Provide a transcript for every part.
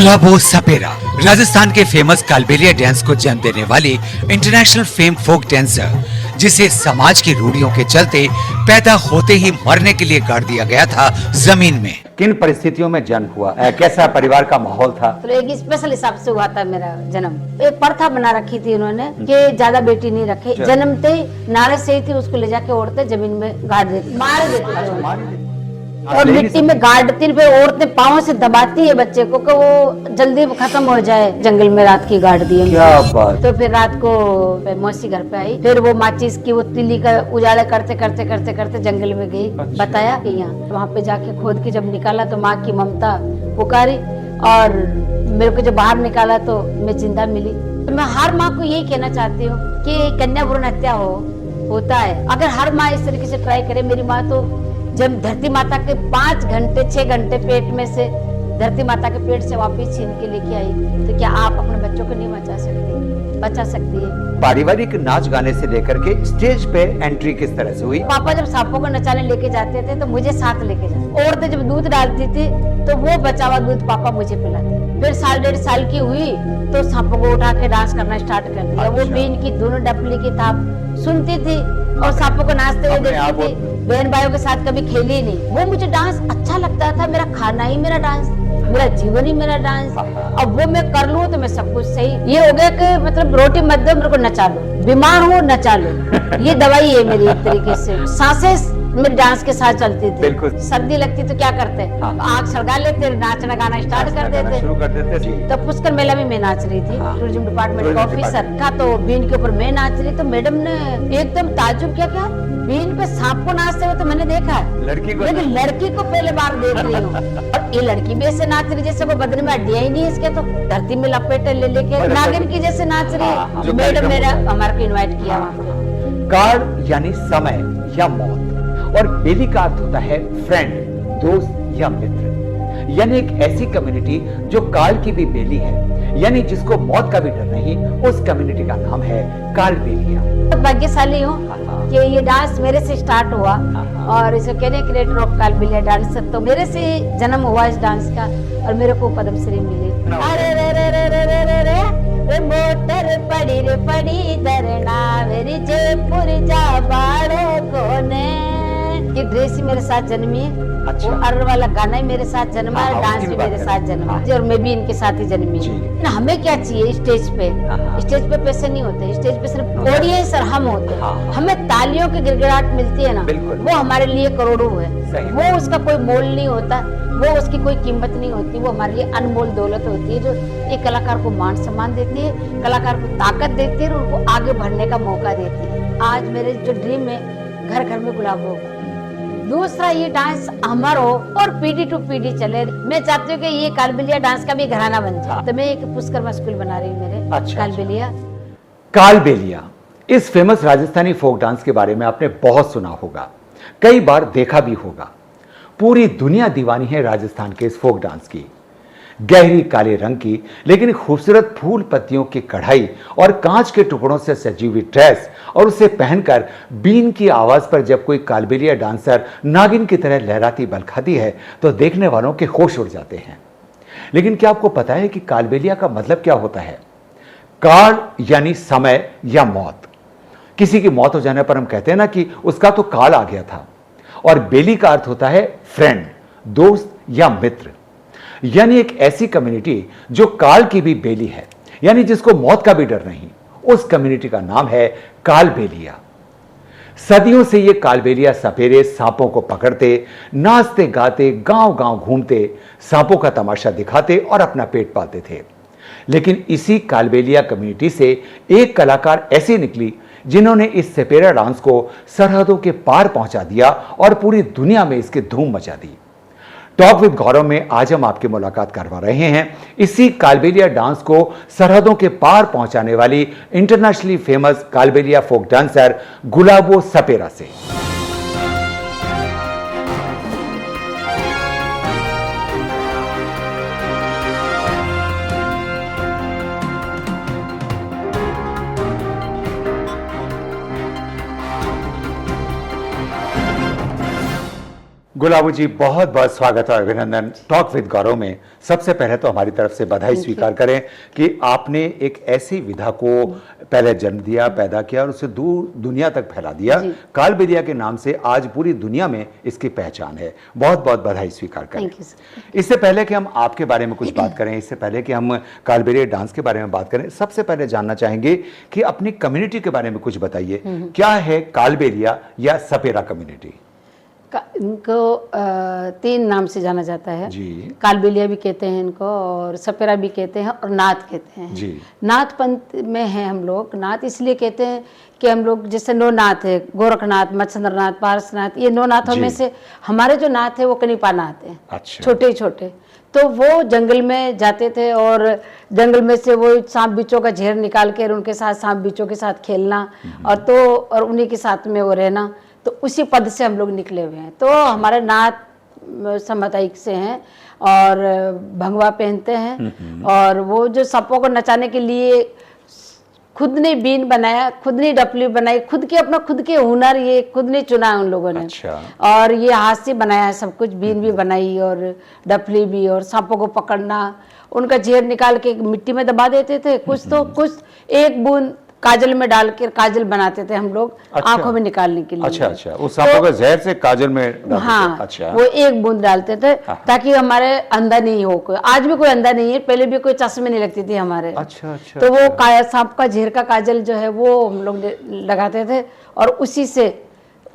गुलाबो सपेरा राजस्थान के famous Kalbelia dance को जन्म देने वाली इंटरनेशनल फेम फोक डांसर, जिसे समाज की रूढ़ियों के चलते पैदा होते ही मरने के लिए गाड़ दिया गया था जमीन में। किन परिस्थितियों में जन्म हुआ, कैसा परिवार का माहौल था? तो एक स्पेशल हिसाब से हुआ था मेरा जन्म। एक प्रथा बना रखी थी उन्होंने कि ज्यादा बेटी नहीं रखे, जन्मते ही नारे से ही थी उसको ले जाके औरतें जमीन में गाड़ देती, मार देती और मिट्टी में गाड़ती, फिर औरतें पाँव से दबाती है बच्चे को कि वो जल्दी खत्म हो जाए। जंगल में रात की गाड़ दी। क्या बात। तो फिर रात को मौसी घर पे आई, फिर वो माचिस की वो तिली का उजाला करते करते करते करते जंगल में गई। अच्छा। बताया कि यहाँ वहाँ पे जाके खोद के जब निकाला तो माँ की ममता पुकारी और मेरे को जब बाहर निकाला तो मैं जिंदा मिली। तो मैं हर माँ को यही कहना चाहती हूँ कि कन्या भ्रूण हत्या होता है, अगर हर माँ इस तरीके से ट्राई करे। मेरी माँ तो जब धरती माता के 5 घंटे 6 घंटे पेट में से धरती माता के पेट से वापस छीन के लेके आई, तो क्या आप अपने बच्चों को नहीं बचा सकती है? पारिवारिक नाच गाने से लेकर के स्टेज पे एंट्री किस तरह से हुई? पापा जब सांपों को नचाने लेके जाते थे तो मुझे साथ लेके जाते। औरतें जब दूध डालती थी तो वो बचा हुआ दूध पापा मुझे पिलाते। फिर 1.5 साल की हुई तो सांपों को उठा के डांस करना स्टार्ट कर दिया। अच्छा। वो बीन की दोनों डपली की थाप सुनती थी और सांपों को नाचते हुए देखती थी। बहन भाइयों के साथ कभी खेली नहीं। वो मुझे डांस अच्छा लगता था, मेरा खाना ही मेरा डांस, मेरा जीवन ही मेरा डांस। अब वो मैं कर लूं तो मैं सब कुछ सही। ये हो गया कि मतलब रोटी मत दो मेरे को नचा लो, बीमार हूँ नचा लो, ये दवाई है मेरी एक तरीके से। सांसें मेरे डांस के साथ चलती थी। बिल्कुल। सर्दी लगती तो क्या करते, आग सलगा लेते, नाचना गाना स्टार्ट कर देते, शुरू कर देते जी। तो पुष्कर मेला में मैं नाच रही थी, टूरिज्म डिपार्टमेंट का ऑफिसर था, तो बीन के ऊपर मैं नाच रही। तो मैडम ने एकदम ताज्जुब किया, क्या बीन पे सांप को नाचते हुए तो मैंने देखा है, लेकिन लड़की को पहले बार देख रही हूँ। और ये लड़की भी ऐसे नाच रही जैसे वो बदन में हड्डियां ही नहीं है इसके, तो धरती में लपेटे ले लेके नागिन की जैसे नाच रही है। मैडम मेरा हमारे को इन्वाइट किया वहाँ पे। काल यानी समय या मौत, और बेली का अर्थ होता है फ्रेंड, दोस्त या मित्र। यानी एक ऐसी कम्युनिटी जो काल की भी बेली है, यानी जिसको मौत का भी डर नहीं, उस कम्युनिटी का नाम है कालबेलिया। बहुत भाग्यशाली हूँ कि ये डांस मेरे से स्टार्ट हुआ और इसे कहने क्रिएटर ऑफ कालबेलिया डांस, तो मेरे से जन्म हुआ इस डांस का और मेरे को पद्मश्री मिली। अरे रे रे रे रे रे रे रे मोटर पड़ी दरना मेरी जयपुर जा बाड़ो कोने। ये ड्रेस ही मेरे साथ जन्मी है। अच्छा। वो अर वाला गाना ही मेरे साथ जन्मा है, डांस भी मेरे साथ जन्मा है और मैं भी इनके साथ ही जन्मी हूँ। हमें क्या चाहिए स्टेज पे? स्टेज पे पैसे नहीं होते, स्टेज पे सिर्फ ऑडियंस और हम होते हैं। हमें तालियों की गिड़गिड़ाहट मिलती है ना, वो हमारे लिए करोड़ों है। वो उसका कोई मोल नहीं होता, वो उसकी कोई कीमत नहीं होती, वो हमारे लिए अनमोल दौलत होती है जो एक कलाकार को मान सम्मान देती है, कलाकार को ताकत देती है और उनको आगे बढ़ने का मौका देती है। आज मेरे जो ड्रीम है घर घर में गुलाब हो, दूसरा ये डांस अमर हो और पीढ़ी टू पीढ़ी चले। मैं चाहती हूँ कि ये कालबेलिया डांस का भी घराना बन जाए। तो मैं एक पुष्कर स्कूल बना रही हूँ मेरे। अच्छा, कालबेलिया। कालबेलिया इस फेमस राजस्थानी फोक डांस के बारे में आपने बहुत सुना होगा, कई बार देखा भी होगा। पूरी दुनिया दीवानी है राजस्थान के इस फोक डांस की। गहरी काले रंग की लेकिन खूबसूरत फूल पत्तियों की कढ़ाई और कांच के टुकड़ों से सजी हुई ड्रेस और उसे पहनकर बीन की आवाज पर जब कोई कालबेलिया डांसर नागिन की तरह लहराती बलखाती है तो देखने वालों के होश उड़ जाते हैं। लेकिन क्या आपको पता है कि कालबेलिया का मतलब क्या होता है? काल यानी समय या मौत। किसी की मौत हो जाने पर हम कहते हैं ना कि उसका तो काल आ गया था। और बेली का अर्थ होता है फ्रेंड, दोस्त या मित्र। यानी एक ऐसी कम्युनिटी जो काल की भी बेली है, यानी जिसको मौत का भी डर नहीं, उस कम्युनिटी का नाम है कालबेलिया। सदियों से ये कालबेलिया सपेरे सांपों को पकड़ते, नाचते गाते गांव गांव घूमते, सांपों का तमाशा दिखाते और अपना पेट पालते थे। लेकिन इसी कालबेलिया कम्युनिटी से एक कलाकार ऐसी निकली जिन्होंने इस सपेरा डांस को सरहदों के पार पहुंचा दिया और पूरी दुनिया में इसकी धूम मचा दी। टॉक विद गौरव में आज हम आपकी मुलाकात करवा रहे हैं इसी कालबेलिया डांस को सरहदों के पार पहुंचाने वाली internationally famous Kalbelia folk dancer Gulabo Sapera से। गुलाबो जी, बहुत बहुत स्वागत और अभिनंदन टॉक विद गौरव में। सबसे पहले तो हमारी तरफ से बधाई स्वीकार करें कि आपने एक ऐसी विधा को पहले जन्म दिया, पैदा किया और उसे दूर दुनिया तक फैला दिया। कालबेलिया के नाम से आज पूरी दुनिया में इसकी पहचान है। बहुत बहुत बधाई स्वीकार करें। इससे पहले कि हम आपके बारे में कुछ बात करें, इससे पहले कि हम कालबेलिया डांस के बारे में बात करें, सबसे पहले जानना चाहेंगे कि अपनी कम्युनिटी के बारे में कुछ बताइए। क्या है कालबेलिया या सपेरा कम्युनिटी? इनको 3 नाम से जाना जाता है जी। कालबेलिया भी कहते हैं इनको, और सपेरा भी कहते हैं, और नाथ कहते हैं जी। नाथ पंथ में हैं हम लोग। नाथ इसलिए कहते हैं कि हम लोग जैसे 9 नाथ है, गोरखनाथ, मत्स्येंद्रनाथ, पारसनाथ, ये 9 नाथों में से हमारे जो नाथ है वो कनिपा नाथ है। अच्छा। छोटे छोटे तो वो जंगल में जाते थे और जंगल में से वो सांप बिच्छों का झेर निकाल कर उनके साथ सांप बिच्छों के साथ खेलना और उन्हीं के साथ में वो रहना, तो उसी पद से हम लोग निकले हुए हैं। तो हमारे नाथ सामुदायिक से हैं और भंगवा पहनते हैं, और वो जो सांपों को नचाने के लिए खुद ने बीन बनाया, खुद ने डफली बनाई, खुद के हुनर ये खुद ने चुना उन लोगों ने। अच्छा। और ये हाथ से बनाया है सब कुछ, बीन भी बनाई और डफली भी, और सांपों को पकड़ना, उनका झेर निकाल के मिट्टी में दबा देते थे, कुछ एक बूंद काजल में डाल के काजल बनाते थे हम लोग। अच्छा। आंखों में निकालने के लिए। अच्छा, उस सांपों का जहर से काजल में डालते थे। हाँ। अच्छा। वो एक बूंद डालते थे ताकि हमारे अंधा नहीं हो कोई। आज भी कोई अंधा नहीं है, पहले भी कोई चश्मे नहीं लगती थी हमारे। अच्छा। तो वो सांप का झेर का काजल जो है वो हम लोग लगाते थे, और उसी से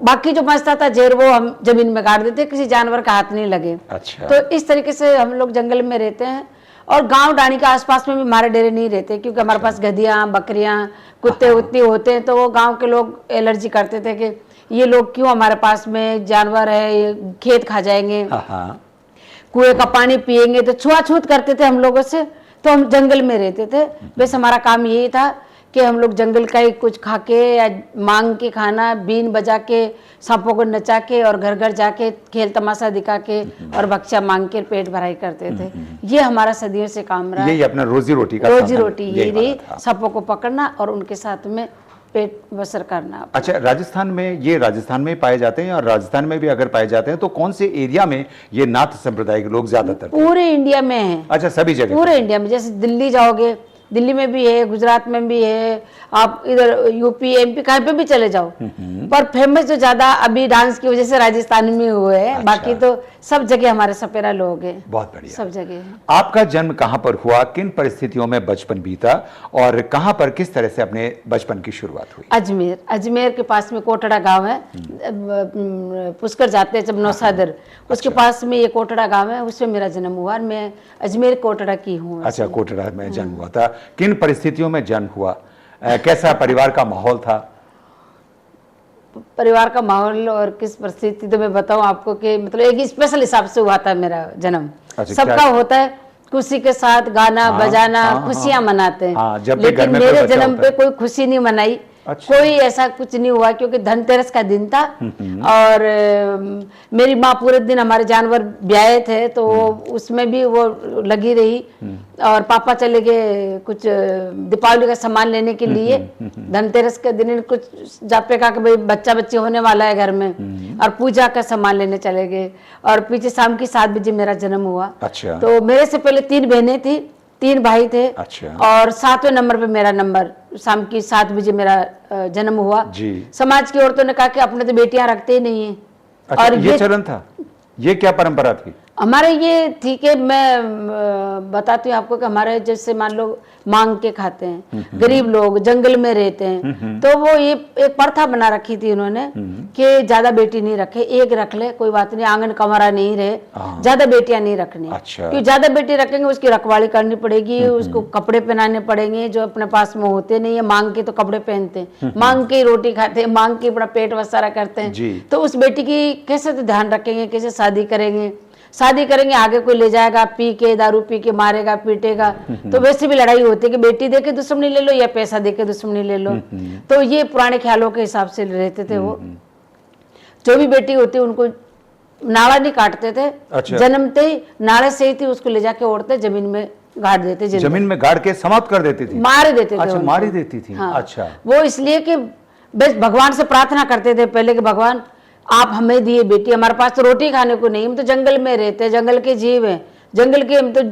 बाकी जो बचता था झेर वो हम जमीन में गाड़ देते, किसी जानवर का हाथ नहीं लगे। अच्छा। तो इस तरीके से हम लोग जंगल में रहते हैं, और गांव डाणी के आसपास में भी हमारे डेरे नहीं रहते, क्योंकि हमारे पास गधियां, बकरियां, कुत्ते उतने होते हैं, तो वो गांव के लोग एलर्जी करते थे कि ये लोग क्यों हमारे पास में, जानवर है, ये खेत खा जाएंगे, कुएं का पानी पिएंगे, तो छुआछूत करते थे हम लोगों से। तो हम जंगल में रहते थे। बस हमारा काम यही था कि हम लोग जंगल का ही कुछ खा के या मांग के खाना, बीन बजा के, सांपों को नचा के, और घर घर जाके खेल तमाशा दिखा के और बख्शा मांग के पेट भराई करते थे। ये हमारा सदियों से काम रहा। यही अपना रोजी रोटी का रोजी रोटी यही रही, सांपों को पकड़ना और उनके साथ में पेट बसर करना। अच्छा, राजस्थान में ही पाए जाते हैं, और राजस्थान में भी अगर पाए जाते हैं तो कौन से एरिया में ये नाथ संप्रदाय के लोग ज्यादातर? पूरे इंडिया में है। अच्छा, सभी जगह पूरे इंडिया में। जैसे दिल्ली जाओगे, दिल्ली में भी है, गुजरात में भी है, आप इधर यूपी एमपी कहीं पे भी चले जाओ। पर फेमस जो ज्यादा अभी डांस की वजह से राजस्थान में हुए हैं। अच्छा। बाकी तो सब जगह हमारे सपेरा लोग हैं। बहुत बढ़िया। सब जगह है। आपका जन्म कहाँ पर हुआ, किन परिस्थितियों में बचपन बीता, और कहाँ पर किस तरह से अपने बचपन की शुरुआत हुई? अजमेर के पास में कोटड़ा गांव है। पुष्कर जाते हैं जब नौसादर, उसके पास में ये कोटड़ा गांव है, उसमें मेरा जन्म हुआ। मैं अजमेर कोटड़ा की हूँ। अच्छा, कोटड़ा में जन्म हुआ था। किन परिस्थितियों में जन्म हुआ, कैसा परिवार का माहौल था? परिवार का माहौल और किस परिस्थिति, तो मैं बताऊं आपको कि मतलब एक स्पेशल हिसाब से हुआ था मेरा जन्म। अच्छा, सबका होता है खुशी के साथ गाना बजाना, खुशियां मनाते हैं, लेकिन मेरे जन्म पे कोई खुशी नहीं मनाई। अच्छा। कोई ऐसा कुछ नहीं हुआ, क्योंकि धनतेरस का दिन था, और मेरी माँ पूरे दिन हमारे जानवर ब्याहे थे, तो उसमें भी वो लगी रही, और पापा चले गए कुछ दीपावली का सामान लेने के लिए। धनतेरस के दिन कुछ जापे का भाई बच्चा बच्ची होने वाला है घर में, और पूजा का सामान लेने चले गए, और पीछे शाम की 7 बजे मेरा जन्म हुआ। अच्छा। तो मेरे से पहले 3 बहनें थी, 3 भाई थे। अच्छा। और 7वें नंबर पे मेरा नंबर, शाम की 7 बजे मेरा जन्म हुआ जी। समाज की औरतों ने कहा कि अपने तो बेटियां रखते ही नहीं है। अच्छा, और ये चलन था, ये क्या परंपरा थी हमारे? ये थी कि मैं बताती हूँ आपको कि हमारे जैसे मान लो मांग के खाते हैं, गरीब लोग जंगल में रहते हैं, तो वो ये एक प्रथा बना रखी थी उन्होंने कि ज्यादा बेटी नहीं रखे, एक रख ले कोई बात नहीं, आंगन कमरा नहीं रहे, ज्यादा बेटियां नहीं रखनी। अच्छा। क्योंकि ज्यादा बेटी रखेंगे उसकी रखवाली करनी पड़ेगी, उसको कपड़े पहनाने पड़ेंगे जो अपने पास में होते नहीं है। मांग के तो कपड़े पहनते हैं, मांग के रोटी खाते हैं, मांग के अपना पेट वसारा करते हैं, तो उस बेटी की कैसे तो ध्यान रखेंगे, कैसे शादी करेंगे, आगे कोई ले जाएगा, पी के दारू पी के मारेगा पीटेगा, तो वैसे भी लड़ाई होती है कि बेटी दे के दुश्मनी ले लो या पैसा दे के दुश्मनी ले लो। तो ये पुराने ख्यालों के हिसाब से रहते थे। वो जो भी बेटी होती उनको नाड़ा नहीं काटते थे। अच्छा। जन्मते ही नाड़े से ही थी उसको ले जाके ओढ़ते जमीन में गाड़ देते, जमीन में गाड़ के समाप्त कर देती थी, मार देते थे। अच्छा, मार देती थी। हाँ। अच्छा। वो इसलिए कि बस भगवान से प्रार्थना करते थे पहले कि भगवान आप हमें दिए बेटी, हमारे पास तो रोटी खाने को नहीं, हम तो जंगल में रहते हैं, जंगल के जीव हैं, जंगल के हम तो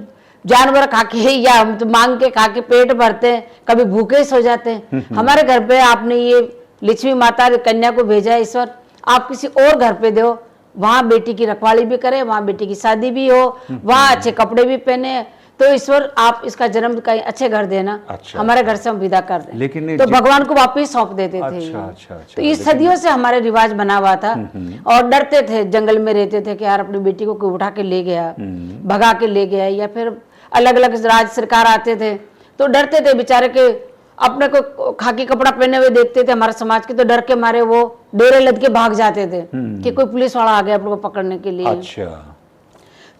जानवर खा के या हम तो मांग के खा के पेट भरते हैं, कभी भूखे सो जाते हैं। हमारे घर पे आपने ये लक्ष्मी माता कन्या को भेजा है ईश्वर, आप किसी और घर पे दो, वहां बेटी की रखवाली भी करे, वहां बेटी की शादी भी हो, वहां अच्छे कपड़े भी पहने, तो ईश्वर आप इसका जन्म कहीं अच्छे घर देना। अच्छा, हमारे घर से हम विदा कर दें, लेकिन तो भगवान को वापिस सौंप देते थे। अच्छा, तो इस सदियों से हमारे रिवाज बना हुआ था, और डरते थे, जंगल में रहते थे कि यार अपनी बेटी को कोई उठा के ले गया, भगा के ले गया, या फिर अलग अलग राज्य सरकार आते थे तो डरते थे बेचारे के, अपने को खाकी कपड़ा पहने हुए देखते थे हमारे समाज के, तो डर के मारे वो डेरे लद के भाग जाते थे कि कोई पुलिस वाला आ गया अपने को पकड़ने के लिए। अच्छा।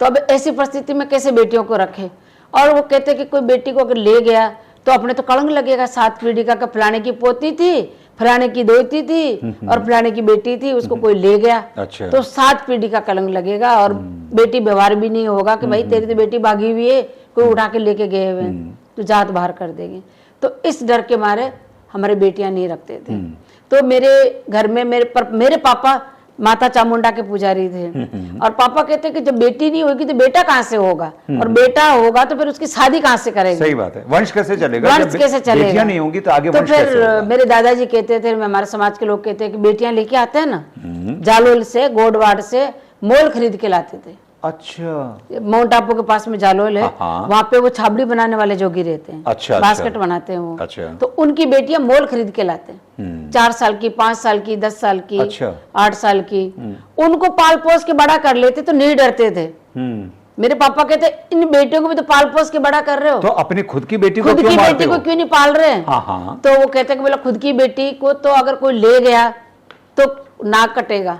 तो अब ऐसी परिस्थिति में कैसे बेटियों को रखे, और वो कहते कि कोई बेटी को अगर ले गया तो अपने तो कलंक लगेगा, 7 पीढ़ी का फलाने की पोती थी, फलाने की दोती थी और फलाने की बेटी थी, उसको कोई ले गया। अच्छा। तो 7 पीढ़ी का कलंक लगेगा, और बेटी व्यवहार भी नहीं होगा कि भाई तेरी तो बेटी भागी हुई है, कोई उठा के लेके गए हुए, तो जात बाहर कर देंगे। तो इस डर के मारे हमारे बेटियां नहीं रखते थे। तो मेरे घर में मेरे पापा माता चामुंडा के पुजारी थे, और पापा कहते कि जब बेटी नहीं होगी तो बेटा कहाँ से होगा, और बेटा होगा तो फिर उसकी शादी कहाँ से करेंगे। सही बात है, वंश कैसे चलेगा, वंश कैसे चलेगा, बेटियां नहीं होंगी तो आगे तो वंश कैसे फिर होगा? मेरे दादाजी कहते थे, हमारे समाज के लोग कहते हैं कि बेटियां लेके आते हैं ना, जालोल से, गोडवाड़ से मोल खरीद के लाते थे। अच्छा। माउंट आबू के पास में जालोल है, हाँ। वहाँ पे वो छाबड़ी बनाने वाले जोगी रहते हैं, अच्छा, बास्केट अच्छा। बनाते हैं वो। अच्छा। तो उनकी बेटियां मोल खरीद के लाते हैं, 4 साल की, 5 साल की, 10 साल की, अच्छा। 8 साल की, उनको पाल पोस के बड़ा कर लेते, तो नहीं डरते थे। मेरे पापा कहते इन बेटियों को भी तो पाल पोस के बड़ा कर रहे हो, तो अपनी खुद की बेटी को खुद क्यों की मारते बेटी हो? को क्यों नहीं पाल रहे हैं? हाँ, हाँ। तो वो कहते कि बोला खुद की बेटी को तो अगर कोई ले गया तो नाक कटेगा,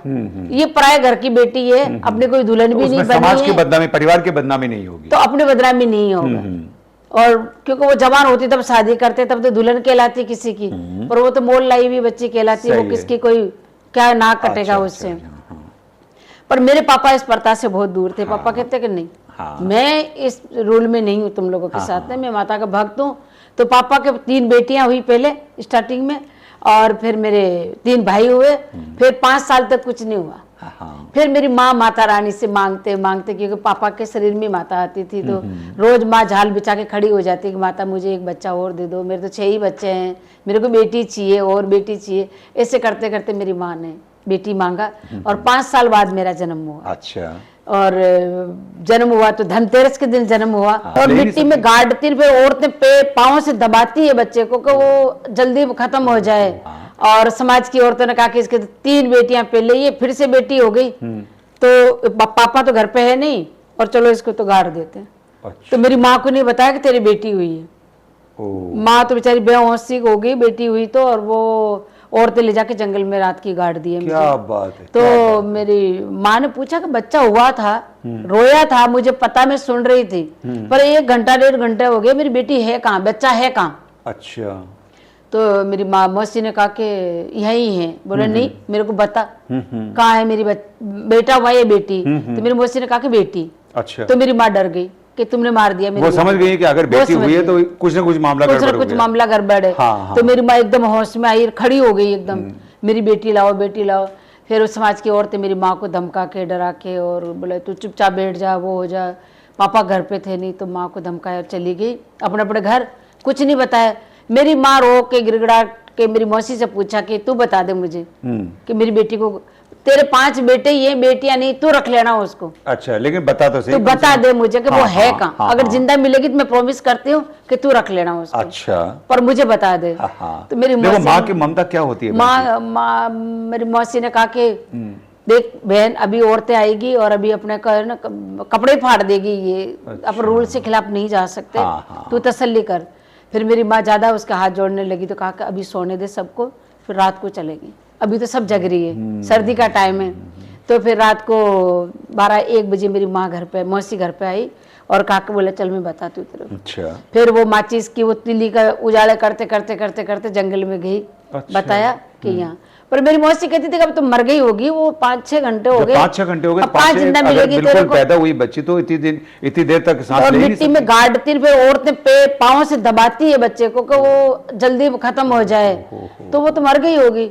ये पराये घर की बेटी है, अपने कोई दुल्हन भी नहीं बनी समाज की है, बदनामी, परिवार की बदनामी नहीं होगी, तो अपने बदनामी नहीं होगा। और क्योंकि वो जवान होती तब शादी करते, तब तो दुल्हन कहलाती किसी की, पर वो तो मोल लाई हुई बच्ची कहलाती, वो किसकी कोई क्या नाक कटेगा उससे। पर मेरे पापा इस प्रथा से बहुत दूर थे। पापा कहते कि नहीं, मैं इस रूल में नहीं हूँ तुम लोगों के साथ में, मैं माता का भक्त हूँ। तो पापा के 3 बेटियां हुई पहले स्टार्टिंग में, और फिर मेरे 3 भाई हुए, फिर 5 साल तक कुछ नहीं हुआ। फिर मेरी माँ माता रानी से मांगते मांगते, क्योंकि पापा के शरीर में माता आती थी, तो रोज माँ झाल बिछा के खड़ी हो जाती कि माता मुझे एक बच्चा और दे दो, मेरे तो 6 ही बच्चे हैं, मेरे को बेटी चाहिए और बेटी चाहिए। ऐसे करते करते मेरी माँ ने बेटी मांगा, और 5 साल बाद मेरा जन्म हुआ। अच्छा। और जन्म हुआ तो धनतेरस के दिन जन्म हुआ, और मिट्टी में गाड़ती, फिर औरतें पाँव से दबाती है बच्चे को कि वो जल्दी खत्म हो जाए। और समाज की औरतों ने कहा कि इसके 3 बेटियां पहले, ये फिर से बेटी हो गई, तो पापा तो घर पे है नहीं, और चलो इसको तो गाड़ देते हैं। अच्छा। तो मेरी माँ को नहीं बताया कि तेरी बेटी हुई है। माँ तो बेचारी बेहोशी हो गई, बेटी हुई तो, और वो औरतें ले जाके जंगल में रात की गाड़ दी है। क्या बात है। तो मेरी माँ ने पूछा कि बच्चा हुआ था, रोया था, मुझे पता, मैं सुन रही थी, पर 1 घंटा 1.5 घंटे हो गए, मेरी बेटी है कहाँ, बच्चा है कहाँ? अच्छा। तो मेरी माँ मौसी ने कहा कि यही है। बोले नहीं, मेरे को बता कहाँ है मेरी बेटा हुआ या बेटी? तो मेरी मौसी ने कहा कि बेटी। अच्छा। तो मेरी माँ डर गई कि तुमने मार दिया मेरी वो समझ गई कि अगर बेटी हुई है तो कुछ ना कुछ मामला गड़बड़ हो गया। कुछ मामला गड़बड़ है। हाँ। तो मेरी माँ एकदम होश में आई, खड़ी हो गई एकदम, मेरी बेटी लाओ, बेटी लाओ। फिर उस समाज की औरतें मेरी माँ को धमका के, डरा के, और बोले तू चुपचाप बैठ जा, वो हो जा। पापा घर पे थे नहीं, तो माँ को धमकाया और चली गई अपने अपने घर, कुछ नहीं बताया। मेरी माँ रो के गिड़गिड़ा के मेरी मौसी से पूछा कि तू बता दे मुझे कि मेरी बेटी को, तेरे 5 बेटे ये बेटियां नहीं, तू रख लेना उसको। अच्छा, लेकिन बता तो सही, तू बता दे मुझे कि वो है कहाँ। हाँ, अगर जिंदा मिलेगी तो मैं प्रॉमिस करती हूँ कि तू रख लेना उसको। अच्छा। पर मुझे बता दे। तो मेरी माँ की ममता क्या होती है? मेरी मौसी ने कहा कि देख बहन, अभी औरतें आएगी और अभी अपने कपड़े फाड़ देगी, ये अपन रूल से खिलाफ नहीं जा सकते, तू तसल्ली कर। फिर मेरी माँ ज्यादा उसका हाथ जोड़ने लगी, तो कहा कि अभी सोने दे सबको, फिर रात को चलेगी, अभी तो सब जग रही है, सर्दी का टाइम है। तो फिर रात को 12-1 बजे मेरी माँ घर पे, मौसी घर पे आई, और काका बोले चल मैं बताती हूँ तेरे को। अच्छा। फिर वो माचिस की वो तिल्ली का उजाले करते करते करते करते जंगल में गई। अच्छा। बताया कि यहाँ पर मेरी मौसी कहती थी कि अब तो मर गई होगी, वो 5-6 घंटे हो गए, 5-6 घंटे हो गए, 5 जिंदा मिलेगी तेरे को। पैदा हुई बच्ची तो इतनी देर तक सांस और ले नहीं मिट्टी में गाड़ती, फिर औरतें पाँव से दबाती है बच्चे को कि वो जल्दी खत्म हो जाए, तो वो तो मर गई होगी।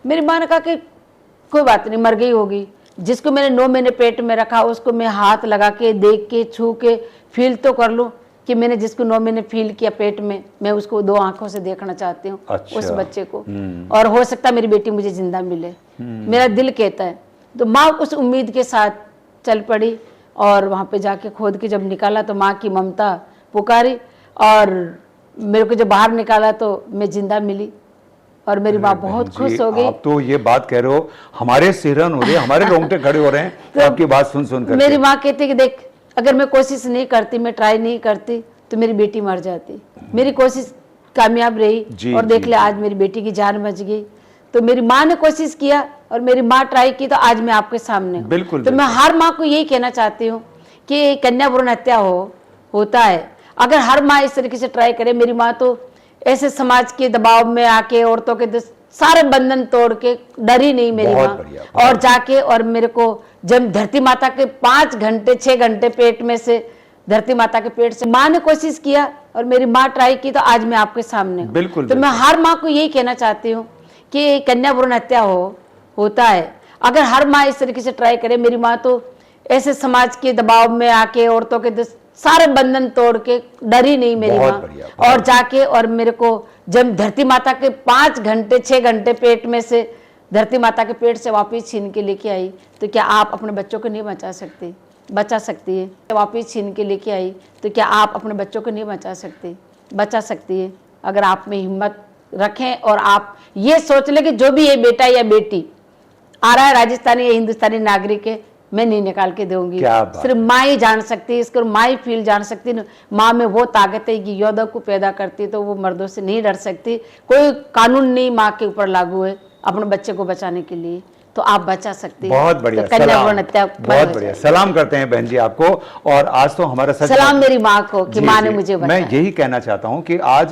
मेरी माँ ने कहा कि कोई बात नहीं, मर गई होगी। जिसको मैंने 9 महीने पेट में रखा उसको मैं हाथ लगा के, देख के, छू के फील तो कर लूं कि मैंने जिसको 9 महीने फील किया पेट में, मैं उसको 2 आंखों से देखना चाहती हूँ। अच्छा। उस बच्चे को। और हो सकता है मेरी बेटी मुझे जिंदा मिले, मेरा दिल कहता है। तो माँ उस उम्मीद के साथ चल पड़ी और वहां पे जाके खोद के जब निकाला तो माँ की ममता पुकारी और मेरे को जब बाहर निकाला तो मैं जिंदा मिली और मेरी माँ बहुत खुश हो गई। आप तो ये बात कह रहे हो, हमारे सिरहन हो रहे हैं, हमारे रोंगटे खड़े हो रहे हैं तो आपकी बात सुन सुन कर। मेरी माँ कहती कि देख, अगर मैं कोशिश नहीं करती, मैं ट्राई नहीं करती तो मेरी बेटी मर जाती। मेरी कोशिश कामयाब रही और देख ले आज मेरी बेटी की जान बच गई। तो मेरी माँ ने कोशिश किया और मेरी माँ ट्राई की तो आज मैं आपके सामने हूँ। बिल्कुल। तो मैं हर माँ को यही कहना चाहती हूँ कि कन्या भ्रूण हत्या होता है। अगर हर माँ इस तरीके से ट्राई करे, मेरी माँ तो ऐसे समाज के दबाव में आके औरतों के सारे बंधन तोड़ के डरी नहीं मेरी माँ, और जाके और मेरे को जब धरती माता के 5 घंटे 6 घंटे पेट में से, धरती माता के पेट से माँ ने कोशिश किया और मेरी माँ ट्राई की तो आज मैं आपके सामने हूँ। बिल्कुल। तो मैं हर माँ को यही कहना चाहती हूँ कि कन्या भ्रूण हत्या होता है। अगर हर माँ इस तरीके से ट्राई करे, मेरी माँ तो ऐसे समाज के दबाव में आके औरतों के सारे बंधन तोड़ के डरी नहीं मेरी माँ, और जाके और मेरे को जब धरती माता के 5 घंटे 6 घंटे पेट में से, धरती माता के पेट से वापिस छीन के लेके आई। तो क्या आप अपने बच्चों को नहीं बचा सकती? बचा सकती है। वापिस छीन के लेके आई तो क्या आप अपने बच्चों को नहीं बचा सकती? बचा सकती है। अगर आप में हिम्मत रखें और आप ये सोच ले कि जो भी ये बेटा या बेटी आ रहा है, राजस्थानी या हिंदुस्तानी नागरिक है, मैं नहीं निकाल के दूंगी। सिर्फ माँ ही जान सकती है इसको, माँ ही फील जान सकती है। माँ में वो ताकत है कि योद्धा को पैदा करती तो वो मर्दों से नहीं डर सकती। कोई कानून नहीं माँ के ऊपर लागू है अपने बच्चे को बचाने के लिए, तो आप बचा सकते हैं। बहुत बढ़िया, तो कन्या भ्रूण हत्या बहुत बढ़िया। सलाम करते हैं बहन जी आपको। और आज तो हमारा सलाम मेरी माँ को कि माँ ने मुझे बताया। मैं यही कहना चाहता हूँ कि आज,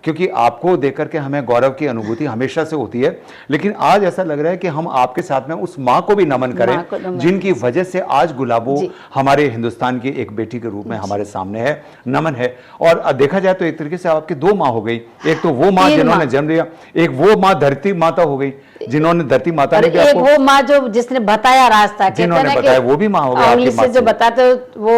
क्योंकि आपको देख करके हमें गौरव की अनुभूति हमेशा से होती है, लेकिन आज ऐसा लग रहा है कि हम आपके साथ में उस माँ को भी नमन करें जिनकी वजह से आज गुलाबो हमारे हिंदुस्तान की एक बेटी के रूप में हमारे सामने है। नमन है। और देखा जाए तो एक तरीके से आपकी 2 माँ हो गई। एक तो वो माँ जिन्होंने जन्म दिया, एक वो माँ धरती माता हो गई जिन्होंने धरती माता ने वो माँ जो जिसने बताया रास्ता, जिन्होंने बताया वो भी माँ हो गई। से जो बताते वो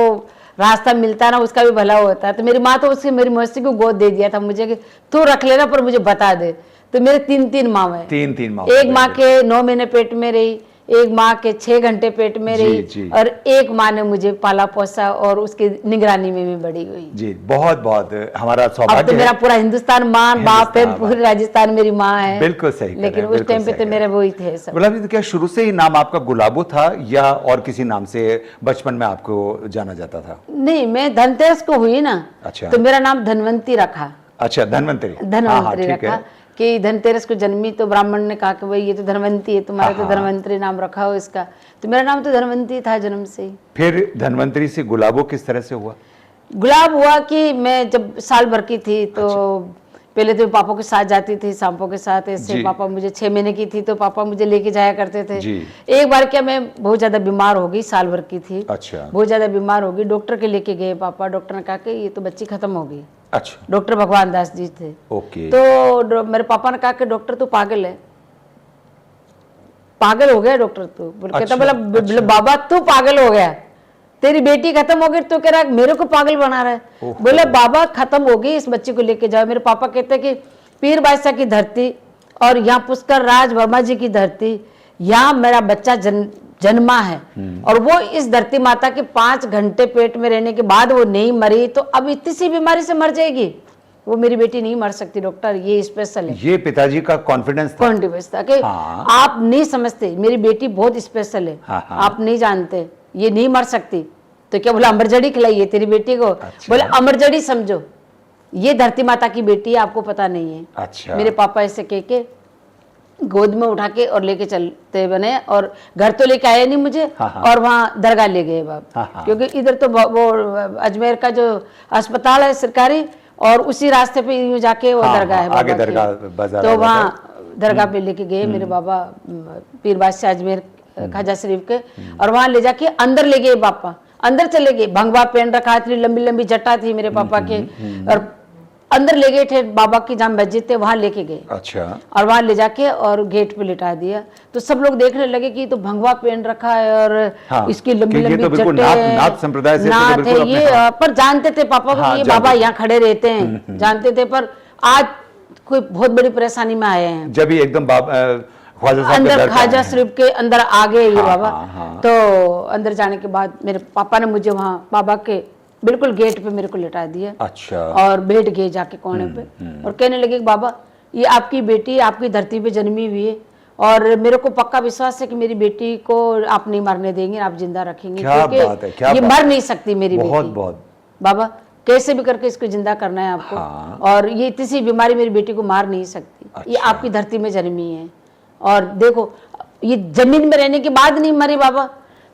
रास्ता मिलता है ना, उसका भी भला होता है। तो मेरी माँ तो उसकी मेरी मौसी को गोद दे दिया था मुझे कि तू रख लेना पर मुझे बता दे। तो मेरे 3 माँ है। 3 माँ। एक माँ के 9 महीने पेट में रही, एक माँ के 6 घंटे पेट में रही, और एक माँ ने मुझे पाला पोसा और उसकी निगरानी में भी बड़ी हुई। जी बहुत बहुत हमारा सौभाग्य है। अब तो मेरा पूरा हिंदुस्तान माँ बाप है, पूरे राजस्थान मेरी माँ है। बिल्कुल सही। लेकिन उस टाइम पे तो मेरे वो ही थे सब। गुलाबी, क्या शुरू से ही नाम आपका गुलाबो था या और किसी नाम से बचपन में आपको जाना जाता था? नहीं, मैं धनतेरस को हुई ना। अच्छा। तो मेरा नाम धनवंती रखा। अच्छा, धनवंतरी रखा कि धनतेरस को जन्मी तो ब्राह्मण ने कहा कि भाई ये तो धनवंती है, तुम्हारा तो धनवंतरी नाम रखा हो इसका। तो मेरा नाम तो धनवंती था जन्म से ही। फिर धनवंतरी से गुलाबो किस तरह से हुआ? गुलाब हुआ कि मैं जब साल भर की थी तो पहले तो पापा के साथ जाती थी, सांपों के साथ ऐसे। पापा मुझे 6 महीने की थी तो पापा मुझे लेके जाया करते थे। एक बार क्या मैं बहुत ज्यादा बीमार हो गई, साल भर की थी। अच्छा। बहुत ज्यादा बीमार हो गई, डॉक्टर के लेके गए पापा। डॉक्टर ने कहा कि ये तो बच्ची खत्म हो गई। अच्छा। डॉक्टर भगवान दास जी थे। ओके। तो मेरे पापा ने कहा कि डॉक्टर तू पागल है, पागल हो गया डॉक्टर तू। कहता बोला बाबा तू पागल हो गया, तेरी बेटी खत्म हो गई तो कह रहा मेरे को पागल बना रहा है। बोले बाबा खत्म हो गई, इस बच्ची को लेके जाओ। मेरे पापा कहते कि पीर बादशाह की धरती और यहाँ पुष्कर राज वर्मा जी की धरती, यहाँ मेरा बच्चा जन्मा है और वो इस धरती माता के 5 घंटे पेट में रहने के बाद वो नहीं मरी तो अब इतनी सी बीमारी से मर जाएगी, वो मेरी बेटी नहीं मर सकती डॉक्टर, ये स्पेशल है। ये पिताजी का कॉन्फिडेंस था कि आप नहीं समझते, मेरी बेटी बहुत स्पेशल है। आप नहीं जानते, ये नहीं मर सकती। तो क्या बोला अमरजड़ी खिलाइए तेरी बेटी को। अच्छा। बोले अमरजड़ी समझो, ये धरती माता की बेटी है, आपको पता नहीं है। अच्छा। मेरे पापा ऐसे कह के गोद में उठा के और लेके चलते बने और घर तो लेके आए नहीं मुझे। और वहाँ दरगाह ले गए बाप। क्योंकि इधर तो वो अजमेर का जो अस्पताल है सरकारी और उसी रास्ते पे यूं जाके वो दरगाह है आगे दरगाह बाजार। तो वहाँ दरगाह पे लेके गए मेरे बाबा पीर बादशाह अजमेर खाजा शरीफ के, और वहां ले जाके अंदर ले गए पापा। अंदर चले गए, भंगवा पहन रखा, इतनी लंबी लंबी जटा थी मेरे पापा के, और अंदर ले गए थे, बाबा की जहाँ मस्जिद थे वहां लेके गए। अच्छा। और वहां ले जाके और गेट पे लिटा दिया। तो सब लोग देखने लगे कि तो भंगवा पहन रखा है और हाँ, इसकी लंबी ये लंबी तो बिल्कुल जटें, नाथ संप्रदाय से तो नाथ बिल्कुल है अपने, ये। हाँ। पर जानते थे पापा को हाँ, कि ये जानते बाबा थे। यहाँ खड़े रहते हैं, जानते थे। पर आज कोई बहुत बड़ी परेशानी में आए हैं। जब ये एकदम ख्वाजा साहब के अंदर दर पे ख्वाजा आए हैं। शरीफ के अंदर आ गए ये हाँ, बाबा। हाँ, हाँ। तो अंदर जाने के बाद मेरे पापा ने मुझे वहाँ बाबा के बिल्कुल गेट पे मेरे को लिटा दिया। अच्छा। और बैठ गए जाके कोने पे और कहने लगे कि बाबा ये आपकी बेटी आपकी धरती पे जन्मी हुई है और मेरे को पक्का विश्वास है कि मेरी बेटी को आप नहीं मरने देंगे, आप जिंदा रखेंगे, क्या बात है, क्या ये बात मर नहीं सकती मेरी बहुत बेटी। बहुत बाबा कैसे भी करके इसको जिंदा करना है आपको। हाँ। और ये इतनी सी बीमारी मेरी बेटी को मार नहीं सकती। ये अच्छा। आपकी धरती में जन्मी है और देखो ये जमीन में रहने के बाद नहीं मरी बाबा।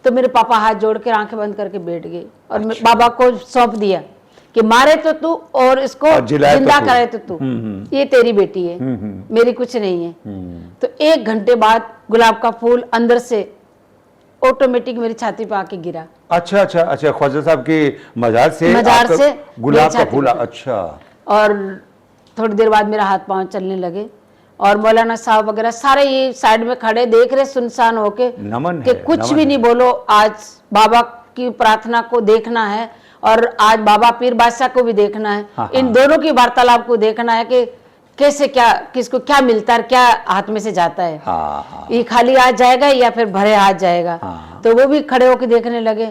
तो मेरे पापा हाथ जोड़ के आंखें बंद करके बैठ गए और अच्छा। बाबा को सौंप दिया कि मारे तो तू और इसको और जिलाए तो जिंदा तू। करे तो तू, ये तेरी बेटी है, मेरी कुछ नहीं है। तो 1 घंटे बाद गुलाब का फूल अंदर से ऑटोमेटिक मेरी छाती पे आके गिरा। अच्छा अच्छा अच्छा, ख्वाजा साहब की मजार से मजार से गुलाब मेरी का छाती फूल। पे। अच्छा। और थोड़ी देर बाद मेरा हाथ पांव चलने लगे और मौलाना साहब वगैरह सारे ये साइड में खड़े देख रहे सुनसान होके नमन कि है, कुछ नमन भी है। नहीं बोलो, आज बाबा की प्रार्थना को देखना है और आज बाबा पीर बादशाह को भी देखना है। हाँ, इन हाँ। दोनों की वार्तालाप को देखना है कि कैसे क्या किसको क्या मिलता है, क्या हाथ में से जाता है। हाँ हाँ। ये खाली हाथ जाएगा या फिर भरे हाथ जाएगा। हाँ। तो वो भी खड़े होकर देखने लगे।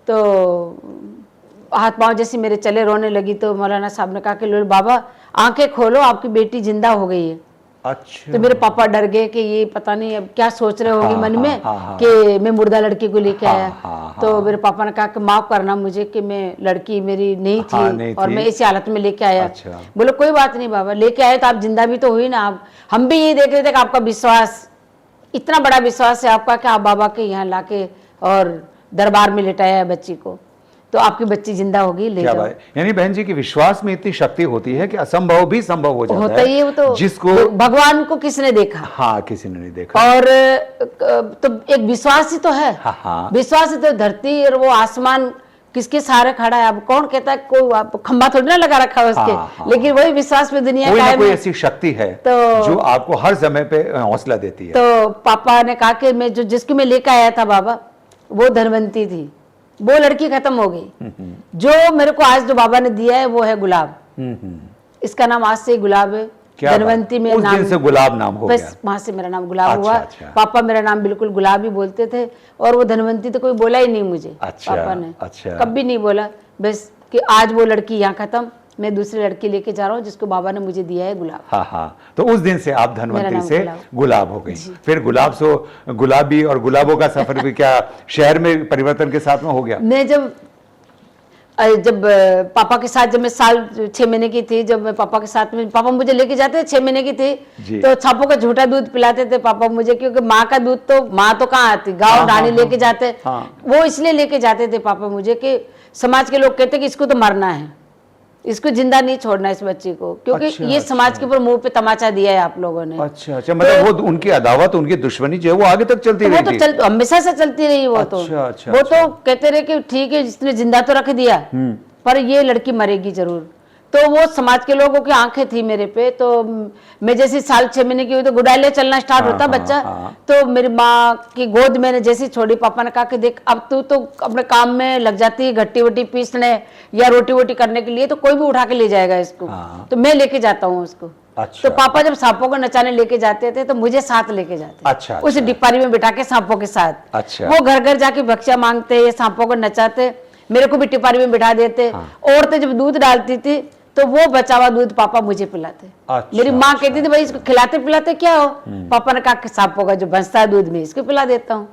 तो हाथ पांव जैसे मेरे चले, रोने लगी। तो मौलाना साहब ने कहा कि लो बाबा आंखें खोलो, आपकी बेटी जिंदा हो गई है। अच्छा। तो मेरे पापा डर गए कि ये पता नहीं अब क्या सोच रहे होंगे हाँ, मन में हाँ, हाँ, कि मैं मुर्दा लड़की को लेके हाँ, आया। हाँ, तो हाँ। मेरे पापा ने कहा कि माफ करना मुझे कि मैं लड़की मेरी नहीं थी, हाँ, नहीं और थी। मैं इसी हालत में लेके आया। अच्छा। बोलो कोई बात नहीं बाबा, लेके आए तो आप जिंदा भी तो हुई ना। आप हम भी ये देख रहे थे कि आपका विश्वास, इतना बड़ा विश्वास है आपका कि आप बाबा के यहाँ लाके और दरबार में लिटाया है बच्ची को, तो आपकी बच्ची जिंदा होगी, ले क्या जाओ। बात है। यानी बहन जी की विश्वास में इतनी शक्ति होती है कि असंभव भी संभव हो जाता होता ही है वो तो। जिसको भगवान को किसने देखा? हाँ किसी ने नहीं देखा। और तो एक विश्वास ही तो है। हाँ, हाँ। विश्वास ही तो धरती और वो आसमान किसके सहारे खड़ा है। अब कौन कहता है, कोई खंबा थोड़ी ना लगा रखा है उसके। हाँ, हाँ। लेकिन वही विश्वास पे दुनिया कोई ना कायम कोई है। ऐसी शक्ति है तो- जो आपको हर समय पे हौसला देती है। तो पापा ने कहा कि मैं जिसको मैं लेकर आया था बाबा, वो धनवंती थी, वो लड़की खत्म हो गई। जो मेरे को आज जो बाबा ने दिया है वो है गुलाब। इसका नाम आज से गुलाब है। क्या बात। धनवंती में उस नाम, दिन से गुलाब नाम हो बस गया। वहां से मेरा नाम गुलाब अच्छा, हुआ। अच्छा। पापा मेरा नाम बिल्कुल गुलाब ही बोलते थे और वो धनवंती तो कोई बोला ही नहीं मुझे। अच्छा, पापा ने अच्छा। कभी नहीं बोला, बस कि आज वो लड़की यहाँ खत्म, मैं दूसरी लड़की लेके जा रहा हूँ जिसको बाबा ने मुझे दिया है गुलाब। हाँ हाँ। तो उस दिन से आप मेरा धनवंतरी नाम से गुलाब। गुलाब हो गई। फिर गुलाब से गुलाबी और गुलाबों का सफर भी क्या शहर में परिवर्तन के साथ में हो गया? मैं जब पापा के साथ, जब मैं साल 6 महीने की थी, जब मैं पापा के साथ में, पापा मुझे लेके जाते थे, 6 महीने की थी जी। तो छापों का झूठा दूध पिलाते थे पापा मुझे, क्योंकि माँ का दूध तो माँ तो कहाँ आती, गाँव हाँ, ढाणी हाँ, लेके जाते। हाँ। वो इसलिए लेके जाते थे पापा मुझे कि समाज के लोग कहते कि इसको तो मरना है, इसको जिंदा नहीं छोड़ना इस बच्ची को, क्योंकि अच्छा, ये समाज अच्छा। के ऊपर मुंह पे तमाचा दिया है आप लोगों ने। अच्छा अच्छा, मतलब वो उनकी अदावत, उनकी दुश्मनी जो है वो आगे तक चलती तो वो रही तो थी। हमेशा से चलती रही। वो तो अच्छा, अच्छा, वो अच्छा। तो कहते रहे कि ठीक है जिसने जिंदा तो रख दिया, पर ये लड़की मरेगी जरूर। तो वो समाज के लोगों की आंखें थी मेरे पे। तो मैं जैसे साल 6 महीने की हुई तो गुडाले चलना स्टार्ट हाँ, होता हाँ, बच्चा। हाँ। तो मेरी माँ की गोद मैंने जैसी छोड़ी, पापा ने कहा कि देख अब तू तो अपने काम में लग जाती है, घट्टी वट्टी पीसने या रोटी वोटी करने के लिए, तो कोई भी उठा के ले जाएगा इसको। हाँ। तो मैं लेके जाता हूँ उसको। अच्छा। तो पापा जब सांपों को नचाने लेके जाते थे तो मुझे साथ लेके जाते। अच्छा, उस अच्छा। डिपारी में बिठा के सांपों के साथ। अच्छा। वो घर घर जाके भक्ष्या मांगते, ये सांपों को नचाते, मेरे को भी टिपारी में बिठा देते। औरतें जब दूध डालती थी तो वो बचा हुआ दूध पापा मुझे पिलाते। अच्छा, मेरी माँ कहती थी भाई इसको खिलाते पिलाते क्या हो? पापा ने कहा कि सांपों का जो बचता है दूध में इसको पिला देता हूँ।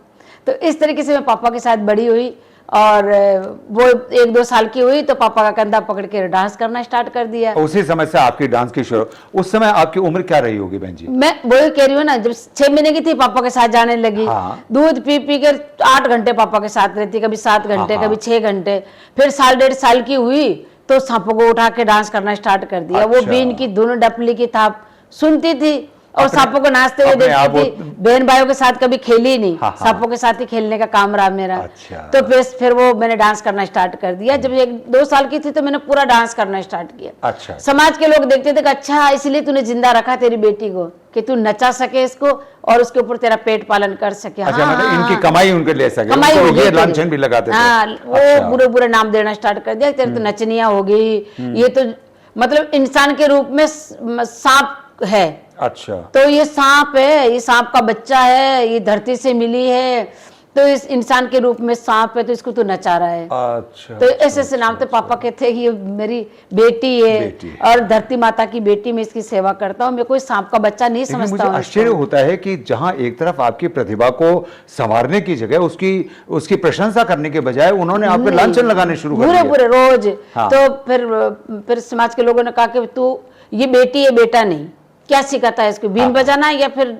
तो इस तरीके से मैं पापा के साथ बड़ी हुई। और वो 1-2 साल की हुई तो पापा का कंधा पकड़ के डांस करना स्टार्ट कर दिया। उसी समय से आपकी डांस की शुरू। उस समय आपकी उम्र क्या रही होगी बहन जी? मैं वही कह रही हूँ ना, जब 6 महीने की थी पापा के साथ जाने लगी। हाँ। दूध पी पी कर 8 घंटे पापा के साथ रहती, कभी 7 घंटे, हाँ, कभी 6 घंटे। फिर साल 1.5 साल की हुई तो सांपों को उठा के डांस करना स्टार्ट कर दिया। वो अच्छा। बीन की धुन, डपली की थाप सुनती थी और सांपों को नाचते हुए अपने आप देखती थी। बहन भाइयों के साथ कभी खेली नहीं, सांपों के साथ ही खेलने का काम रहा मेरा। अच्छा। तो फिर वो मैंने डांस करना स्टार्ट कर दिया। जब 1-2 साल की थी तो मैंने पूरा डांस करना स्टार्ट किया। अच्छा। समाज के लोग देखते थे कि अच्छा इसलिए तूने जिंदा रखा तेरी बेटी को कि तू नचा सके इसको और उसके ऊपर तेरा पेट पालन कर सके। अच्छा, मतलब इनकी कमाई उनके ले सके, कमाई उनको हो गई ये तेरी। लांछन भी लगाते थे। हाँ, वो अच्छा। बुरे बुरे नाम देना स्टार्ट कर दिया, तेरे तो नचनिया हो गई, ये तो मतलब इंसान के रूप में सांप है। अच्छा। तो ये सांप है, ये सांप का बच्चा है, ये धरती से मिली है, तो इस इंसान के रूप में सांप है, तो इसको तो नचा रहा है। अच्छा। तो ऐसे ऐसे नाम थे। पापा कहते हैं कि ये मेरी बेटी है और धरती माता की बेटी, मैं इसकी सेवा करता हूँ, मैं कोई सांप का बच्चा नहीं लेकिन समझता मुझे हूँ आश्चर्य इसको। होता है कि जहां एक तरफ आपकी प्रतिभा को संवारने की जगह उसकी प्रशंसा करने के बजाय उन्होंने आप पे लांछन लगाने शुरू कर बुरे दिए। बुरे रोज। हाँ। तो फिर समाज के लोगों ने कहा कि तू ये बेटी है बेटा नहीं, क्या सिखाता है इसको, बीन बजाना या फिर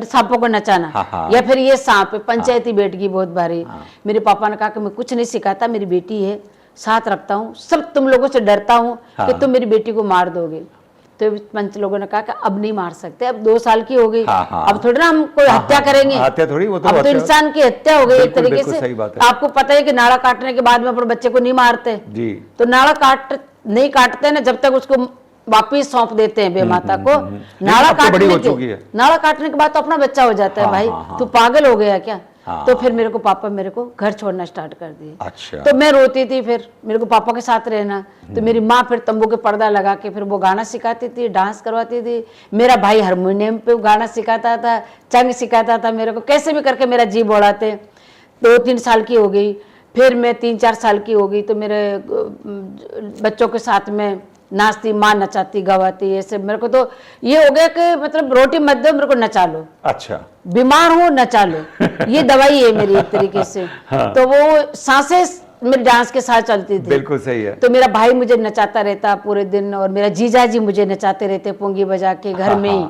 सांपों को नचाना, या फिर ये सांप है, पंचायती बैठगी बहुत भारी। मेरे पापा ने कहा कि मैं कुछ नहीं सिखाता, मेरी बेटी है, साथ रखता हूँ, सब तुम लोगों से डरता हूँ कि तुम मेरी बेटी को मार दोगे। तो पंच लोगों ने कहा कि अब नहीं मार सकते, अब 2 साल की हो गई, अब थोड़ी ना हम कोई हत्या करेंगे, हत्या थोड़ी, वो तो अब तो इंसान की हत्या हो गई एक तरीके से। सही बात है। आपको पता है कि नाड़ा काटने के बाद में अपने बच्चे को नहीं मारते जी। तो नाड़ा नहीं काटते ना जब तक उसको वापिस सौंप देते हैं बेमाता को। नाड़ा काटने के बाद तो अपना बच्चा हो जाता है। भाई तू पागल हो गया क्या? तो फिर मेरे को पापा मेरे को घर छोड़ना स्टार्ट कर दिए। अच्छा। तो मैं रोती थी, फिर मेरे को पापा के साथ रहना, तो मेरी माँ फिर तंबू के पर्दा लगा के फिर वो गाना सिखाती थी, डांस करवाती थी। मेरा भाई हारमोनियम पे गाना सिखाता था, चंग सिखाता था मेरे को, कैसे भी करके मेरा जी बढ़ाते। 2-3 साल की हो गई, फिर मैं 3-4 साल की हो गई तो मेरे बच्चों के साथ में नाचती, माँ नचाती गवाती, ऐसे मेरे को तो ये हो गया कि मतलब रोटी मत दो मेरे को नचा लो। अच्छा। बीमार हो नचा लो, ये दवाई है मेरी एक तरीके से। तो वो सांसें मेरे डांस के साथ चलती थी। बिल्कुल सही है। तो मेरा भाई मुझे नचाता रहता पूरे दिन, और मेरा जीजा जी मुझे नचाते रहते पुंगी बजा के घर में ही।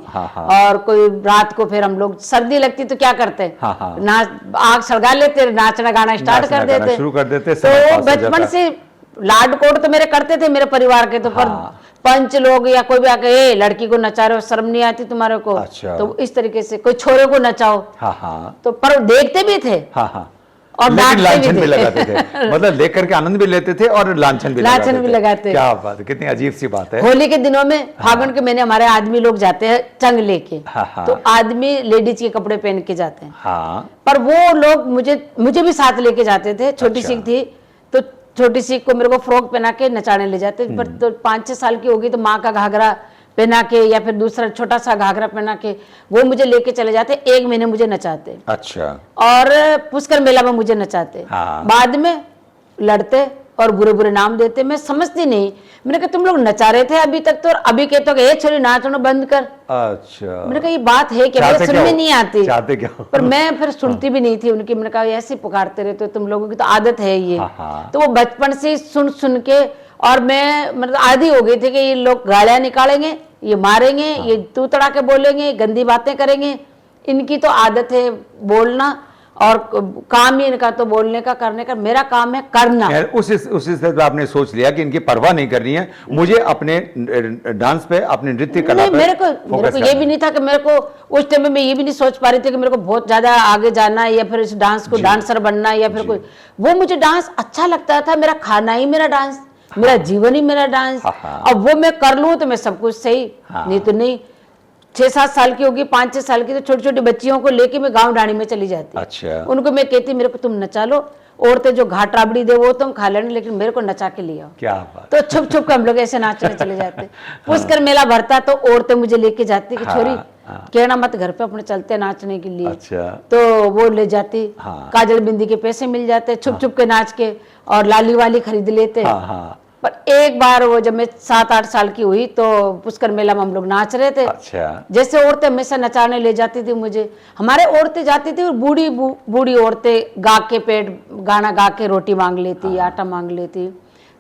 और कोई रात को फिर हम लोग, सर्दी लगती तो क्या करते, नाच आग सलगा लेते, नाचना गाना स्टार्ट कर देते, शुरू कर देते। तो बचपन से लाड कोड तो मेरे करते थे मेरे परिवार के, तो पर पंच लोग या कोई भी आके ए लड़की को नचा रहे हो, शर्म नहीं आती तुम्हारे को? अच्छा। तो इस तरीके से कोई छोरे को नचाओ, तो पर देखते भी थे और लांछन भी लगाते थे। मतलब देख करके आनंद भी लेते थे और लांछन भी लगाते। क्या बात है, कितनी अजीब सी बात है। होली के दिनों में फागुन के महीने हमारे आदमी लोग जाते हैं चंग लेके, तो आदमी लेडीज के कपड़े पहन के जाते हैं। पर वो लोग मुझे भी साथ लेके जाते थे। छोटी सी थी तो छोटी सी को मेरे को फ्रॉक पहना के नचाने ले जाते। पर तो 5-6 साल की होगी तो माँ का घाघरा पहना के या फिर दूसरा छोटा सा घाघरा पहना के वो मुझे लेके चले जाते। 1 महीने मुझे नचाते। अच्छा। और पुष्कर मेला में मुझे नचाते। बाद में लड़ते और बुरे बुरे नाम देते। मैं समझती नहीं, मैंने कहा तुम लोग नचा रहे थे अभी तक तो, और अभी कहते हो कि छोरी नाचना बंद कर। अच्छा। मैंने कहा ये बात है क्या? मुझे सुन में नहीं आती। चाहते क्या? पर मैं फिर सुनती भी नहीं थी उनकी। मैंने कहा ऐसे पुकारते रहते हो तुम लोगों की तो आदत है ये। तो वो बचपन से सुन के और मैं मतलब आदी हो गई थी कि ये लोग गालियां निकालेंगे, ये मारेंगे, ये तू तड़ा के बोलेंगे, गंदी बातें करेंगे। इनकी तो आदत है बोलना, और काम ही इनका तो बोलने का करने का, मेरा काम है करना। उस तरह आपने सोच लिया कि इनकी परवाह नहीं करनी है, मुझे अपने डांस पे, अपने नृत्य कला पे मेरे को ये भी नहीं था कि मेरे को उस टाइम में मैं ये भी नहीं सोच पा रही थी कि मेरे को बहुत ज्यादा आगे जाना है या फिर इस डांस को डांसर बनना है या फिर कोई। वो मुझे डांस अच्छा लगता था, मेरा खाना ही मेरा डांस, मेरा जीवन ही मेरा डांस। अब वो मैं कर लूं तो मैं सब कुछ सही, नहीं तो नहीं। 6-7 साल की होगी, 5-6 साल की, तो छोटी छोटी बच्चियों को लेके मैं गांव ढाणी में चली जाती। अच्छा। उनको मैं कहती मेरे को तुम नचा लो, औरतें जो घाट राबड़ी दे वो तुम खा लेना, लेकिन मेरे को नचा के ले आओ। क्या बात। तो छुप छुप के हम लोग ऐसे नाचने चले जाते। पुष्कर मेला भरता तो औरतें मुझे लेके जाती कि छोरी कहना मत, घर पे अपने चलते नाचने के लिए। अच्छा। तो वो ले जाती। काजल बिंदी के पैसे मिल जाते, छुप छुप के नाच के, और लाली वाली खरीद लेते। पर एक बार वो जब मैं 7-8 साल की हुई तो पुष्कर मेला में हम लोग नाच रहे थे। अच्छा। जैसे औरतें हमेशा नचाने ले जाती थी मुझे, हमारे औरतें जाती थी और बूढ़ी औरतें गा के गाना गा के रोटी मांग लेती, आटा मांग लेती।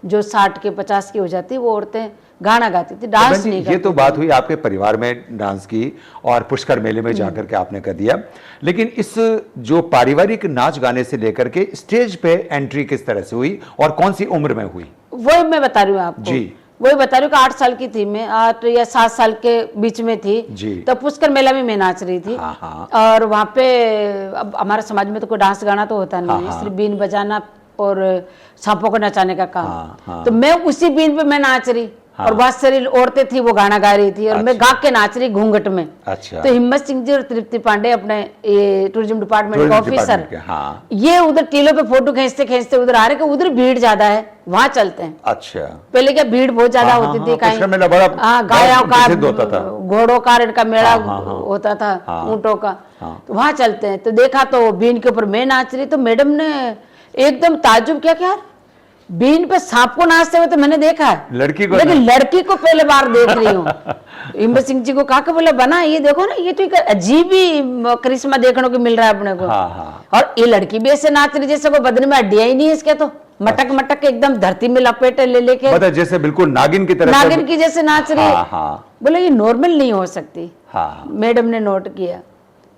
जो 60 के 50 की हो जाती वो औरतें गाना गाती थी, डांस नहीं करती। ये तो बात हुई आपके परिवार में डांस की और पुष्कर मेले में जाकर के आपने कर दिया, लेकिन इस जो पारिवारिक नाच गाने से लेकर के स्टेज पे एंट्री किस तरह से हुई और कौन सी उम्र में हुई? वही मैं बता रही हूँ आपको जी। वही बता रही हूँ कि 8 साल की थी मैं, 8 या 7 साल के बीच में थी जी। तब पुष्कर मेला में मैं नाच रही थी। हाँ, हाँ। और वहाँ पे अब हमारे समाज में तो कोई डांस गाना तो होता नहीं है, हाँ। सिर्फ बीन बजाना और सांपों को नचाने का काम। हाँ। तो मैं उसी बीन पे मैं नाच रही हाँ। और बहुत सारी औरतें थी वो गाना गा रही थी और मैं गा के नाच रही घूंघट में। अच्छा। तो हिम्मत सिंह जी और तृप्ति पांडे अपने ये टूरिज्म डिपार्टमेंट के ऑफिसर, हाँ। ये उधर टीलों पे फोटो खींचते खींचते उधर आ रहे कि उधर भीड़ ज्यादा है, वहां चलते हैं। अच्छा। पहले क्या भीड़ बहुत ज्यादा हाँ, होती हाँ, थी, पुष्कर मेला बड़ा गायों का, प्रसिद्ध होता था। घोड़ों का, इनका मेला हाँ। होता था, ऊंटों का। हाँ। तो वहां चलते हैं। तो देखा तो बीन के ऊपर मैं नाच रही, तो मैडम ने एकदम ताज्जुब किया कि यार बीन पे सांप को नाचते हुए तो मैंने देखा है, लड़की को, लेकिन लड़की को पहले बार देख रही हूँ। हिम्मत सिंह जी को कहा कि बोला बना ये देखो ना, ये तो एक अजीब ही करिश्मा देखने को मिल रहा है अपने को। हाँ। और ये लड़की भी ऐसे नाच रही जैसे कोई बदन में हड्डियां ही नहीं है इसके, तो मटक मटक के एकदम धरती में लपेटे ले लेके, मतलब जैसे बिल्कुल नागिन की तरह, नागिन की जैसे नाच रही है। हाँ। बोले ये नॉर्मल नहीं हो सकती। हाँ। मैडम ने नोट किया,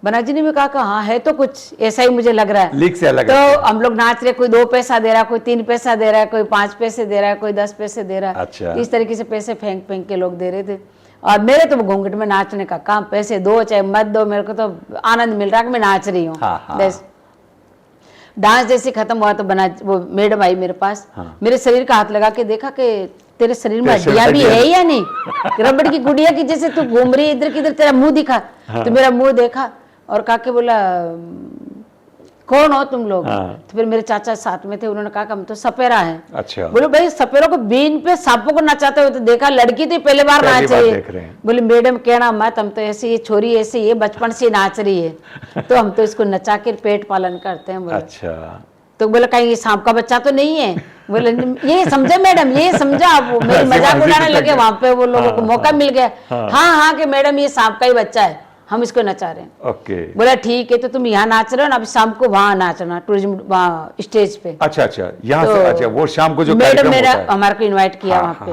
बनाजी ने भी कहा कि हाँ है तो कुछ ऐसा ही मुझे लग रहा है। लीक से अलग तो है। हम लोग नाच रहे, कोई 2 पैसा दे रहा है, कोई 3 पैसा दे रहा है, कोई 5 पैसे दे रहा है, कोई 10 पैसे दे रहा है। अच्छा। इस तरीके से पैसे फेंक फेंक के लोग दे रहे थे। और मेरे तो घूंघट में नाचने का काम, पैसे दो चाहे मत दो, मेरे को तो आनंद मिल रहा है कि मैं नाच रही हूँ। हाँ। बस डांस जैसे खत्म हुआ तो बना वो मैडम आई मेरे पास। हाँ। मेरे शरीर का हाथ लगा के देखा कि तेरे शरीर में हड्डियां भी है या नहीं, रबड़ की गुड़िया की जैसे तू घूम रही है, इधर किधर तेरा मुंह दिखा। तो मेरा मुंह देखा और काके बोला कौन हो तुम लोग? तो फिर मेरे चाचा साथ में थे, उन्होंने कहा कि हम तो सपेरा हैं। अच्छा। बोले भाई सपेरों को बीन पे सांपों को नचाते हुए तो देखा, लड़की तो पहले बार नाच रही है। बोले मैडम कहना मत, हम तो ऐसे ये छोरी ऐसे ये बचपन से नाच रही है, तो हम तो इसको नचा के पेट पालन करते हैं। बोले अच्छा। तो बोले कहीं ये सांप का बच्चा तो नहीं है? बोले ये समझे मैडम, ये समझा। आप मेरी मजाक उड़ाने लगे, वहां पे वो लोगों को मौका मिल गया। हाँ कि मैडम ये सांप का ही बच्चा है, हम इसको नचा रहे हैं। ओके। बोला ठीक है, तो तुम यहाँ नाच रहे हो ना, अभी शाम को वहाँ नाचना टूरिज्म वहाँ स्टेज पे। अच्छा। यहाँ से अच्छा, वो शाम को जो मैडम मेरा हमारे को इनवाइट किया वहाँ पे।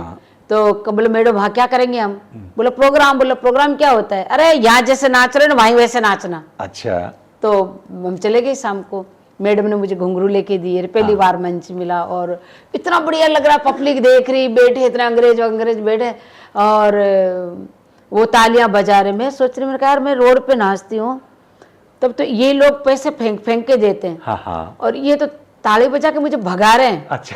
तो बोले मैडम वहाँ क्या करेंगे हम? बोले प्रोग्राम। बोले प्रोग्राम क्या होता है? अरे यहाँ जैसे नाच रहे हो ना वहीं वैसे नाचना। अच्छा। तो हम चले गए शाम को। मैडम ने मुझे घुंघरू लेके दिए, पहली बार मंच मिला और इतना बढ़िया लग रहा, पब्लिक देख रही, बैठे इतना अंग्रेज बैठे और वो तालियां बजा रहे। मैं सोच रही, मैंने कहा यार मैं रोड पे नाचती हूँ, तब तो ये लोग पैसे फेंक फेंक के देते हैं। हाँ। और ये तो ताली बजा के मुझे भगा रहे हैं। अच्छा।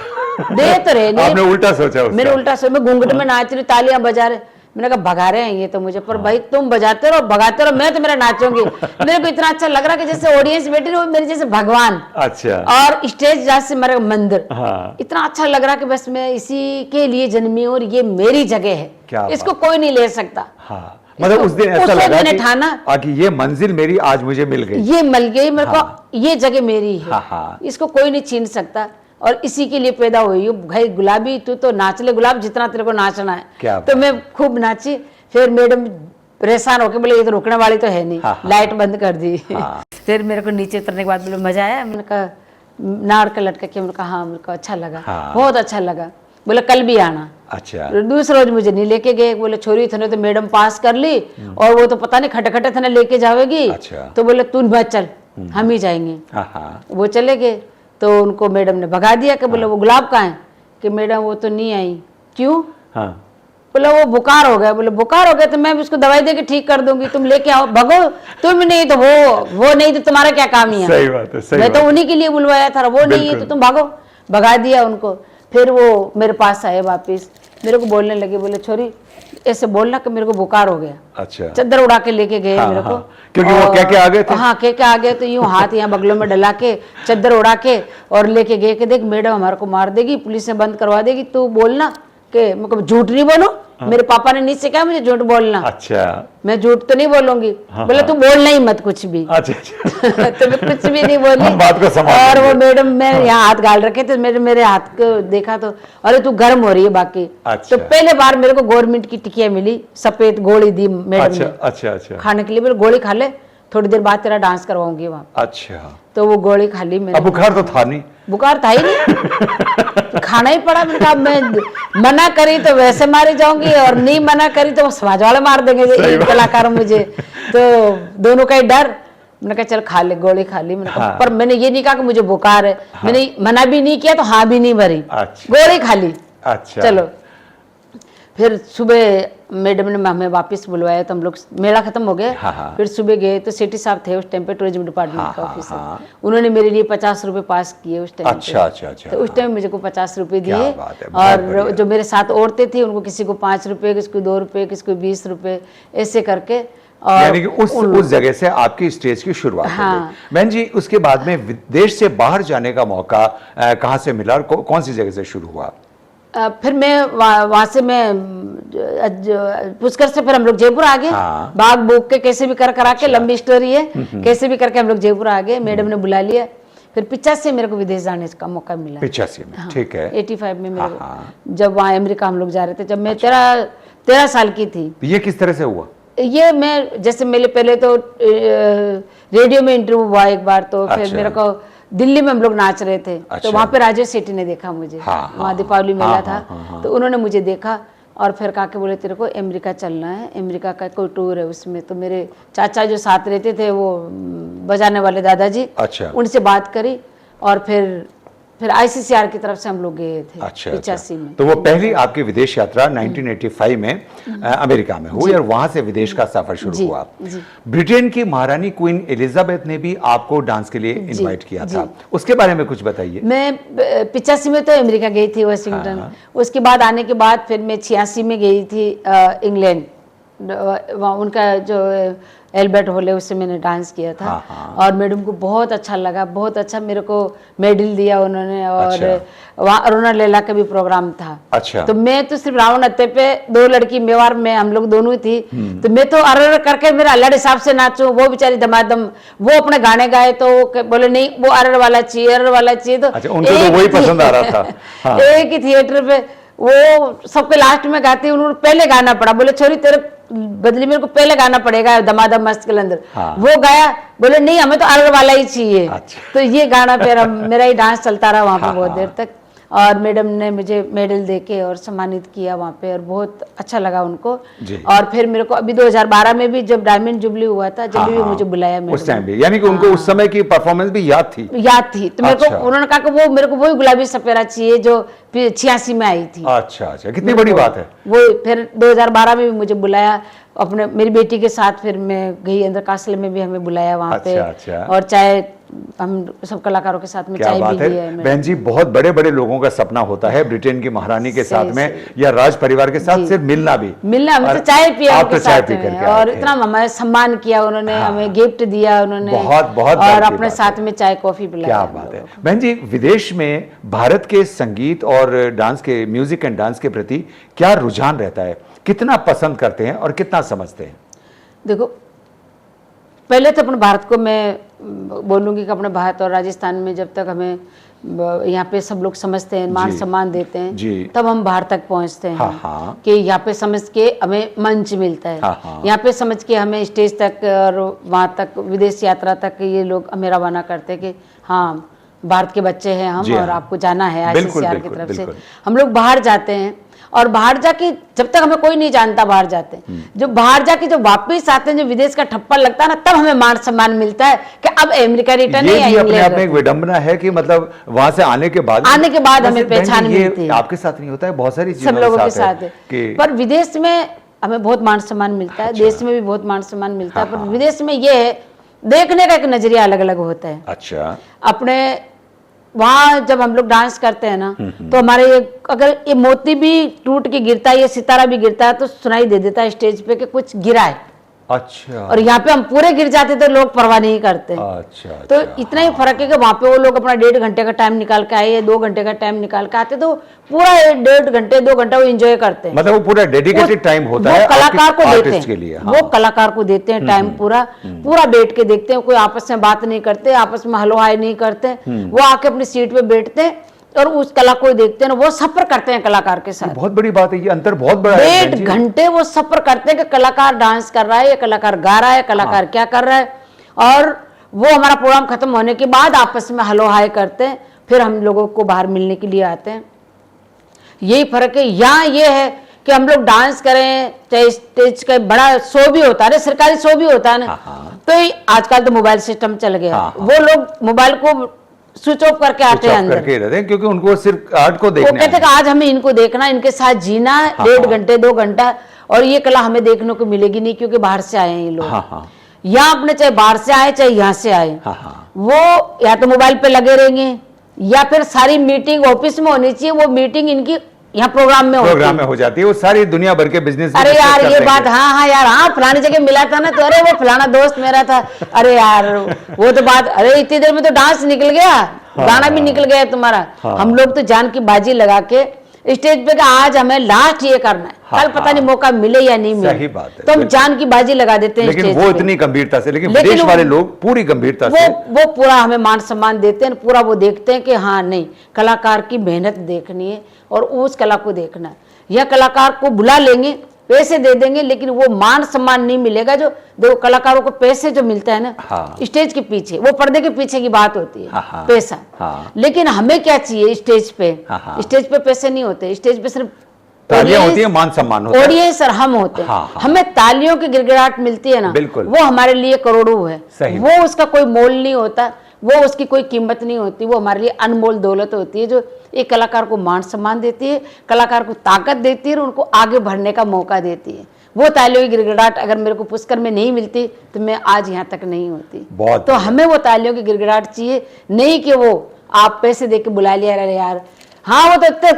दे तो रहे नहीं, आपने उल्टा सोचा उसका। मैंने उल्टा सोचा, मैं घूंघट में नाच रही, तालियां बजा रहे। मैंने कहा भगा रहे हैं ये तो मुझे, पर भाई तुम बजाते रहो भगाते रहो, मैं तो मेरा नाचूंगी। मेरे को इतना अच्छा लग रहा कि जैसे ऑडियंस बैठी रही मेरे जैसे भगवान। अच्छा। और स्टेज जैसे मेरा मंदिर। हाँ। इतना अच्छा लग रहा कि बस मैं इसी के लिए जन्मी हूँ और ये मेरी जगह है, इसको कोई नहीं ले सकता। हाँ। मतलब उस दिन ऐसा लगा मैंने ठाना कि ये मंजिल मेरी आज मुझे मिल गई, ये मिल गई मेरे को, ये जगह मेरी है। इसको कोई नहीं छीन सकता और इसी के लिए पैदा हुई हूँ। भाई गुलाबी तू तो नाच ले गुलाब, जितना तेरे को नाचना है। तो मैं खूब नाची। फिर मैडम परेशान होके बोले ये तो रुकने वाली तो है नहीं। लाइट बंद कर दी। फिर मेरे को नीचे उतरने के बाद बोले मजा आया? मैंने कहा नाड़ का लटका के, मैंने कहा हाँ। मेरे को अच्छा लगा, बहुत अच्छा लगा। बोले कल भी आना। अच्छा। दूसरे रोज मुझे नहीं लेके गए, बोले छोरी थे तो मैडम पास कर ली और वो तो पता नहीं खटे खटे थे लेके जावेगी। अच्छा। तो बोले तू मत चल, हम ही जाएंगे। वो चले गए तो उनको मैडम ने भगा दिया कि बोले वो गुलाब कहाँ है? कि मैडम वो तो नहीं आई। क्यों? बोले वो बुखार हो गया। बोले बुखार हो गया तो मैं उसको दवाई देके ठीक कर दूंगी, तुम लेके आओ। भगो तुम नहीं तो वो नहीं तो तुम्हारा क्या काम ही है? सही बात है, सही मैं तो उन्हीं के लिए बुलवाया था, वो नहीं है तो तुम भागो। भगा दिया उनको। फिर वो मेरे पास आए वापिस, मेरे को बोलने लगे, बोले छोरी ऐसे बोलना कि मेरे को बुखार हो गया। अच्छा। चद्दर उड़ा के लेके गए मेरे को, क्योंकि वो कह के आ गए थे। हाँ कह के आ गए, तो यूं हाथ यहाँ बगलों में डला के चद्दर उड़ा के और लेके गए कि देख मैडम हमारे को मार देगी, पुलिस ने बंद करवा देगी, तू बोलना कि मतलब झूठ नहीं बोलो। मेरे पापा ने नीचे कहा मुझे झूठ बोलना। अच्छा। मैं झूठ तो नहीं बोलूंगी। बोले तू बोलना ही मत कुछ भी। अच्छा। तो मैं कुछ भी नहीं बोली। बात को और वो मैडम मैं यहाँ हाथ गाल रखे थे, मेरे हाथ को देखा तो अरे तू गर्म हो रही है बाकी। तो पहले बार मेरे को गवर्नमेंट की टिकिया मिली, सफेद गोली दी मैडम ने। अच्छा। खाने के लिए बोले गोली खा ले, थोड़ी देर बाद तेरा डांस करवाऊंगी वहाँ। अच्छा। तो वो गोली खा ली मैंने। बुखार तो था नहीं? बुखार था ही नहीं। खाना ही पड़ा। मैंने कहा मैं मना करी तो वैसे मारी जाऊंगी और नहीं मना करी तो वो समाज वाले मार देंगे कलाकार मुझे। तो दोनों का ही डर। मैंने कहा चल खा ले, गोली खा ली। मैंने कहा पर मैंने ये नहीं कहा कि मुझे बुखार है। मैंने मना भी नहीं किया तो हाँ भी नहीं भरी, गोली खा ली। अच्छा। चलो फिर सुबह मैडम ने हमें वापस बुलवाया तो हम लोग मेला खत्म हो गया। हाँ। फिर सुबह गए तो सेठी साहब थे उस टाइम पे टूरिज्म डिपार्टमेंट का ऑफिसर। हाँ। उन्होंने मेरे लिए 50 रुपए पास किए उस टाइम। अच्छा। तो उस टाइम मुझे को 50 रुपए क्या दिए। बात है, बहुत बढ़िया। और जो मेरे साथ औरतें थी उनको किसी को 5 रुपए, किसी को 2 रुपए, किसी को 20 रुपए, ऐसे करके। और यानी कि उस जगह से आपकी स्टेज की शुरुआत हो हाँ। गई। बहन जी, उसके बाद में विदेश से बाहर जाने का मौका कहाँ से मिला और कौन सी जगह से शुरू हुआ? फिर मैं वहां से मैं पुष्कर से फिर हम लोग जयपुर आ गए। हाँ। बाग बुक के कैसे भी करा के, लंबी स्टोरी है, कैसे भी करके हम लोग जयपुर आ गए। मैडम ने बुला लिया। फिर 85 मेरे को विदेश जाने का मौका मिला। 85 में? ठीक है। 85 में मेरे को, हाँ। जब वहाँ अमेरिका हम लोग जा रहे थे, जब मैं 13 साल की थी। ये किस तरह से हुआ? ये मैं जैसे मेरे पहले तो रेडियो में इंटरव्यू हुआ एक बार, तो फिर अच्छा। मेरे को दिल्ली में हम लोग नाच रहे थे। अच्छा। तो वहाँ पे राजेश सेठी ने देखा मुझे। हाँ, वहाँ दीपावली मेला हाँ, था। हाँ। तो उन्होंने मुझे देखा और फिर कहा के बोले तेरे को अमेरिका चलना है, अमेरिका का कोई टूर है उसमें। तो मेरे चाचा जो साथ रहते थे वो बजाने वाले दादाजी, अच्छा। उनसे बात करी और फिर ICCR की तरफ से हम लोग गए थे। अच्छा। 85 में। तो वो पहली आपकी विदेश यात्रा 1985 में अमेरिका में हुई और वहां से विदेश का सफर शुरू हुआ। ब्रिटेन की महारानी क्वीन एलिजाबेथ ने भी आपको डांस के लिए इनवाइट किया था, उसके बारे में कुछ बताइए। मैं 85 में तो अमेरिका गई थी, वाशिंगटन। हाँ। उसके बाद आने के बाद फिर मैं 86 में गई थी इंग्लैंड। वहाँ उनका जो एल्बर्ट हॉल है उससे मैंने डांस किया था। हाँ। और मैडम को बहुत अच्छा लगा, बहुत अच्छा मेरे को मेडल दिया उन्होंने। और अच्छा। वहाँ अरुणा लैला का भी प्रोग्राम था। अच्छा। तो मैं तो सिर्फ रावण हत्थे पे 2 लड़की मेवाड़ में हम लोग दोनों थी। तो मैं तो अर करके मेरा अल्लाह हिसाब से नाचूं, वो बेचारी दमादम वो अपने गाने गाए तो बोले नहीं वो अरर वाला चाहिए, अरर वाला चाहिए। तो अच्छा, उनको तो वही पसंद आ रहा था। हाँ। एक ही थिएटर पे वो सबके लास्ट में गाते, उन्होंने पहले गाना पड़ा। बोले छोरी तेरे बदली मेरे को पहले गाना पड़ेगा दमादम मस्त के अंदर। हाँ। वो गाया, बोले नहीं हमें तो अरर वाला ही चाहिए। अच्छा। तो ये गाना फिर मेरा ही डांस चलता रहा वहाँ पे हाँ, बहुत हाँ। देर तक। और मैडम ने मुझे मेडल देके और सम्मानित किया वहाँ पे और बहुत अच्छा लगा उनको। जी। और फिर मेरे को अभी 2012 में भी जब डायमंड जुबली हुआ था, जब भी मुझे बुलाया मैडम उस टाइम भी, यानी कि उनको उस समय की परफॉर्मेंस भी याद थी। याद थी। तो मेरे अच्छा। को उन्होंने कहा कि वो मेरे को वही गुलाबी सपेरा चाहिए जो 86 में आई थी। अच्छा, कितनी बड़ी बात है। वो फिर 2012 में भी मुझे बुलाया अपने मेरी बेटी के साथ। फिर मैं गई अंदर कासल में भी हमें बुलाया वहाँ पे। अच्छा। और चाय हम सब कलाकारों के साथ में क्या चाय बात भी ली है है मैंने। बहन जी, बहुत बड़े बड़े लोगों का सपना होता है ब्रिटेन की महारानी के साथ में या राज परिवार के साथ सिर्फ मिलना भी। हमें तो चाय पिया आप उनके तो चाय साथ पी में। करके और आए थे। इतना हमारे सम्मान किया उन्होंने। हाँ। हमें गिफ्ट दिया उन्होंने। बहुत और बड़ी अपने बात साथ है। में चाय कॉफी पिलाया। क्या बात है बहन जी, विदेश में भारत के संगीत और डांस के, म्यूजिक एंड डांस के प्रति क्या रुझान रहता है? कितना पसंद करते हैं और कितना समझते हैं? देखो, पहले तो अपने भारत को मैं बोलूंगी कि अपने भारत और राजस्थान में जब तक हमें यहाँ पे सब लोग समझते हैं, मान सम्मान देते हैं, जी। तब हम बाहर तक पहुँचते हैं। हाँ। कि यहाँ पे समझ के हमें मंच मिलता है। हाँ। यहाँ पे समझ के हमें स्टेज तक और वहाँ तक विदेश यात्रा तक ये लोग हमें रवाना करते हैं कि हाँ भारत के बच्चे हैं हम जी और हाँ। आपको जाना है बिल्कुल, ICCR की बिल्कुल, तरफ से। बिल्कुल। हम लोग बाहर जाते हैं और बाहर जाके जब तक हमें कोई नहीं जानता बाहर जाते हैं, जो बाहर जाके जो वापस आते हैं, जो विदेश का ठप्पा लगता है ना, तब हमें मान सम्मान मिलता है कि अब अमेरिका रिटर्न है या ये अपने आप में एक इंग्लैंड। विडंबना है कि मतलब वहां से आने के बाद आने के बाद वैसे हमें बहन जी, पहचान ये मिलती है। आपके साथ नहीं होता है, बहुत सारी चीजों सब लोगों के साथ है कि पर विदेश में हमें बहुत मान सम्मान मिलता है। अच्छा। देश में भी बहुत मान सम्मान मिलता है, हाँ, पर विदेश में ये है देखने का एक नजरिया अलग अलग होता है। अच्छा। अपने वहाँ जब हम लोग डांस करते हैं ना, तो हमारे अगर ये मोती भी टूट के गिरता है, ये सितारा भी गिरता है, तो सुनाई दे देता है स्टेज पे कि कुछ गिरा है। अच्छा। और यहाँ पे हम पूरे गिर जाते तो लोग परवाह नहीं करते। अच्छा। तो इतना ही फर्क है कि वहाँ पे वो लोग अपना 1.5 घंटे का टाइम निकाल के आए या 2 घंटे का टाइम निकाल के आते, तो पूरा 1.5 घंटे 2 घंटा वो एंजॉय करते हैं। मतलब वो पूरा डेडिकेटेड टाइम होता वो है कलाकार को देते आर्टिस्ट के हैं। लिए। वो कलाकार को देते हैं टाइम पूरा बैठ के देखते हैं। कोई आपस में बात नहीं करते, आपस में हलो हाय नहीं करते। वो आके अपनी सीट पे बैठते हैं और उस कला को देखते हैं, वो सफर करते हैं कलाकार के साथ। बहुत बड़ी बात है, ये अंतर बहुत बड़ा है बहन 1.5 जी। घंटे वो सफर करते हैं कि कलाकार डांस कर रहा है या कलाकार गा रहा है, कलाकार क्या कर रहा है। और वो हमारा प्रोग्राम खत्म होने के बाद आपस में हलो हाय करते हैं, फिर हम लोगों को बाहर मिलने के लिए आते हैं। यही फर्क है। यहाँ ये है कि हम लोग डांस करें, चाहे स्टेज का बड़ा शो भी होता है, सरकारी शो भी होता है ना, तो आजकल तो मोबाइल सिस्टम चल गया। वो लोग मोबाइल को स्विच ऑफ करके आते हैं अंदर, करके रहते हैं, क्योंकि उनको सिर्फ आर्ट को वो देखना कहते हैं कि आज हमें इनको देखना, इनके साथ जीना, 1.5 घंटे 2 घंटा, और ये कला हमें देखने को मिलेगी नहीं, क्योंकि बाहर से आए हैं ये लोग। यहाँ अपने चाहे बाहर से आए चाहे यहाँ से आए, वो या तो मोबाइल पे लगे रहेंगे, या फिर सारी मीटिंग ऑफिस में होनी चाहिए, वो मीटिंग इनकी यहाँ प्रोग्राम में हो जाती है, वो सारी दुनिया भर के बिजनेस। अरे यार ये बात, हाँ यार, हाँ फलानी जगह मिला था ना, तो अरे वो फलाना दोस्त मेरा था, अरे यार वो तो बात, अरे इतनी देर में तो डांस निकल गया, गाना भी निकल गया तुम्हारा। हम लोग तो जान की बाजी लगा के स्टेज पे का आज हमें लास्ट ये करना है, कल पता नहीं मौका मिले या नहीं मिले, सही बात है, तो हम जान की बाजी लगा देते हैं। लेकिन वो इतनी गंभीरता से, लेकिन विदेश वाले लोग पूरी गंभीरता से वो पूरा हमें मान सम्मान देते हैं, पूरा वो देखते हैं कि हाँ नहीं, कलाकार की मेहनत देखनी है और उस कला को देखना है। यह कलाकार को बुला लेंगे, पैसे दे देंगे, लेकिन वो मान सम्मान नहीं मिलेगा जो दो कलाकारों को पैसे जो मिलता है ना स्टेज के पीछे, वो पर्दे के पीछे की बात होती है, पैसा। लेकिन हमें क्या चाहिए स्टेज पे? स्टेज पे पैसे नहीं होते, स्टेज पे सिर्फ तालियां होती है, मान सम्मान होता है, ऑडियंस और हम होते हैं। हमें तालियों की गिड़गिड़ाहट मिलती है ना, बिल्कुल, वो हमारे लिए करोड़ों है, वो उसका कोई मोल नहीं होता, वो उसकी कोई कीमत नहीं होती, वो हमारे लिए अनमोल दौलत होती है, जो एक कलाकार को मान सम्मान देती है, कलाकार को ताकत देती है और उनको आगे बढ़ने का मौका देती है। वो तालियों की गिड़गिड़ाहट अगर मेरे को पुष्कर में नहीं मिलती तो मैं आज यहाँ तक नहीं होती। तो हमें वो तालियों की गिड़गिड़ाहट चाहिए, नहीं कि वो आप पैसे दे के बुला लिया, अरे यार हाँ वो तो इतने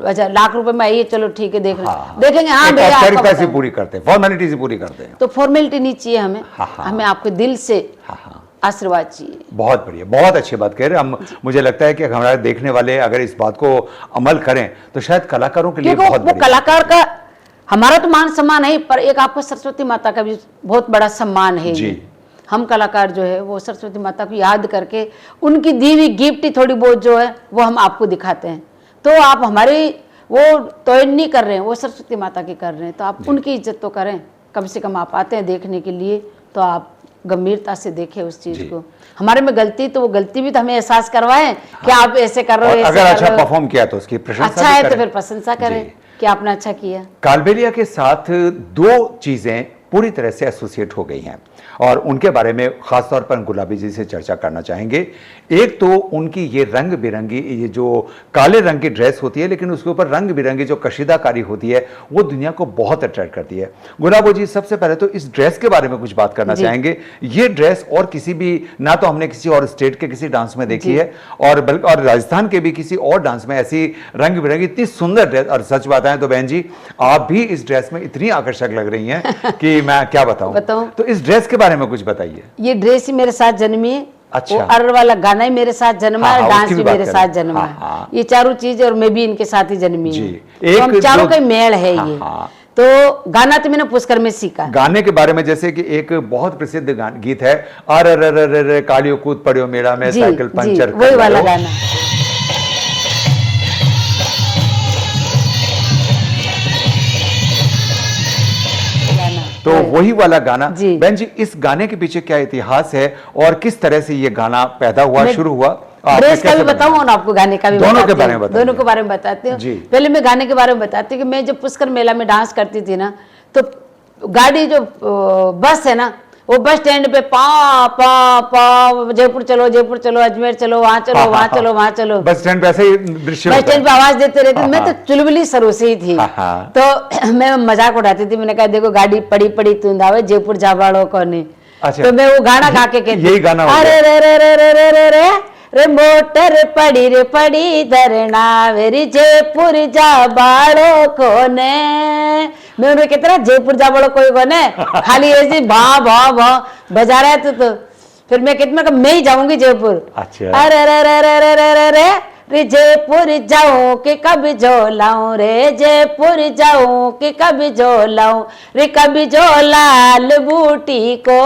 अच्छा लाख रुपए में आइए, चलो ठीक है देखेंगे, हाँ भैया से पूरी करते हैं, फॉर्मेलिटी से पूरी करते हैं, तो फॉर्मेलिटी नहीं चाहिए हमें, हमें आपके दिल से आशीर्वाद चाहिए। बहुत बढ़िया, बहुत अच्छी बात कह रहे हैं हम। मुझे लगता है कि हमारे देखने वाले अगर इस बात को अमल करें तो शायद कलाकारों के लिए बहुत वो कलाकार का हमारा तो मान सम्मान है, पर एक आपको सरस्वती माता का भी बहुत बड़ा सम्मान है जी। हम कलाकार जो है वो सरस्वती माता को याद करके उनकी दी हुई गिफ्ट थोड़ी बहुत जो है वो हम आपको दिखाते हैं, तो आप हमारी वो तोड़ नहीं कर रहे हैं, वो सरस्वती माता की कर रहे हैं, तो आप उनकी इज्जत तो करें, कम से कम आप आते हैं देखने के लिए तो आप गंभीरता से देखें उस चीज को। हमारे में गलती तो वो गलती भी तो हमें एहसास करवाएं कि आप ऐसे कर रहे हो, अगर अच्छा परफॉर्म किया तो उसकी प्रशंसा अच्छा है तो फिर प्रशंसा करें कि आपने अच्छा किया। कालबेलिया के साथ 2 चीजें पूरी तरह से एसोसिएट हो गई हैं और उनके बारे में खासतौर पर गुलाबी जी से चर्चा करना चाहेंगे। एक तो उनकी ये रंग बिरंगी, ये जो काले रंग की ड्रेस होती है लेकिन उसके ऊपर रंग बिरंगी जो कशीदाकारी होती है वो दुनिया को बहुत अट्रैक्ट करती है। गुलाबो जी, सबसे पहले तो इस ड्रेस के बारे में कुछ बात करना चाहेंगे। ये ड्रेस और किसी भी, ना तो हमने किसी और स्टेट के किसी डांस में देखी है और राजस्थान के भी किसी और डांस में ऐसी रंग बिरंगी इतनी सुंदर ड्रेस। और सच बात है तो बहन जी आप भी इस ड्रेस में इतनी आकर्षक लग रही हैं कि मैं क्या बताऊं। तो इस ड्रेस के बारे में कुछ बताइए। ये ड्रेस ही मेरे साथ जन्मी है, अच्छा, वो अर वाला गाना ही मेरे साथ जन्मा है, डांस भी मेरे साथ जन्मा है, ये चारों चीज और मैं भी इनके साथ ही जन्मी हूँ, तो हम चारों का मेल है ये। तो गाना तो मैंने पुष्कर में सीखा। गाने के बारे में जैसे कि एक बहुत प्रसिद्ध गीत है, अर कालियो कूद पड़ियो मेला में साइकिल पंचर, वही वाला गाना। तो वही वाला गाना। बहन जी, इस गाने के पीछे क्या इतिहास है और किस तरह से ये गाना पैदा हुआ, शुरू हुआ? ड्रेस का भी बताऊं और आपको गाने का भी दोनों के बारे में दोनों के बारे में बताती हूँ। पहले मैं गाने के बारे में बताती हूँ कि मैं जब पुष्कर मेला में डांस करती थी ना, तो गाड़ी जो बस है ना, वो बस स्टैंड पे पा पा पा जयपुर चलो अजमेर चलो, वहाँ चलो वहाँ चलो वहाँ चलो, बस स्टैंड पे ऐसे ही दृश्य, बस स्टैंड पे आवाज देते रहते। मैं तो चुलबुली सरू से ही थी, तो मैं मजाक उड़ाती थी, मैंने कहा देखो गाड़ी पड़ी पड़ी तुंदावे जयपुर जाबाड़ो को नहीं। तो मैं वो गाना गा के कहती, यही गाना, अरे रे रे रे रे रे रे रे रे मोटर रे पड़ी धरना वेरी जयपुर जाबाड़ो कोने। मैं उन्हें कितना जयपुर जाबाड़ो कोई कोने, खाली ऐसी भा भा भा बजा रहा है तो फिर मैं कितना मैं ही जाऊंगी जयपुर। अच्छा, अरे रे रे रे रे रे रे रे रे जयपुर जाऊं कि कभी जो लाऊं रे, जयपुर जाऊं कि कभी जो लाऊं रे, कभी जो लाल बूटी को।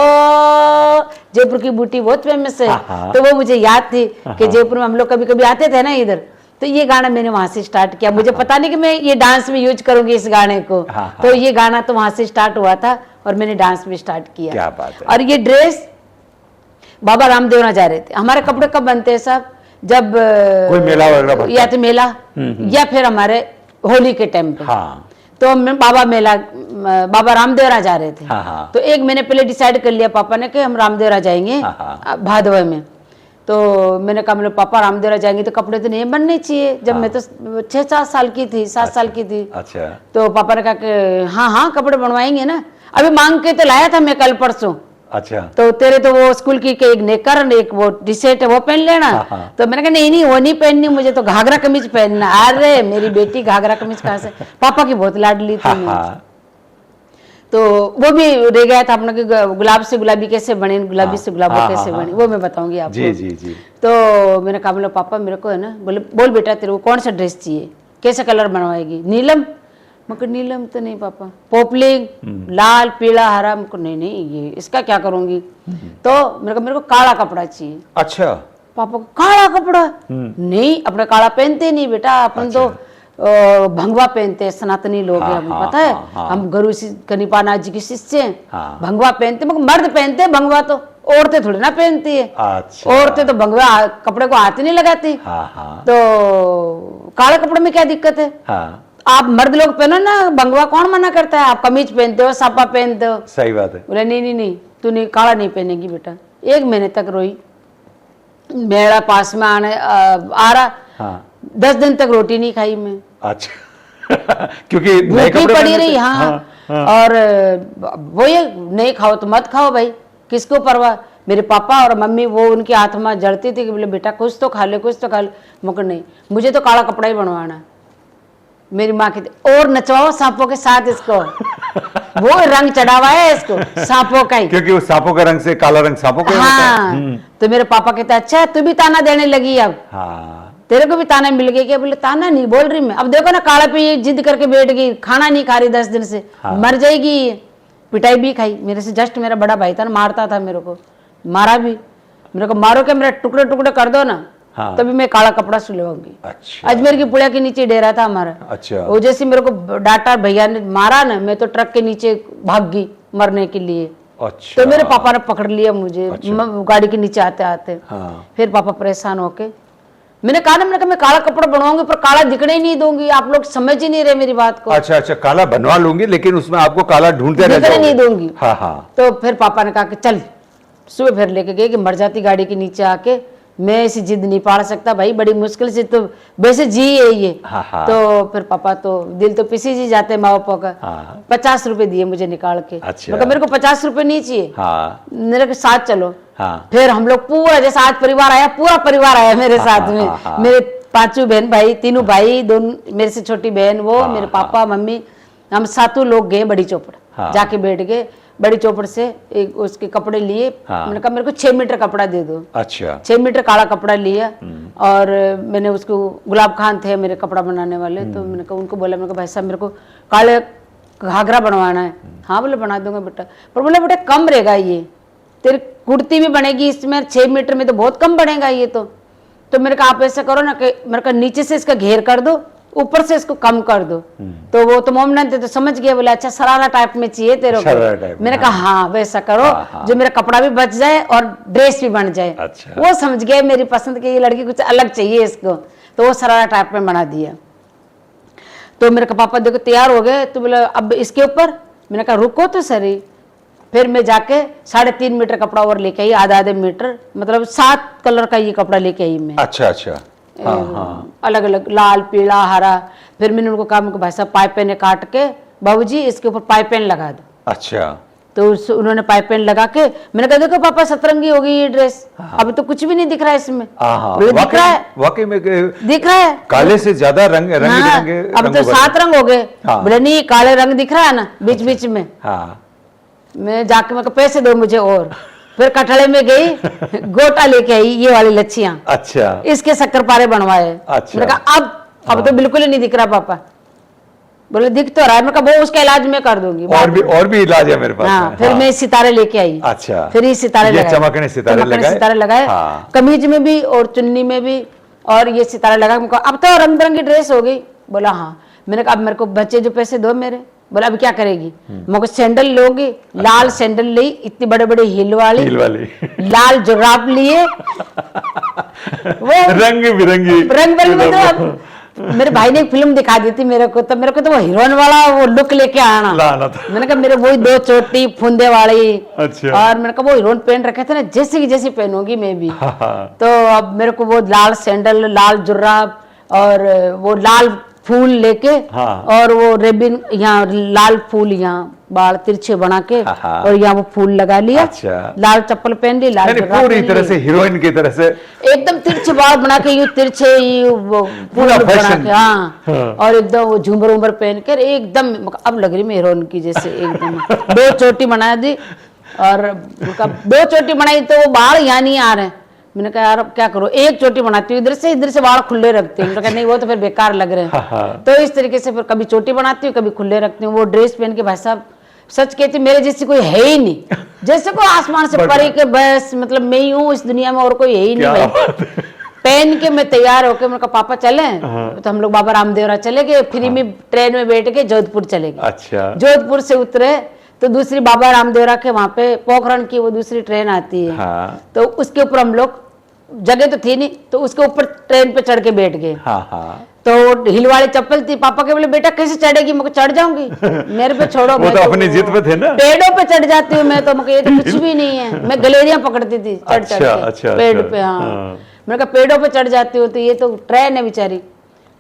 जयपुर की बूटी बहुत फेमस है, तो वो मुझे याद थी कि जयपुर में हम लोग कभी कभी आते थे ना इधर, तो ये गाना मैंने वहां से स्टार्ट किया। मुझे पता नहीं कि मैं ये डांस में यूज करूंगी इस गाने को, तो ये गाना तो वहां से स्टार्ट हुआ था और मैंने डांस में स्टार्ट किया। क्या बात है। और ये ड्रेस बाबा रामदेव ना जा रहे थे। हमारे कपड़े कब बनते हैं सब, जब कोई मेला वगैरह, या तो मेला या फिर हमारे होली के टाइम पे। तो मैं बाबा रामदेवरा जा रहे थे। तो 1 महीने पहले डिसाइड कर लिया पापा ने कि हम रामदेवरा जाएंगे भादव में। तो मैंने कहा मतलब पापा रामदेवरा जाएंगे तो कपड़े तो नहीं बनने चाहिए। जब मैं तो 6-7 साल की थी, 7 साल की थी। अच्छा। तो पापा ने कहा कि हाँ हाँ कपड़े बनवाएंगे ना, अभी मांग के तो लाया था मैं कल परसों। अच्छा। तो तेरे तो वो स्कूल की एक नेकर एक वो टी शर्ट है वो पहन लेना। तो मैंने कहा नहीं नहीं वो नहीं पहननी, मुझे तो घाघरा कमीज पहनना। अरे मेरी बेटी घाघरा कमीज कहाँ से, पापा की बहुत लाडली थी मैं। तो वो भी रह गया था अपना कि गुलाब से गुलाबी कैसे बने, गुलाबी से गुलाबो कैसे बने, वो मैं बताऊंगी आपको। जी जी जी। तो मैंने कहा बोला पापा मेरे को है ना, बोले बोल बेटा तेरे को कौन सा ड्रेस चाहिए, कैसा कलर बनवाएगी, नीलम। मैं नीलम तो नहीं पापा, पोपलिंग, लाल पीला हरा। मैं नहीं नहीं ये इसका क्या करूंगी। तो मेरे को काला कपड़ा चाहिए। अच्छा। पापा को काला कपड़ा नहीं, अपने काला पहनते नहीं बेटा, अपन तो भंगवा पहनते हैं, सनातनी लोग हैं, हमें पता है। हम गुरु कनिपानाथ जी के शिष्य हैं। भंगवा पहनते, मगर मर्द पहनते हैं भंगवा, तो औरतें थोड़ी ना पहनती है। औरतें तो भंगवा कपड़े को हाथ ही नहीं लगाती। तो काले कपड़े में क्या दिक्कत है, आप मर्द लोग पहनो ना भंगवा, कौन मना करता है। आप कमीज पहनते हो, सापा पहनते हो। सही बात है। बोले नहीं नहीं नहीं तू नहीं काला नहीं पहनेगी बेटा। 1 महीने तक रोई, मेरा पास में आ रहा। 10 दिन तक रोटी नहीं खाई मैं। अच्छा। क्योंकि भूखी पड़ी रही। हाँ। और वो ये नहीं खाओ तो मत खाओ भाई, किसको परवाह। मेरे पापा और मम्मी वो उनकी आत्मा जड़ती थी कि बोले बेटा कुछ तो खा ले, कुछ तो खा ले। मगर नहीं, मुझे तो काला कपड़ा ही बनवाना। मेरी माँ कहती और नचवाओ सांपों के साथ इसको। वो रंग चढ़ावा है इसको सांपों का ही, क्योंकि उस सांपों का रंग से काला रंग सांपों का होता है। तो मेरे पापा कहते अच्छा तू भी ताना देने लगी अब। तेरे को भी ताना मिल गया क्या। बोले ताना नहीं बोल रही मैं, अब देखो ना काला पे ये जिद करके बैठ गई, खाना नहीं खा रही 10 दिन से। मर जाएगी। पिटाई भी खाई मेरे से। जस्ट मेरा बड़ा भाई था ना, मारता था मेरे को, मारा भी। मेरे को मारो क्या, मेरा टुकड़े टुकड़े कर दो ना, तभी मैं काला कपड़ा सिलवाऊंगी। अच्छा। अजमेर की पुलिया के नीचे डेरा था हमारा। अच्छा। वो जैसे मेरे को डांटा भैया ने मारा ना, मैं तो ट्रक के नीचे भाग गई मरने के लिए। अच्छा। तो मेरे पापा ने पकड़ लिया मुझे। अच्छा। गाड़ी के नीचे आते आते। फिर पापा परेशान होके, मैंने कहा ना, मैंने कहा मैं काला कपड़ा बनवाऊंगी पर काला दिखने ही नहीं दूंगी। आप लोग समझ ही नहीं रहे मेरी बात को। अच्छा अच्छा, काला बनवा लूंगी लेकिन उसमें आपको काला ढूंढते रह दिखने नहीं दूंगी। हाँ। तो फिर पापा ने कहा कि चल, सुबह फिर लेके गए कि मर जाती गाड़ी के नीचे आके, मैं ऐसी जिद नहीं पाड़ सकता भाई, बड़ी मुश्किल से तो वैसे जी है ये। तो फिर पापा तो दिल तो पिसी जी जाते माँ बापा का। 50 रुपए दिए मुझे निकाल के। अच्छा। मेरे को 50 रुपए नहीं चाहिए। मेरे के साथ चलो। फिर हम लोग पूरा, जैसा आज परिवार आया, पूरा परिवार आया मेरे साथ में। मेरे 5 बहन भाई, 3 भाई, 2 मेरे से छोटी बहन, वो मेरे पापा मम्मी, हम 7 लोग गए बड़ी चौपड़। जाके बैठ गए बड़ी चौपड़ से, एक उसके कपड़े लिए। मैंने कहा मेरे को 6 मीटर कपड़ा दे दो। अच्छा। 6 मीटर काला कपड़ा लिया। और मैंने उसको, गुलाब खान थे मेरे कपड़ा बनाने वाले, तो मैंने कहा उनको बोला, मैंने कहा भाई साहब मेरे को काले घाघरा बनवाना है। हाँ बोले बना दूंगा बेटा, पर बोले बेटा कम रहेगा ये, तेरी कुर्ती भी बनेगी इसमें, 6 मीटर में तो बहुत कम बनेगा ये। तो मेरे कहा आप ऐसा करो ना कि मेरे कहा नीचे से इसका घेर कर दो, ऊपर से इसको कम कर दो। तो वो तो मोमडन थे तो समझ गए, बोले अच्छा शरारा टाइप में चाहिए तेरे को। मैंने कहा हाँ वैसा करो जो मेरा कपड़ा भी बच जाए और ड्रेस भी बन जाए। अच्छा। वो समझ गए मेरी पसंद की ये लड़की कुछ अलग चाहिए इसको, तो वो शरारा टाइप में बना दिया। तो मेरे पापा देखो तैयार हो गए, तो बोले अब इसके ऊपर। मैंने कहा रुको तो सही। फिर मैं जाके 3.5 मीटर कपड़ा और लेके आई, आधे मीटर, मतलब 7 कलर का ये कपड़ा लेके आई मैं। अच्छा अच्छा। अलग अलग, लाल पीला हरा। फिर मैंने उनको कहा, मेरे को भाई साहब पाइपें काट के बाबूजी इसके ऊपर पाइपें लगा दो। अच्छा। तो उन्होंने पाइपें लगा के, मैंने कहा देखो पापा सतरंगी हो गई ये ड्रेस। अब तो कुछ भी नहीं दिख रहा है इसमें। दिख रहा है, वाकई में दिख रहा है, काले से ज्यादा रंग रंगे। अब तो 7 रंग हो गए। बोले नहीं काले रंग दिख रहा है ना बीच बीच में। मैं जाके मैं पैसे दो मुझे। और फिर कटड़े में गई, गोटा लेके आई ये वाली लच्छियां। अच्छा। इसके शक्कर पारे बनवाए। अच्छा। मैंने कहा अब तो बिल्कुल ही नहीं दिख रहा पापा। बोले दिख तो रहा है। मैं कहा वो उसका इलाज मैं कर दूंगी। और भी इलाज है मेरे पास। हाँ। फिर मैं सितारे लेके आई। अच्छा। फिर ये सितारे लगाए, चमकने सितारे लगाए। कमीज में भी और चुन्नी में भी, और ये सितारे लगाए। अब तो रंग बिरंगी ड्रेस हो गई। बोला हाँ। मैंने कहा अब मेरे को बच्चे जो पैसे दो मेरे। बोला अब क्या करेगी। मुझे सैंडल लोगी, लाल सैंडल ली, इतनी बड़े बड़े हील वाली लाल जुराब लिए, वो रंग बिरंगी मतलब मेरे भाई ने एक फिल्म दिखा दी थी मेरे को, तो वो हीरोइन वाला वो लुक लेके आना लाना था। मैंने कहा मेरे वही 2 चोटी फुंदे वाली। अच्छा। और मैंने कहा वो हीरोइन पहन रखे थे ना, जैसे की जैसी पहनूंगी मैं भी। हाँ। तो अब मेरे को वो लाल सैंडल, लाल जुर्राब और वो लाल फूल लेके, हाँ। और वो रिबिन यहाँ लाल फूल यहाँ बाल तिरछे बना के, हाँ। और यहाँ वो फूल लगा लिया। अच्छा। लाल चप्पल पहन ली, लाल जुर्राब पूरी पहन तरह ली। से हीरोइन की तरह से एकदम तिरछे बाल बना के, यूं तिरछे वो पूरा फूल बना फैशन। के, हाँ। और एकदम वो झुमर उमर पहन कर एकदम अब लग रही मैं हीरोइन की जैसे एकदम। 2 चोटी बना दी, और उनका 2 चोटी बनाई तो वो बाल यहाँ नहीं आ रहे। मैंने कहा यार अब क्या करूं, 1 चोटी बनाती हूँ, इधर से बाल खुले रखती हूँ। मैंने कहा नहीं वो तो फिर बेकार लग रहे हैं। तो इस तरीके से फिर कभी चोटी बनाती हूँ, कभी खुले रखती हूँ। वो ड्रेस पहन के भाई साहब सच कहती मेरे जैसी कोई है ही नहीं, जैसे कोई आसमान से परी के बस मतलब मैं ही हूँ इस दुनिया में, और कोई है ही नहीं भाई। पहन के मैं तैयार होके मैंने कहा पापा चले, तो हम लोग बाबा रामदेवरा चले गए, फ्री में ट्रेन में बैठ के जोधपुर चले गए। अच्छा। जोधपुर से उतरे तो दूसरी बाबा रामदेवरा के वहां पे पोखरण की वो दूसरी ट्रेन आती है। हाँ। तो उसके ऊपर हम लोग, जगह तो थी नहीं, तो उसके ऊपर ट्रेन पे चढ़ के बैठ गए। हाँ हाँ। तो हिल वाली चप्पल थी, पापा के बोले बेटा कैसे चढ़ेगी, मैं चढ़ जाऊंगी, मेरे पे छोड़ो। वो तो अपनी जिद पे थे ना। पेड़ों पे चढ़ जाती हूँ मैं तो, ये तो कुछ भी नहीं है। मैं गलेरियां पकड़ती थी चढ़ चढ़ के पेड़ पे। हाँ मैंने कहा पेड़ों पे चढ़ जाती हूँ, तो ये तो ट्रेन है बेचारी,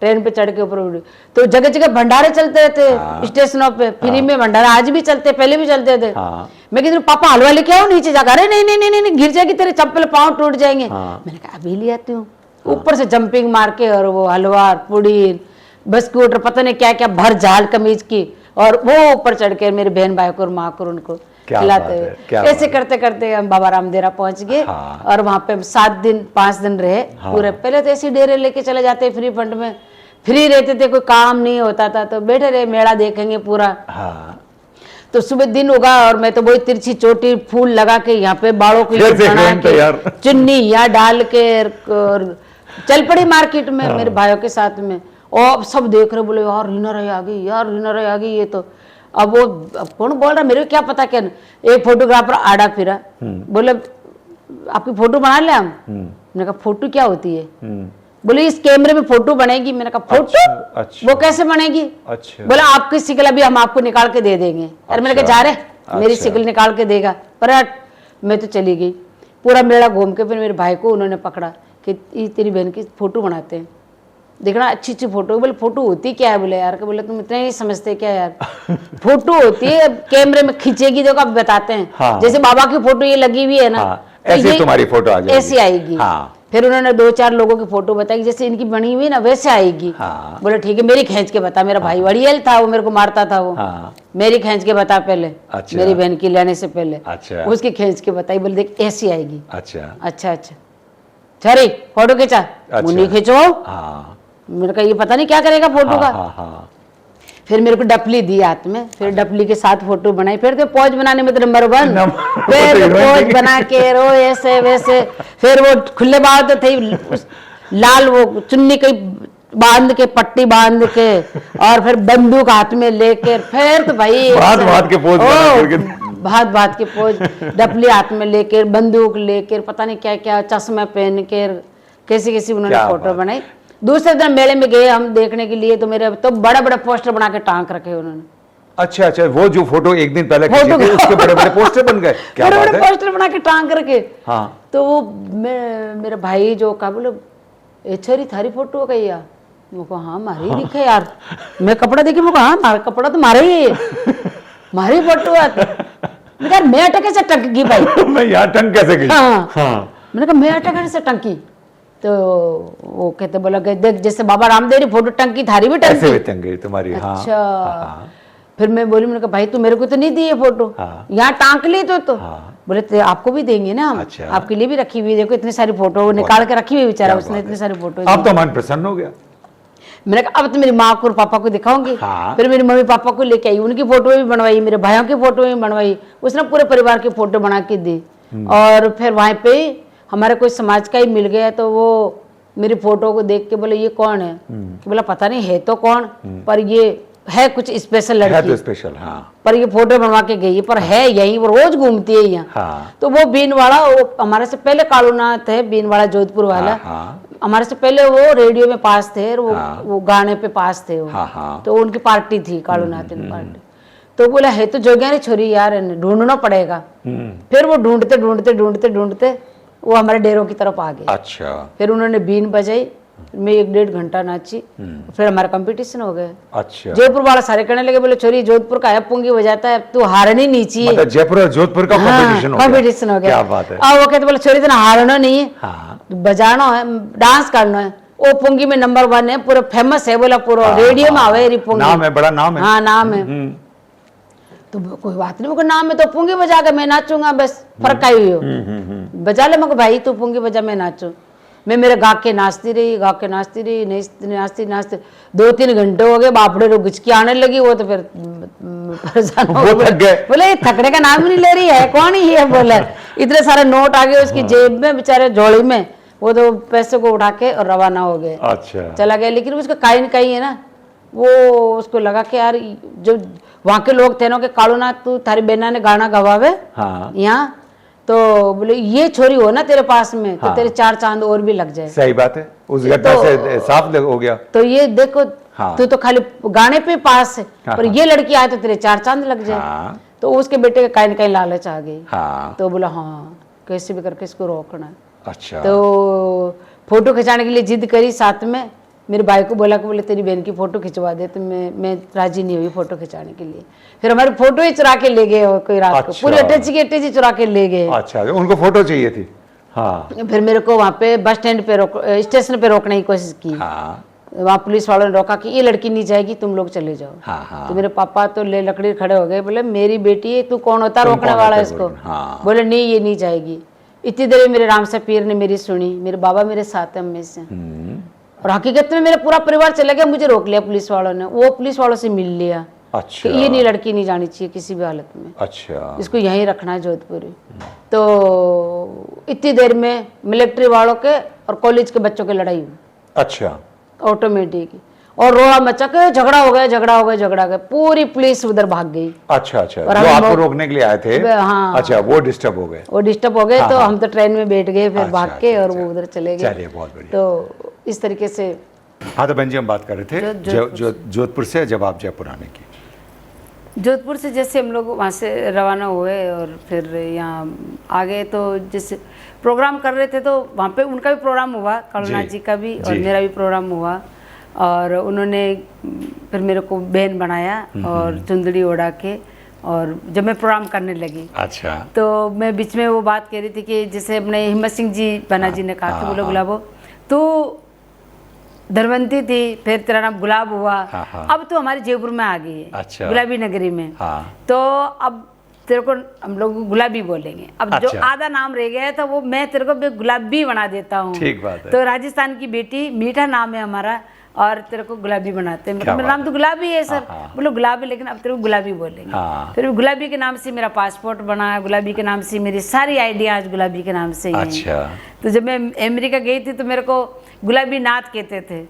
ट्रेन पे चढ़ के ऊपर उड़ी। तो जगह जगह भंडारे चलते थे स्टेशनों पे, फ्री में भंडारा आज भी चलते, पहले भी चलते थे। मैं कहती पापा हलवा लेके आओ नीचे जाकर, अरे नहीं नहीं नहीं नहीं गिर जाएगी तेरे चप्पल, पाँव टूट जाएंगे। मैंने कहा अभी ले आती हूँ। ऊपर से जंपिंग मार के, और वो हलवा पूड़ी बिस्कुट पता नहीं क्या क्या भर झाल कमीज की, और वो ऊपर चढ़ के मेरे बहन भाई को और माँ को उनको खिलाते हुए, ऐसे करते करते हम बाबा रामदेवरा पहुंच गए। और वहां पे 7 दिन 5 दिन रहे पूरे। पहले तो ऐसे डेरे लेके चले जाते फ्री फंड में, फ्री रहते थे, कोई काम नहीं होता था, तो बैठे रहे मेला देखेंगे पूरा। तो सुबह दिन होगा और मैं तो वही तिरछी चोटी फूल लगा के यहाँ पे बालों को बना के चुन्नी यहाँ डाल के और चल पड़ी मार्केट में मेरे भाइयों के साथ में। और सब देख रहे, बोले यार रीना राय आ गई, यार रीना राय आ गई। ये तो अब वो कौन बोल रहा, मेरे को क्या पता। क्या एक फोटोग्राफर आड़ा फिरा, बोले आपकी फोटो बना ले हम। मैंने कहा फोटो क्या होती है? बोले इस कैमरे में फोटो बनेगी। मैंने कहा फोटो? अच्छा। वो कैसे बनेगी? अच्छा। बोला आपकी शिकल अभी हम आपको निकाल के दे देंगे। अरे मैंने कहा जा रहे मेरी शिकल निकाल के देगा, पर मैं तो चली गई। पूरा मेला घूम के फिर मेरे भाई को उन्होंने पकड़ा कि तेरी बहन की फोटो बनाते हैं, देखना अच्छी अच्छी फोटो। बोले फोटो होती क्या है? बोले यार के बोले तुम इतना ही समझते क्या यार, फोटो होती है कैमरे में खींचेगी, देखो अब बताते हैं। हाँ। जैसे बाबा की फोटो ये लगी हुई है ना, ऐसे तुम्हारी फोटो आ जाएगी, ऐसी आएगी। हाँ। फिर उन्होंने 2-4 लोगों की फोटो बताई, जैसे इनकी बनी हुई ना वैसे आएगी। हाँ। बोले ठीक है मेरी खींच के बता। मेरा भाई वड़ियल था, वो मेरे को मारता था वो। हाँ। मेरी खींच के बता पहले। अच्छा। मेरी बहन की लेने से पहले। अच्छा। उसकी खींच के बताई, बोले देख ऐसी आएगी। अच्छा अच्छा अच्छा चल फोटो खींचा, मुन्नी खींचो। मेरे का ये पता नहीं क्या करेगा फोटो का। फिर मेरे को डपली दी हाथ में, फिर डपली के साथ फोटो बनाई। फिर तो पोज बनाने में तो नंबर 1, फिर पोज बना के रो ऐसे वैसे। फिर वो खुले बाल तो थे, लाल वो चुन्नी की बांध के, पट्टी बांध के, और फिर बंदूक हाथ में लेकर, फिर तो भाई भात के पोज भात के पोज, डपली हाथ में लेकर, बंदूक लेकर, पता नहीं क्या क्या, चश्मा पहन कर, कैसी कैसी उन्होंने फोटो बनाई। दूसरे दिन मेले में गए हम देखने के लिए, तो मेरे तो बड़ा बड़ा पोस्टर बना के टांग रखे उन्होंने। अच्छा अच्छा, वो जो फोटो एक दिन पहले खींची थी, उसके बड़े बड़े पोस्टर बन गए। क्या बड़े बड़े पोस्टर बना के टांग रखे। हाँ। तो वो मेरा भाई जो कहा, बोले एचरी थारी फोटो हो गई यार। मुझको हाँ मारी दिखे यार। मैं कपड़ा देखे, मुझको हाँ मार कपड़ा तो मारे ही है, मारी फोटो यार। मैं अटक कैसे टंक गई भाई, मैं यहाँ टंक कैसे गई? हाँ। मैंने कहा मैं अटक कैसे टंकी? तो वो कहते बोला देख जैसे बाबा रामदेव फोटो टंकी, थारी भी टंकी तुम्हारी। अच्छा। फिर मैं बोली, मैंने कहा भाई तू मेरे को तो नहीं दी ये फोटो, यहाँ टांक ली तो बोले आपको भी देंगे ना हम। अच्छा। आपके लिए भी रखी हुई, देखो इतनी सारी फोटो निकाल के रखी हुई बेचारा उसने, इतनी सारी फोटो। अब तो मन प्रसन्न हो गया। मैंने कहा अब तो मेरी माँ को और पापा को दिखाऊंगी। फिर मेरी मम्मी पापा को लेके आई, उनकी फोटो भी बनवाई, मेरे भाइयों की फोटो भी बनवाई, उसने पूरे परिवार की फोटो बना के दी। और फिर वहां पे हमारे कोई समाज का ही मिल गया, तो वो मेरी फोटो को देख के बोले ये कौन है? बोला पता नहीं है तो कौन, पर ये है कुछ स्पेशल है तो लड़की, स्पेशल। हाँ पर ये फोटो बनवा के गई है, पर है यही, वो रोज घूमती है यहाँ। हाँ तो वो बीनवाड़ा, वो हमारे से पहले कालूनाथ है बीनवाड़ा जोधपुर वाला, हाँ हमारे से पहले वो रेडियो में पास थे, और वो गाने पे पास थे वो। हाँ तो उनकी पार्टी थी कालूनाथ की पार्टी। तो बोला है तो जोगियारी छोरी यार, ढूंढना पड़ेगा। फिर वो ढूंढते ढूंढते ढूंढते ढूंढते वो हमारे डेरों की तरफ आ गए। अच्छा। फिर उन्होंने बीन बजाई, मैं 1-1.5 घंटा नाची, फिर हमारा कंपटीशन हो गया। अच्छा। जयपुर वाला सारे कहने लगे, बोले छोरी जोधपुर का है, पुंगी बजाता है, तू हारनी नहीं चाहिए। मतलब जयपुर और जोधपुर का कंपटीशन हो गया। क्या बात है। अब वो कहते बोले छोरी तेना हारना नहीं है, हाँ बजाना है, डांस करना है। वो पुंगी में नंबर 1 है, पूरा फेमस है, बोला पूरा रेडियो में आवे री पुंगी। नाम है, बड़ा नाम है। हाँ नाम है। तो कोई बात नहीं, मुझे नाम है तो पुंगी बजा के मैं नाचूंगा, बस फर्क आई हो। बजा ले मगर भाई, तू पुंगी बजा मैं नाचू। मैं मेरे गा के नाचती रही, गा के नाचती रही, नाचती नाचते 2-3 घंटे हो गए, बापड़े रो गुचकी आने लगी। वो तो फिर परेशान हो गए, बोले ये थकने का नाम ही नहीं ले रही है, कौन ही है। बोले इतने सारे नोट आ गए उसकी जेब में, बेचारे झोली में, वो तो पैसे को उठा के और रवाना हो गए। अच्छा। चला गया। लेकिन उसका कहीं न कहीं है ना, वो उसको लगा कि यार जो वहाँ के लोग थे ना कि कालूनाथ तू थारी बेना ने गाना गवावे हाँ। यहाँ, तो बोले ये छोरी हो ना तेरे पास में, तो तेरे 4 चांद और भी लग जाए। सही बात है, उस घटना से साफ हो गया। तो ये देखो, हाँ। तू तो खाली गाने पे पास है, हाँ, पर ये लड़की आए तो तेरे 4 चांद लग जाए। हाँ। तो उसके बेटे के कहीं न कहीं लालच आ गई। हाँ। तो बोला हाँ कैसे भी करके इसको रोकना है। अच्छा। तो फोटो खिंचाने के लिए जिद करी, साथ में मेरे भाई को बोला कि बोले तेरी बहन की फोटो खिंचवा दे, तो मैं राजी नहीं हुई फोटो खिंचाने के लिए। फिर हमारी फोटो ही चुरा के ले गए कोई रात को, अच्छा। पूरी अटैची चुरा के ले गए। अच्छा, उनको फोटो चाहिए थी। हाँ। फिर मेरे को वहाँ पे बस स्टैंड पे स्टेशन पे रोकने की कोशिश की। हाँ। वहाँ पुलिस वालों ने रोका कि ये लड़की नहीं जाएगी, तुम लोग चले जाओ। हाँ, हाँ। तो मेरे पापा तो ले लकड़ी खड़े हो गए, बोले मेरी बेटी है, तू कौन होता रोकने वाला है इसको। हाँ। बोले नहीं ये नहीं जाएगी। इतनी देर में मेरे राम से पीर ने मेरी सुनी, मेरे बाबा मेरे साथ है हमेशा। और हकीकत में मेरा पूरा परिवार चला गया, मुझे रोक लिया पुलिस वालों ने। वो पुलिस वालों से मिल लिया। अच्छा। ये नहीं लड़की नहीं जानी चाहिए किसी भी हालत में। अच्छा। इसको यहीं रखना है जोधपुर। तो इतनी देर में मिलिट्री वालों के और कॉलेज के बच्चों की लड़ाई हुई। अच्छा। ऑटोमेटिक, और रोड़ा मचा के झगड़ा हो गया, पूरी पुलिस उधर भाग गई। अच्छा। अच्छा, और जो हम आपको रोकने के लिए आए थे। हाँ। अच्छा, वो डिस्टर्ब हो गए। हाँ, तो हम तो ट्रेन में बैठ गए, फिर अच्छा, भाग के अच्छा, और वो उधर चले गए। चलिए, बहुत बढ़िया। तो इस तरीके से। हाँ, तो बहन जी हम बात कर रहे थे जोधपुर से जब आप जयपुर आने की। जोधपुर से जैसे हम लोग वहाँ से रवाना हुए और फिर यहाँ आ गए, तो जैसे प्रोग्राम कर रहे थे तो वहाँ पे उनका भी प्रोग्राम हुआ, कालूनाथ जी का भी, और मेरा भी प्रोग्राम हुआ। और उन्होंने फिर मेरे को बहन बनाया और चुंदड़ी ओढ़ा के, और जब मैं प्रोग्राम करने लगी। अच्छा। तो मैं बीच में वो बात कह रही थी कि जैसे अपने हिम्मत सिंह जी बना जी ने कहा कि बोलो गुलाबो तू धनवंती थी, फिर तेरा नाम गुलाब हुआ, अब तो हमारे जयपुर में आ गई है। अच्छा। गुलाबी नगरी में। तो अब तेरे को हम लोग गुलाबी बोलेंगे। अब जो आधा नाम रह गया है तो वो मैं तेरे को गुलाबी बना देता हूँ। ठीक बात है। तो राजस्थान की बेटी, मीठा नाम है हमारा, और तेरे को गुलाबी बनाते हैं। मेरा नाम तो गुलाबी है सर। बोलो गुलाबी, लेकिन अब तेरे को गुलाबी बोलेंगे। फिर गुलाबी के नाम से मेरा पासपोर्ट बना, गुलाबी के नाम से मेरी सारी आइडिया आज गुलाबी के नाम से ही। अच्छा। तो जब मैं अमेरिका गई थी तो मेरे को गुलाबी नाथ कहते थे।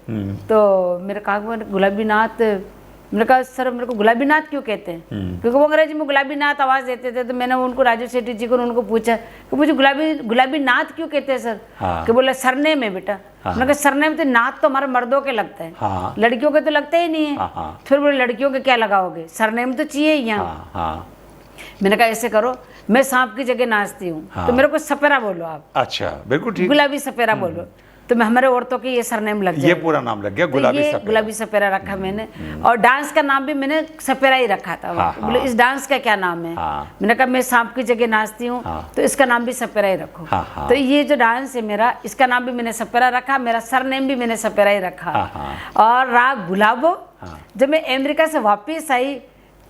तो मेरे कहा गुलाबी नाथ, मैंने कहा सर मेरे को गुलाबी नाथ क्यों कहते हैं, क्योंकि वो अंग्रेजी में गुलाबी नाथ आवाज देते थे। तो मैंने उनको, राजू सेठी जी को, उनको पूछा कि मुझे गुलाबी नाथ क्यों कहते हैं सर। कि बोला सरनेम है बेटा। मैंने कहा सरनेम तो नाथ तो हमारे मर्दों के लगता है, लड़कियों के तो लगता ही नहीं है। फिर बोले लड़कियों के क्या लगाओगे, सरनेम तो चाहिए यहाँ। मैंने कहा ऐसे करो, मैं सांप की जगह नाचती हूँ, तो मेरे को सपेरा बोलो आप। अच्छा, बिल्कुल ठीक। गुलाबी सपेरा बोलो, तो मैं हमारे औरतों के ये सरनेम लग जाए। ये पूरा नाम लग गया, गुलाबी तो सपेरा। गुलाबी सपेरा रखा मैंने। और डांस का नाम भी मैंने सपेरा ही रखा था। बोले इस डांस का क्या नाम है। मैंने कहा मैं सांप की जगह नाचती हूँ, तो इसका नाम भी सपेरा ही रखो। तो ये जो डांस है मेरा, इसका नाम भी मैंने सपेरा रखा, मेरा सरनेम भी मैंने सपेरा ही रखा। और राग गुलाबो। जब मैं अमेरिका से वापिस आई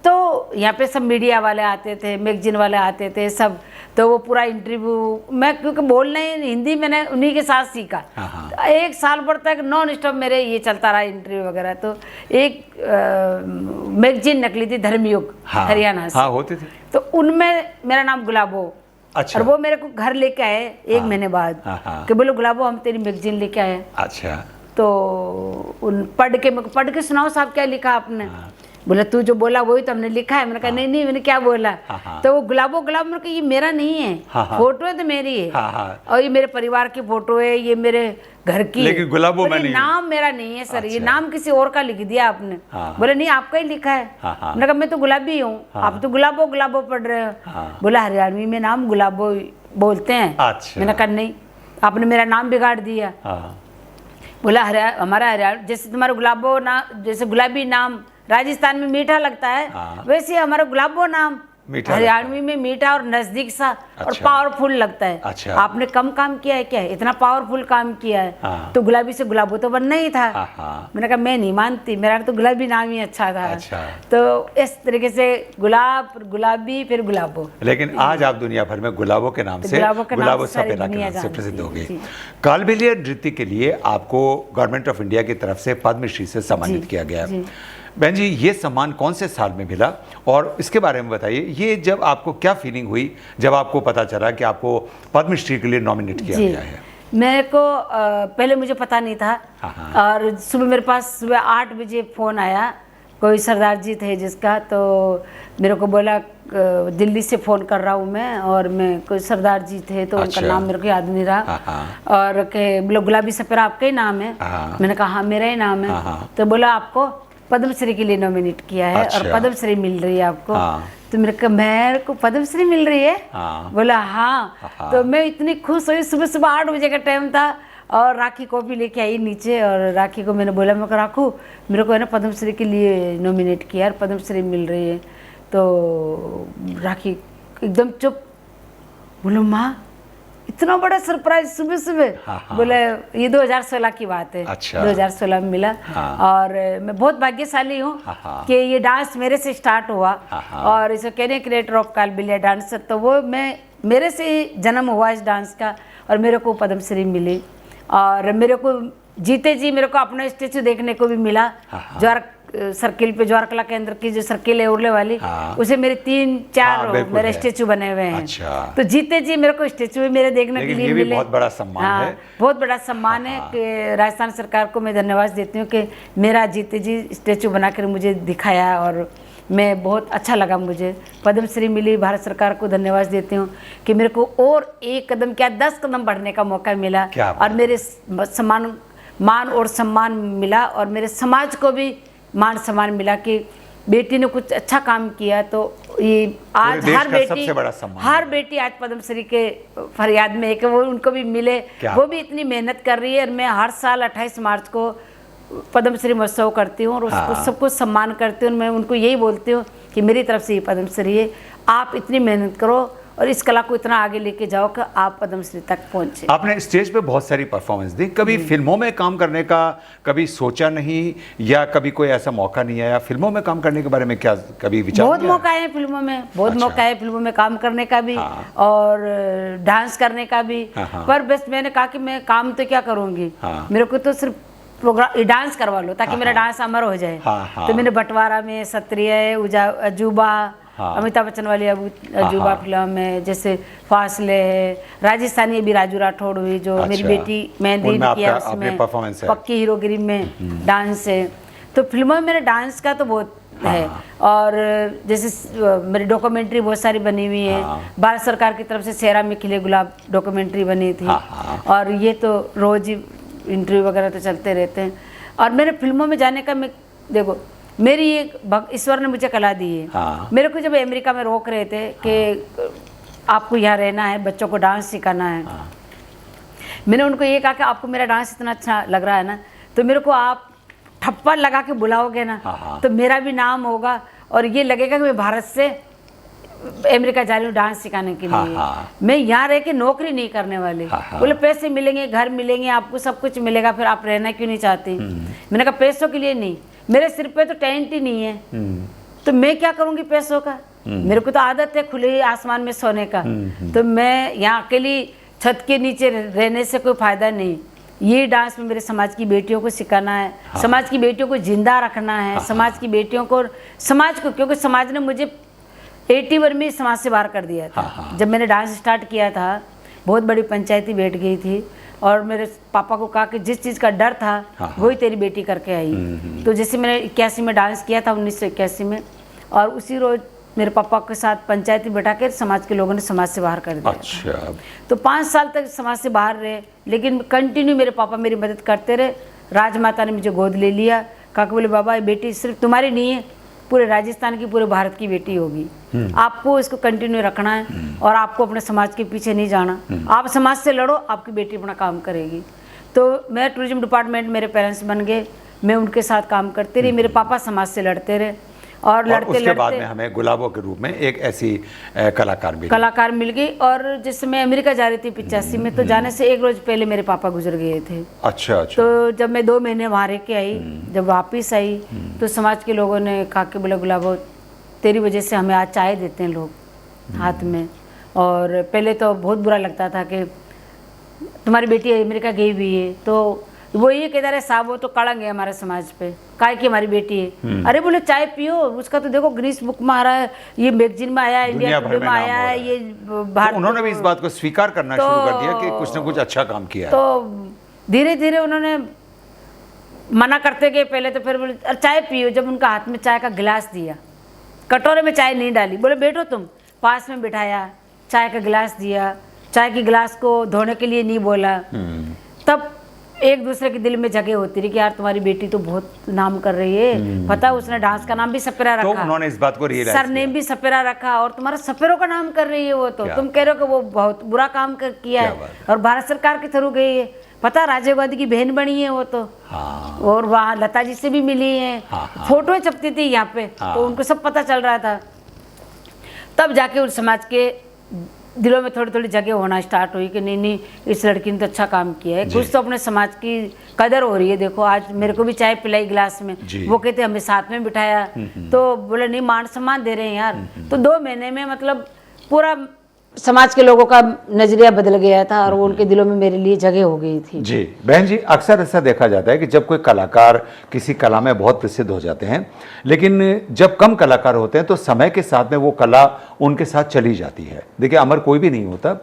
तो यहाँ पे सब मीडिया वाले आते थे, मैगजीन वाले आते थे सब। तो वो पूरा इंटरव्यू, मैं क्योंकि बोलना ही हिंदी मैंने उन्हीं के साथ सीखा। तो 1 साल भर तक नॉन स्टॉप मेरे ये चलता रहा इंटरव्यू वगैरह। तो एक मैगजीन निकली थी धर्मयुग, हरियाणा से। होती थी। तो उनमें मेरा नाम गुलाबो। अच्छा। और वो मेरे को घर लेके आए 1 महीने बाद कि बोलो गुलाबो हम तेरी मैगजीन लेके आए। अच्छा। तो उन पढ़ के सुनाओ साहब क्या लिखा आपने। बोला तू जो बोला वही तो हमने लिखा है। मैंने कहा नहीं नहीं मैंने क्या बोला। तो वो गुलाबो गुलाब, मैंने कहा ये मेरा नहीं है, फोटो है तो मेरी है, और ये मेरे परिवार की फोटो है, ये मेरे घर की, लेकिन गुलाबो में नहीं, नाम मेरा नहीं है सर। ये नाम किसी और का लिख दिया आपने। बोले नहीं आपका ही लिखा है। मैंने कहा मैं तो गुलाबी हूँ, आप तो गुलाबो गुलाबो पढ़ रहे हो। बोला हरियाणवी में नाम गुलाबो बोलते हैं। मैंने कहा नहीं, आपने मेरा नाम बिगाड़ दिया। बोला हमारा हरियाणा, जैसे तुम्हारा गुलाबो नाम, जैसे गुलाबी नाम राजस्थान में मीठा लगता है, वैसे हमारा गुलाबो नाम हरियाणवी में मीठा और नजदीक सा और पावरफुल लगता है। आपने कम काम किया है क्या, इतना पावरफुल काम किया है। तो गुलाबी से गुलाबो तो बनना ही था। मैंने कहा मैं नहीं मानती, मेरा तो गुलाबी नाम ही अच्छा था। तो इस तरीके से गुलाब, गुलाबी, फिर गुलाबो। लेकिन आज आप दुनिया भर में गुलाबो के नाम से, गुलाबो सपेरा के नाम से प्रसिद्ध हो गई। कालबेलिया नृत्य के लिए आपको गवर्नमेंट ऑफ इंडिया की तरफ से पद्मश्री से सम्मानित किया गया। बहन जी, ये सम्मान कौन से साल में मिला और इसके बारे में बताइए। ये जब आपको क्या फीलिंग हुई जब आपको पता चला कि आपको पद्मश्री के लिए नॉमिनेट किया गया है? मेरे को पहले मुझे पता नहीं था, और सुबह मेरे पास सुबह 8 बजे फ़ोन आया, कोई सरदार जी थे जिसका, तो मेरे को बोला दिल्ली से फ़ोन कर रहा हूँ मैं, और मैं कोई सरदार जी थे तो उनका नाम मेरे को याद नहीं रहा, और के बोला गुलाबी सपेरा आपका ही नाम है। मैंने कहा हाँ मेरा ही नाम है। तो बोला आपको पद्मश्री के लिए नॉमिनेट किया है और पद्मश्री मिल रही है आपको। तो मेरे को पद्मश्री मिल रही है? बोला हाँ। तो मैं इतनी खुश हुई, सुबह सुबह 8 बजे का टाइम था, और राखी कॉपी लेके आई नीचे, और राखी को मैंने बोला मैं राखू मेरे को है ना पद्मश्री के लिए नॉमिनेट किया और पद्मश्री मिल रही है। तो राखी एकदम चुप, बोलो माँ इतना बड़ा सरप्राइज सुबह सुबह। बोले ये 2016 की बात है। 2016 में मिला। और मैं बहुत भाग्यशाली हूँ कि ये डांस मेरे से स्टार्ट हुआ, और इसे कहने क्रिएटर ऑफ कालबेलिया डांसर, तो वो मेरे से जन्म हुआ इस डांस का, और मेरे को पद्मश्री मिली। और मेरे को जीते जी मेरे को अपना स्टेचू देखने को भी मिला, ज्वार सर्किल पे, ज्वार कला केंद्र की जो सर्किल है उड़ने वाली, उसे मेरे 3-4 मेरे स्टेचू बने हुए हैं। तो जीते जी मेरे को स्टेचू भी मेरे देखने के लिए मिले। बहुत बड़ा सम्मान है। बहुत बड़ा सम्मान है कि राजस्थान सरकार को मैं धन्यवाद देती हूँ कि मेरा जीते जी स्टेचू बनाकर मुझे दिखाया, और मैं बहुत अच्छा लगा। मुझे पद्मश्री मिली, भारत सरकार को धन्यवाद देती हूँ कि मेरे को और 1 कदम क्या 10 कदम बढ़ने का मौका मिला, और मेरे मान और सम्मान मिला, और मेरे समाज को भी मान सम्मान मिला कि बेटी ने कुछ अच्छा काम किया। तो ये आज हर बेटी आज पद्मश्री के फरियाद में है कि वो उनको भी मिले। वो भी इतनी मेहनत कर रही है, और मैं हर साल 28 मार्च को पद्मश्री महोत्सव करती हूँ, और उसको सबको सम्मान करती हूँ। मैं उनको यही बोलती हूँ कि मेरी तरफ से ये पद्मश्री है, आप इतनी मेहनत करो और इस कला को इतना आगे लेके जाओ कि आप पद्मश्री तक पहुंचे। आपने स्टेज पे बहुत सारी परफॉर्मेंस दी, कभी फिल्मों में काम करने का कभी सोचा नहीं, या कभी कोई ऐसा मौका नहीं आया? फिल्मों में काम करने के बारे में क्या कभी विचार? बहुत मौका है फिल्मों में, बहुत मौका है फिल्मों में काम करने का भी, और डांस करने का भी। पर बस मैंने कहा कि मैं काम तो क्या करूँगी, मेरे को तो सिर्फ प्रोग्राम डांस करवा लो ताकि मेरा डांस अमर हो जाए। तो मैंने बंटवारा में, सत्रिय, अजूबा, अमिताभ बच्चन वाली अजूबा फिल्म में, जैसे फासले है, राजस्थानी भी राजू राठौड़ हुई जो मेरी बेटी मेहंदी किया, उसमें पक्की हीरोगिरी में डांस है। तो फिल्मों में मेरे डांस का तो बहुत है। और जैसे मेरी डॉक्यूमेंट्री बहुत सारी बनी हुई है। भारत सरकार की तरफ से सेहरा में खिले गुलाब डॉक्यूमेंट्री बनी थी। और ये तो रोज ही इंटरव्यू वगैरह तो चलते रहते हैं। और मेरे फिल्मों में जाने का, मैं देखो मेरी एक ईश्वर ने मुझे कला दी है। मेरे को जब अमेरिका में रोक रहे थे कि आपको यहाँ रहना है, बच्चों को डांस सिखाना है, मैंने उनको ये कहा कि आपको मेरा डांस इतना अच्छा लग रहा है ना, तो मेरे को आप ठप्पा लगा के बुलाओगे ना, तो मेरा भी नाम होगा, और ये लगेगा कि मैं भारत से अमेरिका जा रही हूँ डांस सिखाने के लिए। मैं यहाँ रह के नौकरी नहीं करने वाली। बोले पैसे मिलेंगे, घर मिलेंगे, आपको सब कुछ मिलेगा, फिर आप रहना क्यों नहीं चाहती? मैंने कहा पैसों के लिए नहीं, मेरे सिर पे तो टेंट ही नहीं है, तो मैं क्या करूँगी पैसों का? मेरे को तो आदत है खुले आसमान में सोने का। तो मैं यहाँ अकेली छत के नीचे रहने से कोई फायदा नहीं। ये डांस में मेरे समाज की बेटियों को सिखाना है, समाज की बेटियों को जिंदा रखना है, समाज की बेटियों को, समाज को, क्योंकि समाज ने मुझे 81 में समाज से बाहर कर दिया था। जब मैंने डांस स्टार्ट किया था, बहुत बड़ी पंचायती बैठ गई थी, और मेरे पापा को कहा कि जिस चीज़ का डर था वही तेरी बेटी करके आई। तो जैसे मैंने 81 में डांस किया था, 1981 में, और उसी रोज मेरे पापा के साथ पंचायती बैठा के समाज के लोगों ने समाज से बाहर कर दिया। अच्छा। तो 5 साल तक समाज से बाहर रहे, लेकिन कंटिन्यू मेरे पापा मेरी मदद करते रहे। राजमाता ने मुझे गोद ले लिया, कहा बोले बाबा ये बेटी सिर्फ तुम्हारी नहीं है, पूरे राजस्थान की, पूरे भारत की बेटी होगी, आपको इसको कंटिन्यू रखना है और आपको अपने समाज के पीछे नहीं जाना। आप समाज से लड़ो, आपकी बेटी अपना काम करेगी। तो मैं टूरिज्म डिपार्टमेंट, मेरे पेरेंट्स बन गए, मैं उनके साथ काम करती रही, मेरे पापा समाज से लड़ते रहे और उसके बाद में हमें गुलाबों के रूप में एक ऐसी कलाकार मिल गई। और जिससे मैं अमेरिका जा रही थी 85 में, तो जाने से एक रोज पहले मेरे पापा गुजर गए थे। अच्छा। तो जब मैं 2 महीने वहाँ रह के आई, जब वापस आई तो समाज के लोगों ने कहा कि बोले गुलाबो तेरी वजह से हमें आज चाय देते हैं लोग हाथ में। और पहले तो बहुत बुरा लगता था कि तुम्हारी बेटी अमेरिका गई हुई है, तो वो ये कहता रहे साहब वो तो कलंक है हमारे समाज पे, काय की हमारी बेटी है। अरे बोले चाय पियो, उसका तो देखो गिनीज बुक में आ रहा है, ये मैगजीन में आया है, इंडिया टुडे में आया है, ये भारत। तो उन्होंने भी इस बात को स्वीकार करना शुरू कर दिया कि कुछ ना कुछ अच्छा काम किया है। तो धीरे धीरे उन्होंने मना करते गए पहले, तो फिर बोले चाय पियो। जब उनका हाथ में चाय का गिलास दिया, कटोरे में चाय नहीं डाली, बोले बैठो तुम, पास में बिठाया, चाय का गिलास दिया, चाय के गिलास को धोने के लिए नहीं बोला। तब एक दूसरे के दिल में जगह होती रही कि यार तुम्हारी बेटी तो बहुत नाम कर रही है, पता है उसने डांस का नाम भी सपेरा रखा, तो उन्होंने इस बात को रियलाइज सर नेम भी सपेरा रखा, और तुम्हारा सपेरों का नाम कर रही है वो, तो तुम कह रहे हो कि वो बहुत बुरा काम किया है और भारत सरकार के थ्रू गई है, पता राजीव गांधी की बहन बनी है वो तो। और वहाँ लता जी से भी मिली है, फोटो छपती थी यहाँ पे, तो उनको सब पता चल रहा था। तब जाके उस समाज के दिलों में थोड़ी थोड़ी जगह होना स्टार्ट हुई कि नहीं नहीं इस लड़की ने तो अच्छा काम किया है, कुछ तो अपने समाज की कदर हो रही है। देखो आज मेरे को भी चाय पिलाई गिलास में, वो कहते हमें साथ में बिठाया, तो बोले नहीं मान सम्मान दे रहे हैं यार। तो 2 महीने में मतलब पूरा समाज के लोगों का नजरिया बदल गया था और वो उनके दिलों में मेरे लिए जगह हो गई थी। जी बहन जी, अक्सर ऐसा देखा जाता है कि जब कोई कलाकार किसी कला में बहुत प्रसिद्ध हो जाते हैं, लेकिन जब कम कलाकार होते हैं तो समय के साथ में वो कला उनके साथ चली जाती है। देखिए अमर कोई भी नहीं होता,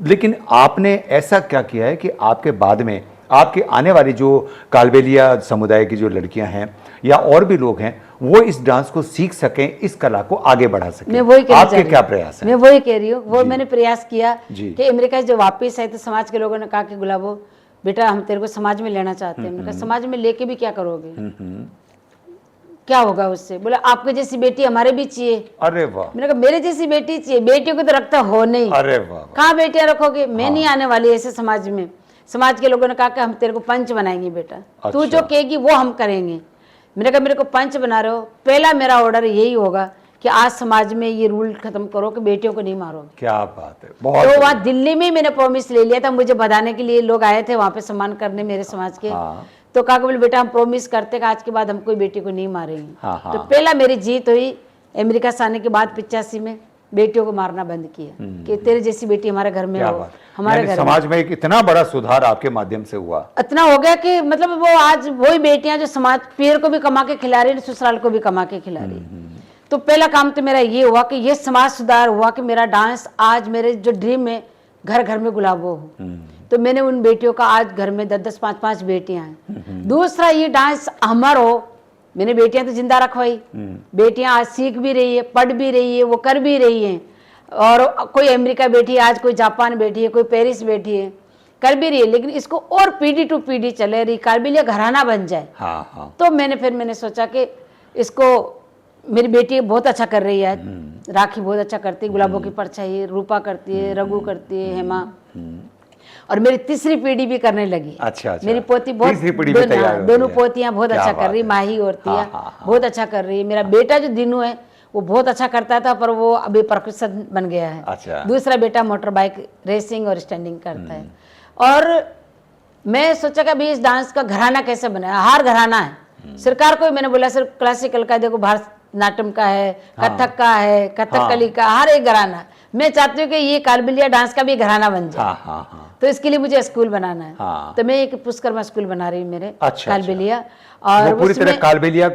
लेकिन आपने ऐसा क्या किया है कि आपके बाद में आपके आने वाली जो कालबेलिया समुदाय की जो लड़कियां हैं या और भी लोग हैं वो इस डांस को सीख सकें, इस कला को आगे बढ़ा सकें। मैं वही आपके क्या प्रयास है? मैं वही कह रही हूँ, वो मैंने प्रयास किया कि अमेरिका से जब वापस आए तो समाज के लोगों ने कहा कि गुलाबो बेटा हम तेरे को समाज में लेना चाहते हैं। मैंने कहा समाज में लेके भी क्या करोगे, क्या होगा उससे? बोला आपके जैसी बेटी हमारे भी चाहिए। अरे वाह। मैंने कहा मेरे जैसी बेटी चाहिए, बेटियों को तो रखता हो नहीं। अरे वाह। कहाँ बेटियां रखोगे? मैं नहीं आने वाली ऐसे समाज में। समाज के लोगों ने कहा कि हम तेरे को पंच बनाएंगे बेटा, तू जो कहेगी वो हम करेंगे। मैंने कहा मेरे को पंच बना रहे हो, पहला मेरा ऑर्डर यही होगा कि आज समाज में ये रूल खत्म करो कि बेटियों को नहीं मारोगे। क्या बात है, बहुत। तो वहाँ दिल्ली में मैंने प्रॉमिस ले लिया था, मुझे बधाने के लिए लोग आए थे वहाँ पे सम्मान करने मेरे समाज के। तो कहा बोले बेटा हम प्रॉमिस करते कि आज के बाद हम कोई बेटी को नहीं मारेंगे। तो पहला मेरी जीत हुई अमेरिका से आने के बाद 85 में, बेटियों को मारना बंद किया कि तेरे जैसी बेटी हमारे घर में हो, हमारे घर समाज में एक इतना बड़ा सुधार आपके माध्यम से हुआ। इतना हो गया कि मतलब वो आज वही बेटियां जो समाज पीर को भी कमा के खिला रही, ससुराल को भी कमा के खिला रही। तो पहला काम तो मेरा ये हुआ कि ये समाज सुधार हुआ कि मेरा डांस आज मेरे जो ड्रीम है घर घर में गुलाबो हो। तो मैंने उन बेटियों का आज घर में 10-10, 5-5 बेटियां हैं। दूसरा ये डांस अमर हो, मैंने बेटियां तो जिंदा रखवाई, बेटियां आज सीख भी रही है, पढ़ भी रही है, वो कर भी रही हैं। और कोई अमेरिका बैठी है आज, कोई जापान बैठी है, कोई पेरिस बैठी है, कर भी रही है। लेकिन इसको और पीढ़ी टू पीढ़ी चले रही, कालबेलिया घराना बन जाए। तो मैंने सोचा कि इसको मेरी बेटी बहुत अच्छा कर रही है, राखी बहुत अच्छा करती है, गुलाबों की परछाई रूपा करती है, रघु करती है, हेमा, और मेरी तीसरी पीढ़ी भी करने लगी। अच्छा। मेरी पोती बहुत, दोनों पोतियां बहुत अच्छा कर रही, माही और तिया बहुत अच्छा कर रही है। मेरा बेटा जो दिनू है वो बहुत अच्छा करता था, पर वो अभी परकुशन बन गया है। अच्छा। दूसरा बेटा मोटर बाइक रेसिंग और स्टैंडिंग करता है। और मैं सोचा कि अभी इस डांस का घराना कैसे बनाया, हर घराना है। सरकार को मैंने बोला सर क्लासिकल का देखो, भारत नाट्यम का है, कथक का है, कथकली का, हर एक घराना। मैं चाहती हूँ कि ये कालबेलिया डांस का भी घराना बन जाए। हाँ हाँ हाँ। तो इसके लिए मुझे स्कूल बनाना है। हाँ। तो मैं एक पुष्कर्मा स्कूल बना रही हूँ मेरे अच्छा, कालबेलिया। वो और पूरी तरह उसमें कालबेलिया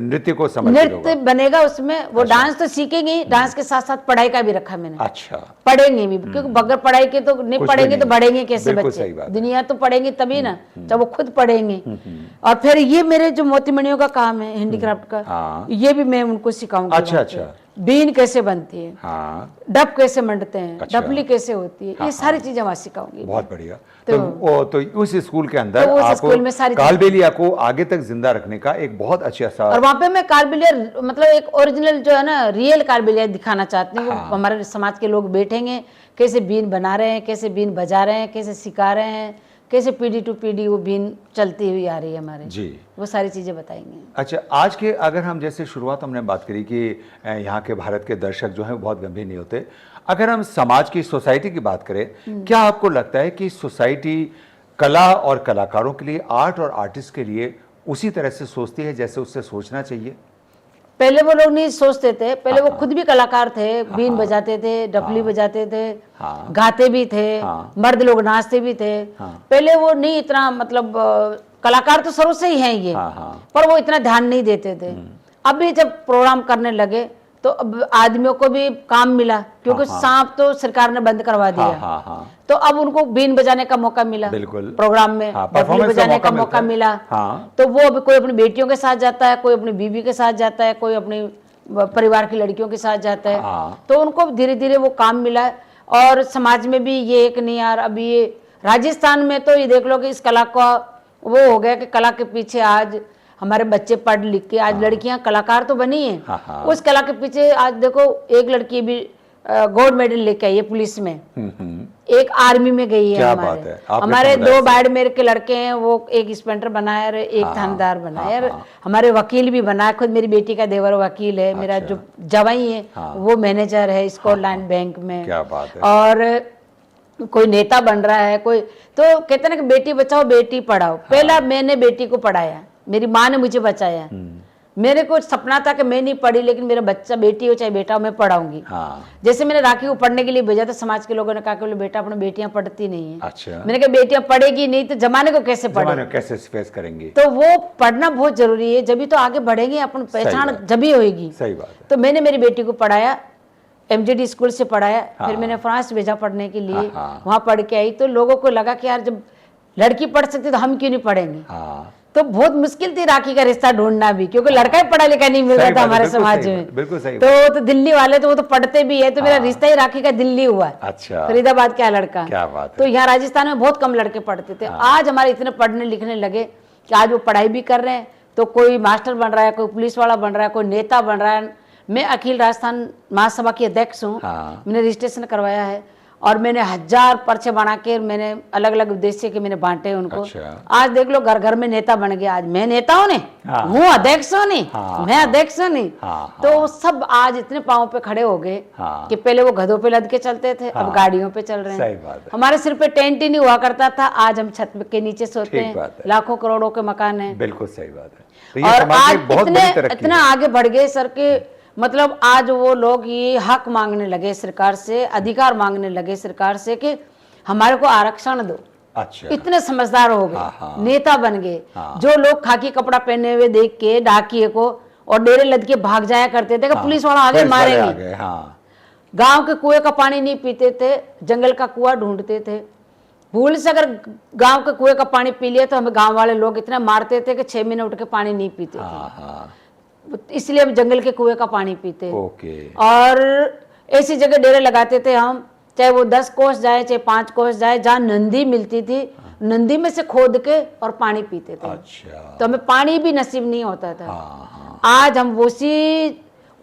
नृत्य को समर्पित नृत्य होगा। बनेगा उसमें। वो डांस तो सीखेंगे, डांस के साथ साथ पढ़ाई का भी रखा मैंने। अच्छा। पढ़ेंगे भी, क्योंकि बगैर पढ़ाई के तो नहीं कुछ भी पढ़ेंगे तो नहीं। बढ़ेंगे कैसे बिल्कुल सही बच्चे? बात है। दुनिया तो पढ़ेंगे तभी ना, जब वो खुद पढ़ेंगे। और फिर ये मेरे जो मोतीमणियों का काम है हैंडीक्राफ्ट का, हाँ। ये भी मैं उनको सिखाऊंगी। अच्छा, वहाँ पे। अच्छा। बीन कैसे बनती है, हाँ, डप कैसे मंडते हैं, अच्छा। डपली कैसे होती है, हाँ, ये सारी चीजें वहाँ सिखाऊंगी। बहुत बढ़िया। तो उस स्कूल के अंदर तो उस आप स्कूल में सारी कालबेलिया को आगे तक जिंदा रखने का एक बहुत अच्छा सा। और वहाँ पे मैं कालबेलिया मतलब एक ओरिजिनल जो है ना, रियल कालबेलिया दिखाना चाहती हूँ। हाँ। वो हमारे समाज के लोग बैठेंगे, कैसे बीन बना रहे हैं, कैसे बीन बजा रहे हैं, कैसे सिखा रहे हैं, कैसे पीढ़ी टू पीढ़ी वो बीन चलती हुई आ रही है हमारे जी। वो सारी चीजें बताएंगे। अच्छा, आज के अगर हम जैसे शुरुआत हमने बात करी कि यहाँ के भारत के दर्शक जो हैं वो बहुत गंभीर नहीं होते। अगर हम समाज की, सोसाइटी की बात करें, क्या आपको लगता है कि सोसाइटी कला और कलाकारों के लिए, आर्ट और आर्टिस्ट के लिए उसी तरह से सोचती है जैसे उससे सोचना चाहिए? पहले वो लोग नहीं सोचते थे। पहले वो खुद भी कलाकार थे, बीन बजाते थे, डफली बजाते थे, गाते भी थे, मर्द लोग नाचते भी थे। पहले वो नहीं इतना मतलब कलाकार तो शुरू से ही हैं ये, पर वो इतना ध्यान नहीं देते थे। अभी जब प्रोग्राम करने लगे तो अब आदमियों को भी काम मिला, क्योंकि सांप तो सरकार ने बंद करवा दिया। तो अब उनको बीन बजाने का मौका मिला प्रोग्राम में, डफली बजाने का मौका मिला। तो वो अभी कोई अपनी बेटियों के साथ जाता है, कोई अपनी बीवी के साथ जाता है, कोई अपनी परिवार की लड़कियों के साथ जाता है। तो उनको धीरे धीरे वो काम मिला। और समाज में भी ये एक नहीं यार, अभी ये राजस्थान में तो ये देख लो कि इस कला का वो हो गया कि कला के पीछे आज हमारे बच्चे पढ़ लिख के आज लड़कियां कलाकार तो बनी हैं। उस कला के पीछे आज देखो एक लड़की भी गोल्ड मेडल लेके आई है पुलिस में, एक आर्मी में गई है। हमारे 2 बाड़मेर के लड़के हैं, वो एक इंस्पेक्टर बना है, एक थानेदार बना है, हमारे वकील भी बना है। खुद मेरी बेटी का देवर वकील है। मेरा जो जवाई है वो मैनेजर है स्कॉटलैंड बैंक में। क्या बात है। और कोई नेता बन रहा है, कोई तो कहते ना कि बेटी बचाओ बेटी पढ़ाओ। पहला मैंने बेटी को पढ़ाया, मेरी माँ ने मुझे बचाया। मेरे को सपना था कि मैं नहीं पढ़ी, लेकिन मेरा बच्चा, बेटी हो चाहे बेटा हो, मैं पढ़ाऊंगी। जैसे मैंने राखी को पढ़ने के लिए भेजा तो समाज के लोगों ने कहा कि बोले बेटा अपनी बेटियां पढ़ती नहीं है। अच्छा। मैंने कहा बेटियां पढ़ेगी नहीं तो जमाने को कैसे पढ़े, कैसे फेस करेंगे? तो वो पढ़ना बहुत जरूरी है, जब तो आगे बढ़ेंगे, अपन पहचान जब होगी। सही बात है। तो मैंने मेरी बेटी को पढ़ाया, MJD स्कूल से पढ़ाया। फिर मैंने फ्रांस भेजा पढ़ने के लिए, वहां पढ़ के आई। तो लोगों को लगा कि यार जब लड़की पढ़ सकती तो हम क्यों नहीं पढ़ेंगे। तो बहुत मुश्किल थी राखी का रिश्ता ढूंढना भी, क्योंकि लड़का ही पढ़ा लिखा नहीं मिल रहा था हमारे समाज में। बिल्कुल सही। तो दिल्ली वाले तो वो तो पढ़ते भी है, तो मेरा रिश्ता ही राखी का दिल्ली हुआ। अच्छा। फरीदाबाद का लड़का। क्या बात है। तो यहाँ राजस्थान में बहुत कम लड़के पढ़ते थे। आज हमारे इतने पढ़ने लिखने लगे कि आज वो पढ़ाई भी कर रहे हैं। तो कोई मास्टर बन रहा है, कोई पुलिस वाला बन रहा है, कोई नेता बन रहा है। मैं अखिल राजस्थान महासभा की अध्यक्ष हूँ। मैंने रजिस्ट्रेशन करवाया है और मैंने 1000 पर्चे बना के मैंने अलग अलग उद्देश्य के मैंने बांटे उनको। अच्छा। आज देख लो घर घर में नेता बन गया। आज मैं नेता हूँ नहीं, हूँ अध्यक्ष हूँ नहीं, मैं अध्यक्ष हूँ नहीं। तो सब आज इतने पाँव पे खड़े हो गए कि पहले वो गधों पे लद के चलते थे, अब गाड़ियों पे चल रहे हैं। हमारे सिर पे टेंट ही नहीं हुआ करता था, आज हम छत के नीचे सोते हैं, लाखों करोड़ों के मकान है। बिल्कुल सही बात है। और आज इतना आगे बढ़ गए सर के, मतलब आज वो लोग ये हक मांगने लगे सरकार से, अधिकार मांगने लगे सरकार से कि हमारे को आरक्षण दो। अच्छा। इतने समझदार हो गए, नेता बन गए। जो लोग खाकी कपड़ा पहने हुए देख के डाकिए को और डेरे लद के भाग जाया करते थे कि पुलिस वाला आगे मारेंगे। गांव के कुएं का पानी नहीं पीते थे, जंगल का कुआं ढूंढते थे। भूल से अगर गांव के कुएं का पानी पी लिया तो हमें गांव वाले लोग इतना मारते थे कि 6 महीने उठ के पानी नहीं पीते थे। इसलिए हम जंगल के कुएं का पानी पीते। और ऐसी जगह डेरे लगाते थे हम, चाहे वो 10 कोस जाए चाहे 5 कोस जाए, जहाँ नंदी मिलती थी नंदी में से खोद के और पानी पीते थे। अच्छा। तो हमें पानी भी नसीब नहीं होता था। आज हम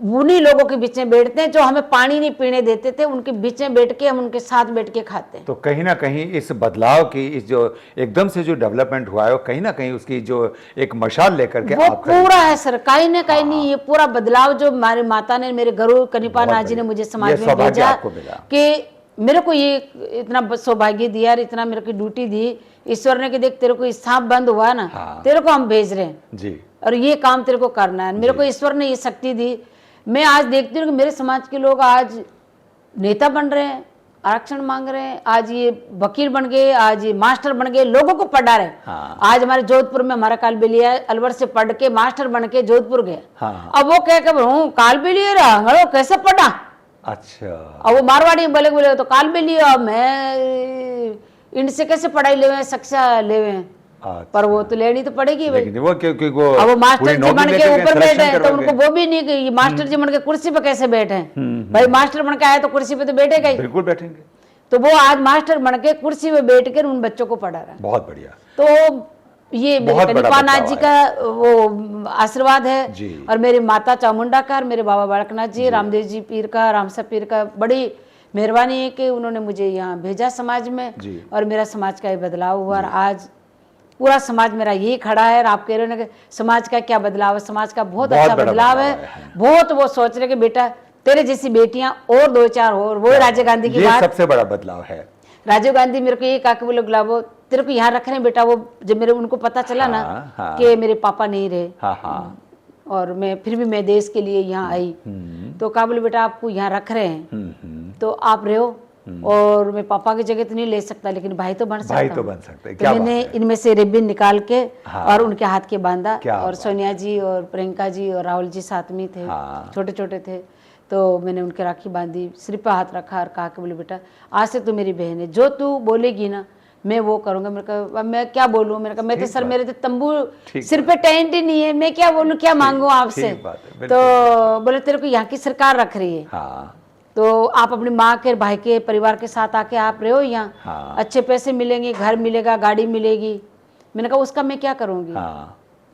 उन्हीं लोगों के बीच में बैठते हैं जो हमें पानी नहीं पीने देते थे, उनके बीच में बैठ के हम उनके साथ बैठ के खाते हैं। तो कहीं ना कहीं इस बदलाव की, इस जो एकदम से जो डेवलपमेंट हुआ है, कहीं ना कहीं उसकी जो एक मशाल लेकर के वो पूरा है सर, कहीं ना कहीं नहीं, ये पूरा बदलाव जो हमारी माता ने, मेरे गुरु कनिपा नाथ जी ने मुझे समाज में भेजा कि मेरे को ये इतना सौभाग्य दिया, इतना मेरे को ड्यूटी दी ईश्वर ने कि देख तेरे को सांप बंद हुआ ना, तेरे को हम भेज रहे हैं जी, और ये काम तेरे को करना है। मेरे को ईश्वर ने ये शक्ति दी। मैं आज देखती हूँ कि मेरे समाज के लोग आज नेता बन रहे हैं, आरक्षण मांग रहे हैं, आज ये वकील बन गए, आज ये मास्टर बन गए, लोगों को पढ़ा रहे। हाँ। आज हमारे जोधपुर में हमारा कालबेलिया अलवर से पढ़ के मास्टर बन के जोधपुर गए। हाँ। अब वो कह के कालबेलिया रहा कैसे पढ़ा। अच्छा। अब वो मारवाड़ी में बोले तो कालबेलिया मैं इनसे कैसे पढ़ाई ले शिक्षा ले, पर वो तो लेनी तो पड़ेगी भाई। वो क्योंकि वो अब वो मास्टर जी बन के ऊपर बैठे हैं तो उनको वो भी नहीं कि मास्टर जी बन के कुर्सी पे कैसे बैठे हैं। भाई मास्टर बन के आए तो कुर्सी पे तो बैठेगा ही। बिल्कुल बैठेंगे। तो वो आज मास्टर बन के कुर्सी पे बैठ कर उन बच्चों को पढ़ा रहा है। बहुत बढ़िया। तो ये मेरे कनिपानाथ जी का वो आशीर्वाद है और मेरी माता चामुंडा का और मेरे बाबा बालकनाथ जी, रामदेव जी पीर का, रामसा पीर का बड़ी मेहरबानी है कि उन्होंने मुझे यहाँ भेजा समाज में और मेरा समाज का ये बदलाव हुआ। और आज पूरा समाज मेरा यही खड़ा है। और आप कह रहे हो ना कि समाज का क्या बदलाव है, समाज का बहुत अच्छा बदलाव है। बहुत वो सोच रहे कि बेटा तेरे जैसी बेटियां और 2-4 और वो राजीव गांधी की बात सबसे बड़ा बदलाव है। राजीव गांधी मेरे को ये कहा कि बोले गुलाबो तेरे को यहाँ रख रहे हैं बेटा। वो जब मेरे उनको पता चला ना कि मेरे पापा नहीं रहे और मैं फिर भी मैं देश के लिए यहाँ आई तो कहा बोले बेटा आपको यहाँ रख रहे हैं तो आप रहो और मैं पापा की जगह तो नहीं ले सकता लेकिन भाई तो बन सकता। भाई तो बन सकते। तो मैंने इनमें से रिबन निकाल के और उनके हाथ के बांधा और सोनिया जी और प्रियंका जी और राहुल जी साथ में थे, छोटे छोटे थे। तो मैंने उनके राखी बांधी, सिर पे हाथ रखा और कहा कि बोले बेटा आज से तू मेरी बहन है, जो तू बोलेगी ना मैं वो करूंगा। मेरे कहा मैं क्या बोलूं, मैंने कहा मैं तो सर मेरे तो तंबू सिर पे टेंट ही नहीं है, मैं क्या बोलूं क्या मांगू आपसे। तो बोले तेरे को यहाँ की सरकार रख रही है तो आप अपनी माँ के भाई के परिवार के साथ आके आप रहो यहाँ, अच्छे पैसे मिलेंगे, घर मिलेगा, गाड़ी मिलेगी। मैंने कहा उसका मैं क्या करूंगी,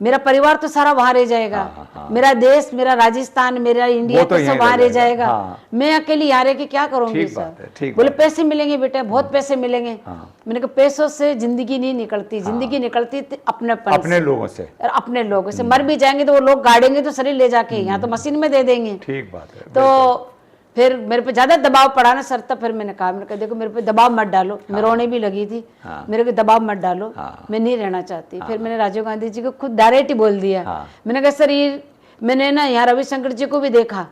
मेरा परिवार तो सारा वहां रह जाएगा, मेरा देश, मेरा राजस्थान, मेरा इंडिया तो सब वहां रह जाएगा, मैं अकेली यहाँ रह के क्या करूंगी सर। बोले पैसे मिलेंगे बेटा, बहुत पैसे मिलेंगे। मैंने कहा पैसों से जिंदगी नहीं निकलती, जिंदगी निकलती अपने लोगों से। अपने लोगों से मर भी जाएंगे तो वो लोग गाड़ेंगे तो शरीर ले जाके यहाँ तो मशीन में दे देंगे। ठीक बात है। तो फिर मेरे पे ज्यादा दबाव पड़ा ना सर, तब फिर मैंने कहा देखो मेरे पे दबाव मत डालो, मैं रोने भी लगी थी, मेरे को दबाव मत डालो, मैं नहीं रहना चाहती। फिर मैंने राजीव गांधी जी को खुद डायरेक्ट ही बोल दिया। मैंने कहा सर ये मैंने ना यहाँ रविशंकर जी को भी देखा,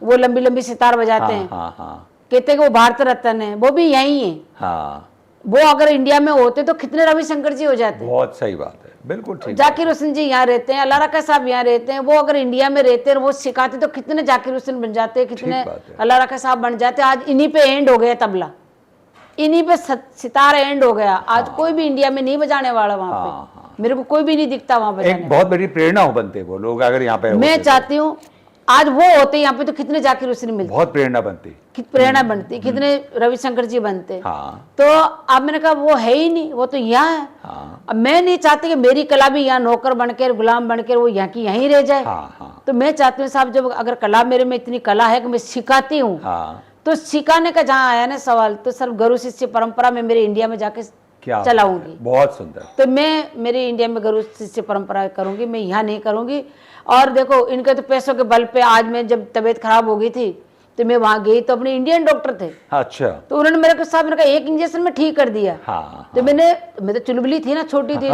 वो लंबी लंबी सितार बजाते हैं, कहते हैं कि वो भारत रत्न है, वो भी यही है। वो अगर इंडिया में होते तो कितने रविशंकर जी हो जाते। बहुत सही बात है, बिल्कुल ठीक। जाकिर हुसैन जी यहाँ रहते हैं, अल्लाह रखा साहब यहाँ रहते हैं, वो अगर इंडिया में रहते हैं वो सिखाते तो कितने जाकिर हुसैन बन जाते, कितने अल्लाह रखा साहब बन जाते। आज इन्हीं पे एंड हो गया तबला, इन्हीं पे सितारा एंड हो गया। आज कोई भी इंडिया में नहीं बजाने वाला वहाँ पे, मेरे को कोई भी नहीं दिखता वहाँ बजाने। एक बहुत बड़ी प्रेरणा हो बनते वो लोग अगर यहाँ पे। मैं चाहती हूँ आज वो होते यहाँ पे तो कितने जाकिर हुसैन मिलते, बहुत प्रेरणा बनती, प्रेरणा बनती, कितने रविशंकर जी बनते। तो अब मैंने कहा वो है ही नहीं, वो तो यहाँ है। अब मैं नहीं चाहती कि मेरी कला भी यहाँ नौकर बनकर गुलाम बनकर वो यहाँ की यहीं रह जाए। तो मैं चाहती हूँ साहब जब अगर कला मेरे में इतनी कला है कि मैं सिखाती हूँ तो सिखाने का जहाँ आया ना सवाल तो सर गुरु शिष्य परंपरा में मेरे इंडिया में जाके चलाऊंगी। बहुत सुंदर। तो मैं मेरे इंडिया में गुरु शिष्य परंपरा करूंगी, मैं यहाँ नहीं करूंगी। और देखो इनके तो पैसों के बल पे आज मैं जब तबीयत खराब हो गई थी तो मैं वहां गई तो अपने इंडियन डॉक्टर थे। अच्छा। तो उन्होंने मेरे को साहब मेरे का एक इंजेक्शन में ठीक कर दिया। तो मैं तो चुलबुली थी ना, छोटी थी।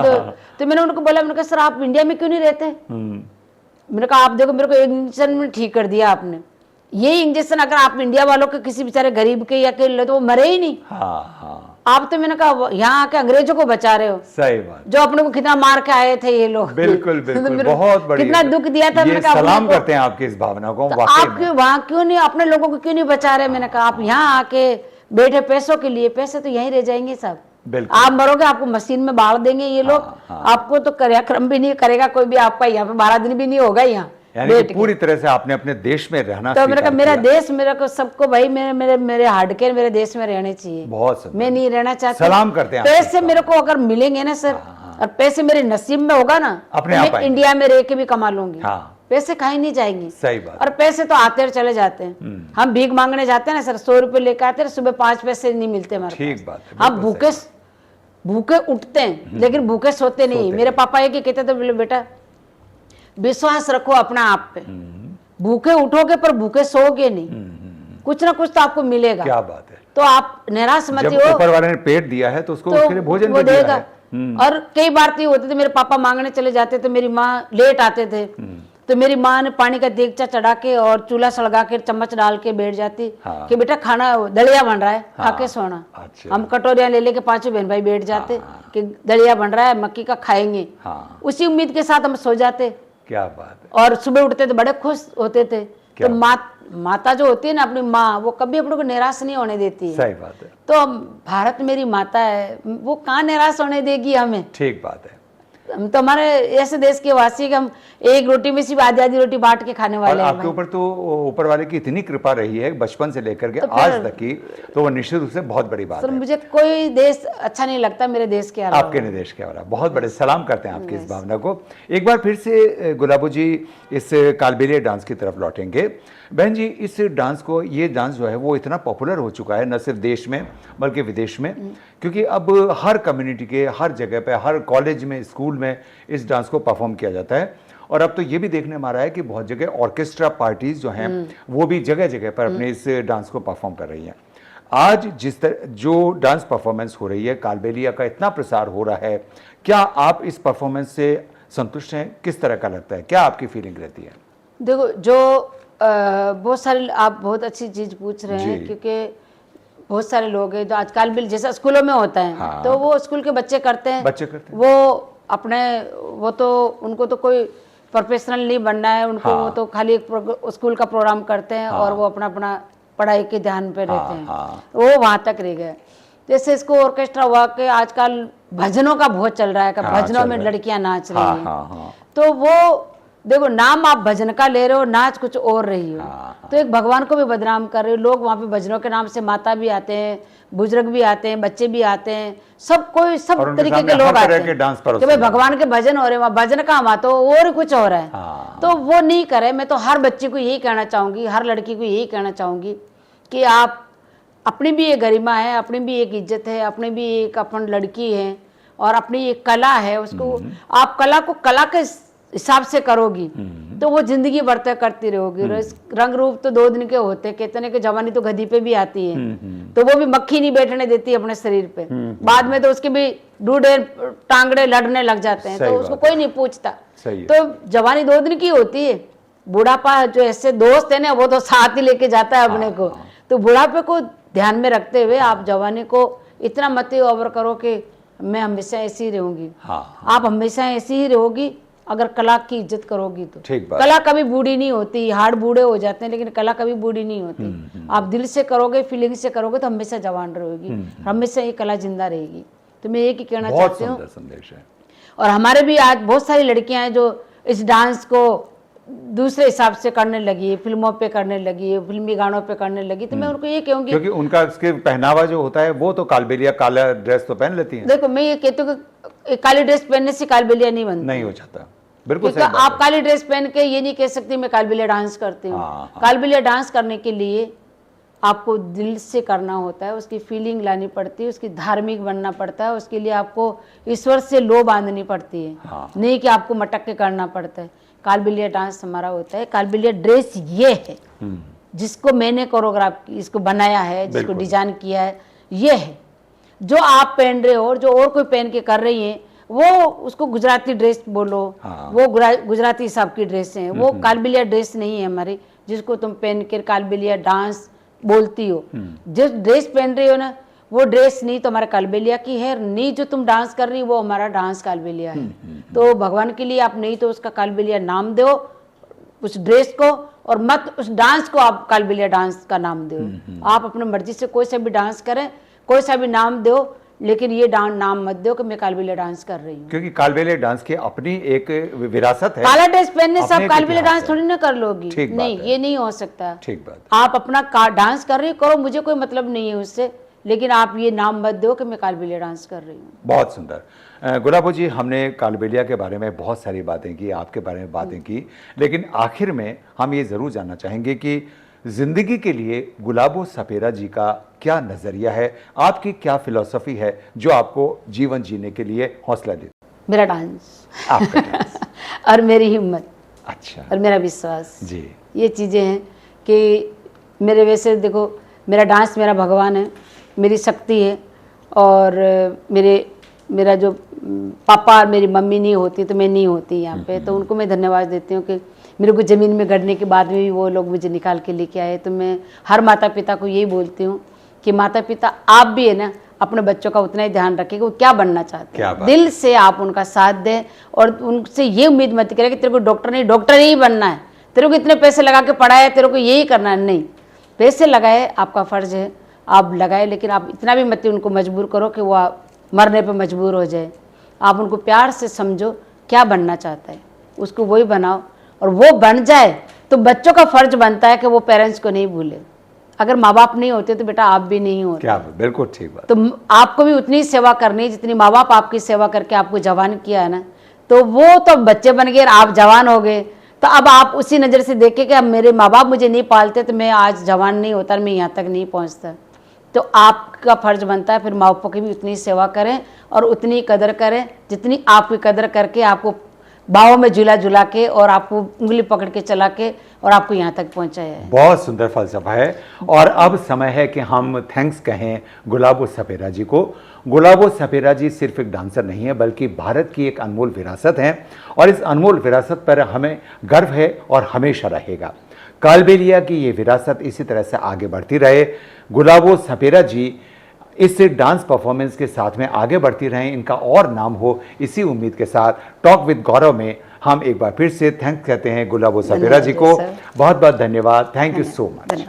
तो मैंने उनको बोला, मैंने कहा सर आप इंडिया में क्यों नहीं रहते। मैंने कहा आप देखो मेरे को एक इंजेक्शन में ठीक कर दिया आपने, ये इंजेक्शन अगर आप इंडिया वालों के किसी बेचारे गरीब के या के ले तो वो मरे ही नहीं। आप तो मैंने कहा यहाँ आके अंग्रेजों को बचा रहे हो। सही बात। जो अपने को कितना मार के आए थे ये लोग। बिल्कुल बिल्कुल, बहुत बढ़िया, कितना दुख दिया था। मैंने कहा सलाम करते हैं आपकी इस भावना को। तो आप क्यों वहाँ क्यों नहीं अपने लोगों को क्यों नहीं बचा रहे। मैंने कहा आप यहाँ आके बैठे पैसों के लिए, पैसे तो यहीं रह जाएंगे सब। आप मरोगे आपको मशीन में बाढ़ देंगे ये लोग। आपको तो क्रियाक्रम भी नहीं करेगा कोई भी, आपका यहाँ पे 12 दिन भी नहीं होगा यहाँ। यानी पूरी तरह से आपने अपने देश में रहना। तो मेरा देश मेरे को सबको भाई मेरे हार्डकेयर मेरे देश में रहने चाहिए। बहुत मैं नहीं रहना चाहती। सलाम करते हैं। पैसे मेरे को अगर मिलेंगे ना सर और पैसे मेरे नसीब में होगा ना, मैं इंडिया में रह के भी कमा लूंगी। पैसे कहीं नहीं जाएंगे। सही बात। और पैसे तो आते चले जाते हैं। हम भीख मांगने जाते हैं ना सर, 100 रुपए लेकर आते हैं, सुबह 5 पैसे नहीं मिलते हमारे। ठीक बात। हम भूखे उठते हैं लेकिन भूखे सोते नहीं। मेरे पापा एक ही कहते थे, बोले बेटा विश्वास रखो अपना आप पे, भूखे उठोगे पर भूखे सोओगे नहीं, कुछ ना कुछ तो आपको मिलेगा। क्या बात है। तो आप निराश मत हो, ऊपर वाले ने पेट दिया है तो उसको उसके लिए भोजन भी देगा। और कई बार तो ये होते थे मेरे पापा मांगने चले जाते थे, मेरी माँ लेट आते थे तो मेरी माँ ने पानी का देगचा चढ़ा के और चूल्हा सળगा के चम्मच डाल के बैठ जाती हाँ। कि बेटा खाना दलिया बन रहा है, हाँ। खा के सोना। अच्छा। हम कटोरियां ले लेके पांचों बहन भाई बैठ जाते कि दलिया बन रहा है, मक्की का खाएंगे। हाँ। उसी उम्मीद के साथ हम सो जाते क्या बात है। और सुबह उठते तो बड़े खुश होते थे। तो माता जो होती है ना, अपनी माँ, वो कभी अपने को निराश नहीं होने देती है। सही बात है। तो भारत मेरी माता है, वो कहाँ निराश होने देगी हमें। ठीक बात है। हम तो हमारे ऐसे देश के वासी कि हम एक रोटी में सिर्फ आधी आधी रोटी बांट के खाने और वाले हैं आपके भाई। ऊपर तो ऊपर वाले की इतनी कृपा रही है बचपन से लेकर के आज तक की, तो वो निश्चित रूप से बहुत बड़ी बात सर है। मुझे कोई देश अच्छा नहीं लगता मेरे देश के अलावा। आपके निर्देश के अलावा बहुत बड़े सलाम करते हैं आपकी इस भावना को। एक बार फिर से गुलाबो जी इस कालबेलिया डांस की तरफ लौटेंगे। बहन जी, इस डांस को, ये डांस जो है वो इतना पॉपुलर हो चुका है न सिर्फ देश में बल्कि विदेश में, क्योंकि अब हर कम्युनिटी के हर जगह पे, हर कॉलेज में, स्कूल में इस डांस को परफॉर्म किया जाता है। और अब तो ये भी देखने में आ रहा है कि बहुत जगह ऑर्केस्ट्रा पार्टीज जो हैं वो भी जगह जगह पर अपने इस डांस को परफॉर्म कर रही हैं। आज जिस तरह जो डांस परफॉर्मेंस हो रही है, कालबेलिया का इतना प्रसार हो रहा है, क्या आप इस परफॉर्मेंस से संतुष्ट हैं? किस तरह का लगता है, क्या आपकी फीलिंग रहती है? देखो, जो बहुत सारे, आप बहुत अच्छी चीज पूछ रहे हैं, क्योंकि बहुत सारे लोग हैं जो आज कालबेलिया जैसा स्कूलों में होता है। हाँ। तो वो स्कूल के बच्चे करते हैं, वो अपने, वो तो उनको तो कोई प्रोफेशनल नहीं बनना है उनको। हाँ। वो तो खाली एक स्कूल का प्रोग्राम करते हैं। हाँ। और वो अपना अपना पढ़ाई के ध्यान पे रहते हैं। हाँ। वो वहां तक रह गए। जैसे इसको ऑर्केस्ट्रा हुआ के आजकल भजनों का बहुत चल रहा है कि भजनों में लड़कियां नाच रही हैं। तो वो देखो, नाम आप भजन का ले रहे हो, नाच कुछ और रही हो। तो एक भगवान को भी बदनाम कर रहे हो। लोग वहाँ पे भजनों के नाम से माता भी आते हैं, बुजुर्ग भी आते हैं, बच्चे भी आते हैं, सब कोई सब तरीके के लोग आते हैं कि भाई भगवान के भजन हो रहे हैं। वहाँ भजन का वहाँ तो और कुछ हो रहा है। तो वो नहीं करे। मैं तो हर बच्चे को यही कहना चाहूंगी, हर लड़की को यही कहना चाहूंगी कि आप, अपनी भी एक गरिमा है, अपनी भी एक इज्जत है, अपनी भी एक अपन लड़की है और अपनी एक कला है। उसको आप कला को कला के हिसाब से करोगी तो वो जिंदगी भर तक करती रहोगी। रंग रूप तो 2 दिन के होते, कहते हैं कि जवानी तो गधी पे भी आती है। तो वो भी मक्खी नहीं बैठने देती अपने शरीर पे। बाद में तो उसके भी डूडे टांगड़े लड़ने लग जाते हैं, तो उसको कोई नहीं पूछता। तो जवानी 2 दिन की होती है। बुढ़ापा जो ऐसे दोस्त है ना, वो तो साथ ही लेके जाता है अपने को। तो बुढ़ापे को ध्यान में रखते हुए आप जवानी को इतना मत ओवर करो कि मैं हमेशा ऐसी ही रहूंगी। आप हमेशा ऐसी ही रहोगी अगर कला की इज्जत करोगी तो। कला कभी बूढ़ी नहीं होती, हाड़ बूढ़े हो जाते हैं, लेकिन कला कभी बूढ़ी नहीं होती। आप दिल से करोगे, फीलिंग से करोगे तो हमेशा जवान रहोगी, हमेशा ये कला जिंदा रहेगी। तो मैं ये कहना चाहती हूँ। और हमारे भी आज बहुत सारी लड़कियां हैं जो इस डांस को दूसरे हिसाब से करने लगी है, फिल्मों पे करने लगी है, फिल्मी गानों पे करने लगी। तो मैं उनको ये कहूंगी, क्योंकि उनका उसके पहनावा जो होता है वो तो कालबेलिया काला ड्रेस तो पहन लेती है। देखो, मैं ये कहती हूँ कि काली ड्रेस पहनने से कालबेलिया नहीं बनती, नहीं हो जाता। बिल्कुल सही बात आप काली ड्रेस पहन के ये नहीं कह सकती मैं कालबेलिया डांस करती हूँ। कालबेलिया डांस करने के लिए आपको दिल से करना होता है, उसकी फीलिंग लानी पड़ती है, उसकी धार्मिक बनना पड़ता है, उसके लिए आपको ईश्वर से लो बांधनी पड़ती है। नहीं कि आपको मटक के करना पड़ता है। कालबेलिया डांस हमारा होता है। कालबेलिया ड्रेस ये है जिसको मैंने कोरियोग्राफ इसको बनाया है, जिसको डिजाइन किया है, ये है जो आप पहन रहे हो और जो और कोई पहन के कर रही है। वो उसको गुजराती ड्रेस बोलो, वो गुजराती हिसाब की ड्रेस है, वो कालबेलिया ड्रेस नहीं है हमारी जिसको तुम पहन कर कालबेलिया डांस बोलती हो। जिस ड्रेस पहन रही हो ना, वो ड्रेस नहीं तो हमारा कालबेलिया की है, नहीं जो तुम डांस कर रही हो वो हमारा डांस कालबेलिया है। तो भगवान के लिए आप नहीं तो उसका कालबेलिया नाम दो उस ड्रेस को, और मत उस डांस को आप कालबेलिया डांस का नाम दो। आप अपनी मर्जी से कोई सा भी डांस करें, कोई सा भी नाम दो, लेकिन ये नाम मत दो कि मैं कालबेलिया डांस कर रही हूँ। क्योंकि कालबेलिया डांस की अपनी एक विरासत है। काला ड्रेस पहनने से आप कालबेलिया डांस थोड़ी ना कर लोगी, नहीं, ये नहीं हो सकता। ठीक बात। आप अपना डांस कर रही हो, करो, मुझे कोई मतलब नहीं है उससे, लेकिन आप ये नाम मत दो कि मैं कालबेलिया डांस कर रही हूँ। बहुत सुंदर। गुलाबो जी, हमने कालबेलिया के बारे में बहुत सारी बातें की, आपके बारे में बातें की, लेकिन आखिर में हम ये जरूर जानना चाहेंगे कि जिंदगी के लिए गुलाबो सपेरा जी का क्या नजरिया है, आपकी क्या फिलॉसफी है जो आपको जीवन जीने के लिए हौसला देती? मेरा डांस, आपका डांस और मेरी हिम्मत, अच्छा, और मेरा विश्वास जी, ये चीजें हैं कि मेरे वैसे देखो, मेरा डांस मेरा भगवान है, मेरी शक्ति है, और मेरा जो पापा और मेरी मम्मी नहीं होती तो मैं नहीं होती यहाँ पे। तो उनको मैं धन्यवाद देती हूँ कि मेरे को ज़मीन में गड़ने के बाद में भी वो लोग मुझे निकाल के लेके आए। तो मैं हर माता पिता को यही बोलती हूँ कि माता पिता आप भी है ना अपने बच्चों का उतना ही ध्यान रखें कि वो क्या बनना चाहते हैं, दिल से आप उनका साथ दें और उनसे ये उम्मीद मत करें कि तेरे को डॉक्टर ही बनना है, तेरे को इतने पैसे लगा के पढ़ाया, तेरे को यही करना है। नहीं, पैसे लगाए आपका फ़र्ज़ है, आप लगाए, लेकिन आप इतना भी मत उनको मजबूर करो कि वो मरने पे मजबूर हो जाए। आप उनको प्यार से समझो क्या बनना चाहता है, उसको वही बनाओ और वो बन जाए तो बच्चों का फ़र्ज बनता है कि वो पेरेंट्स को नहीं भूले। अगर माँ बाप नहीं होते तो बेटा आप भी नहीं होते। क्या बिल्कुल ठीक बात। तो आपको भी उतनी सेवा करनी जितनी माँ बाप आपकी सेवा करके आपको जवान किया है ना। तो वो तो बच्चे बन गए और आप जवान हो गए, तो अब आप उसी नज़र से देखें कि अब मेरे माँ बाप मुझे नहीं पालते तो मैं आज जवान नहीं होता, मैं यहाँ तक नहीं पहुँचता। तो आपका फ़र्ज बनता है फिर माँ बाप की भी उतनी सेवा करें और उतनी कदर करें जितनी आपकी कदर करके आपको बाहों में झूला के और आपको उंगली पकड़ के चला के और आपको यहाँ तक पहुँचाया है। बहुत सुंदर फलसफा है। और अब समय है कि हम थैंक्स कहें गुलाबो सपेरा जी को। गुलाबो सपेरा जी सिर्फ एक डांसर नहीं है बल्कि भारत की एक अनमोल विरासत है और इस अनमोल विरासत पर हमें गर्व है और हमेशा रहेगा। कालबेलिया की ये विरासत इसी तरह से आगे बढ़ती रहे। गुलाबो सपेरा जी इस डांस परफॉर्मेंस के साथ में आगे बढ़ती रहें, इनका और नाम हो, इसी उम्मीद के साथ टॉक विद गौरव में हम एक बार फिर से थैंक्स कहते हैं गुलाबो सपेरा जी को। बहुत बहुत धन्यवाद। Thank you so much.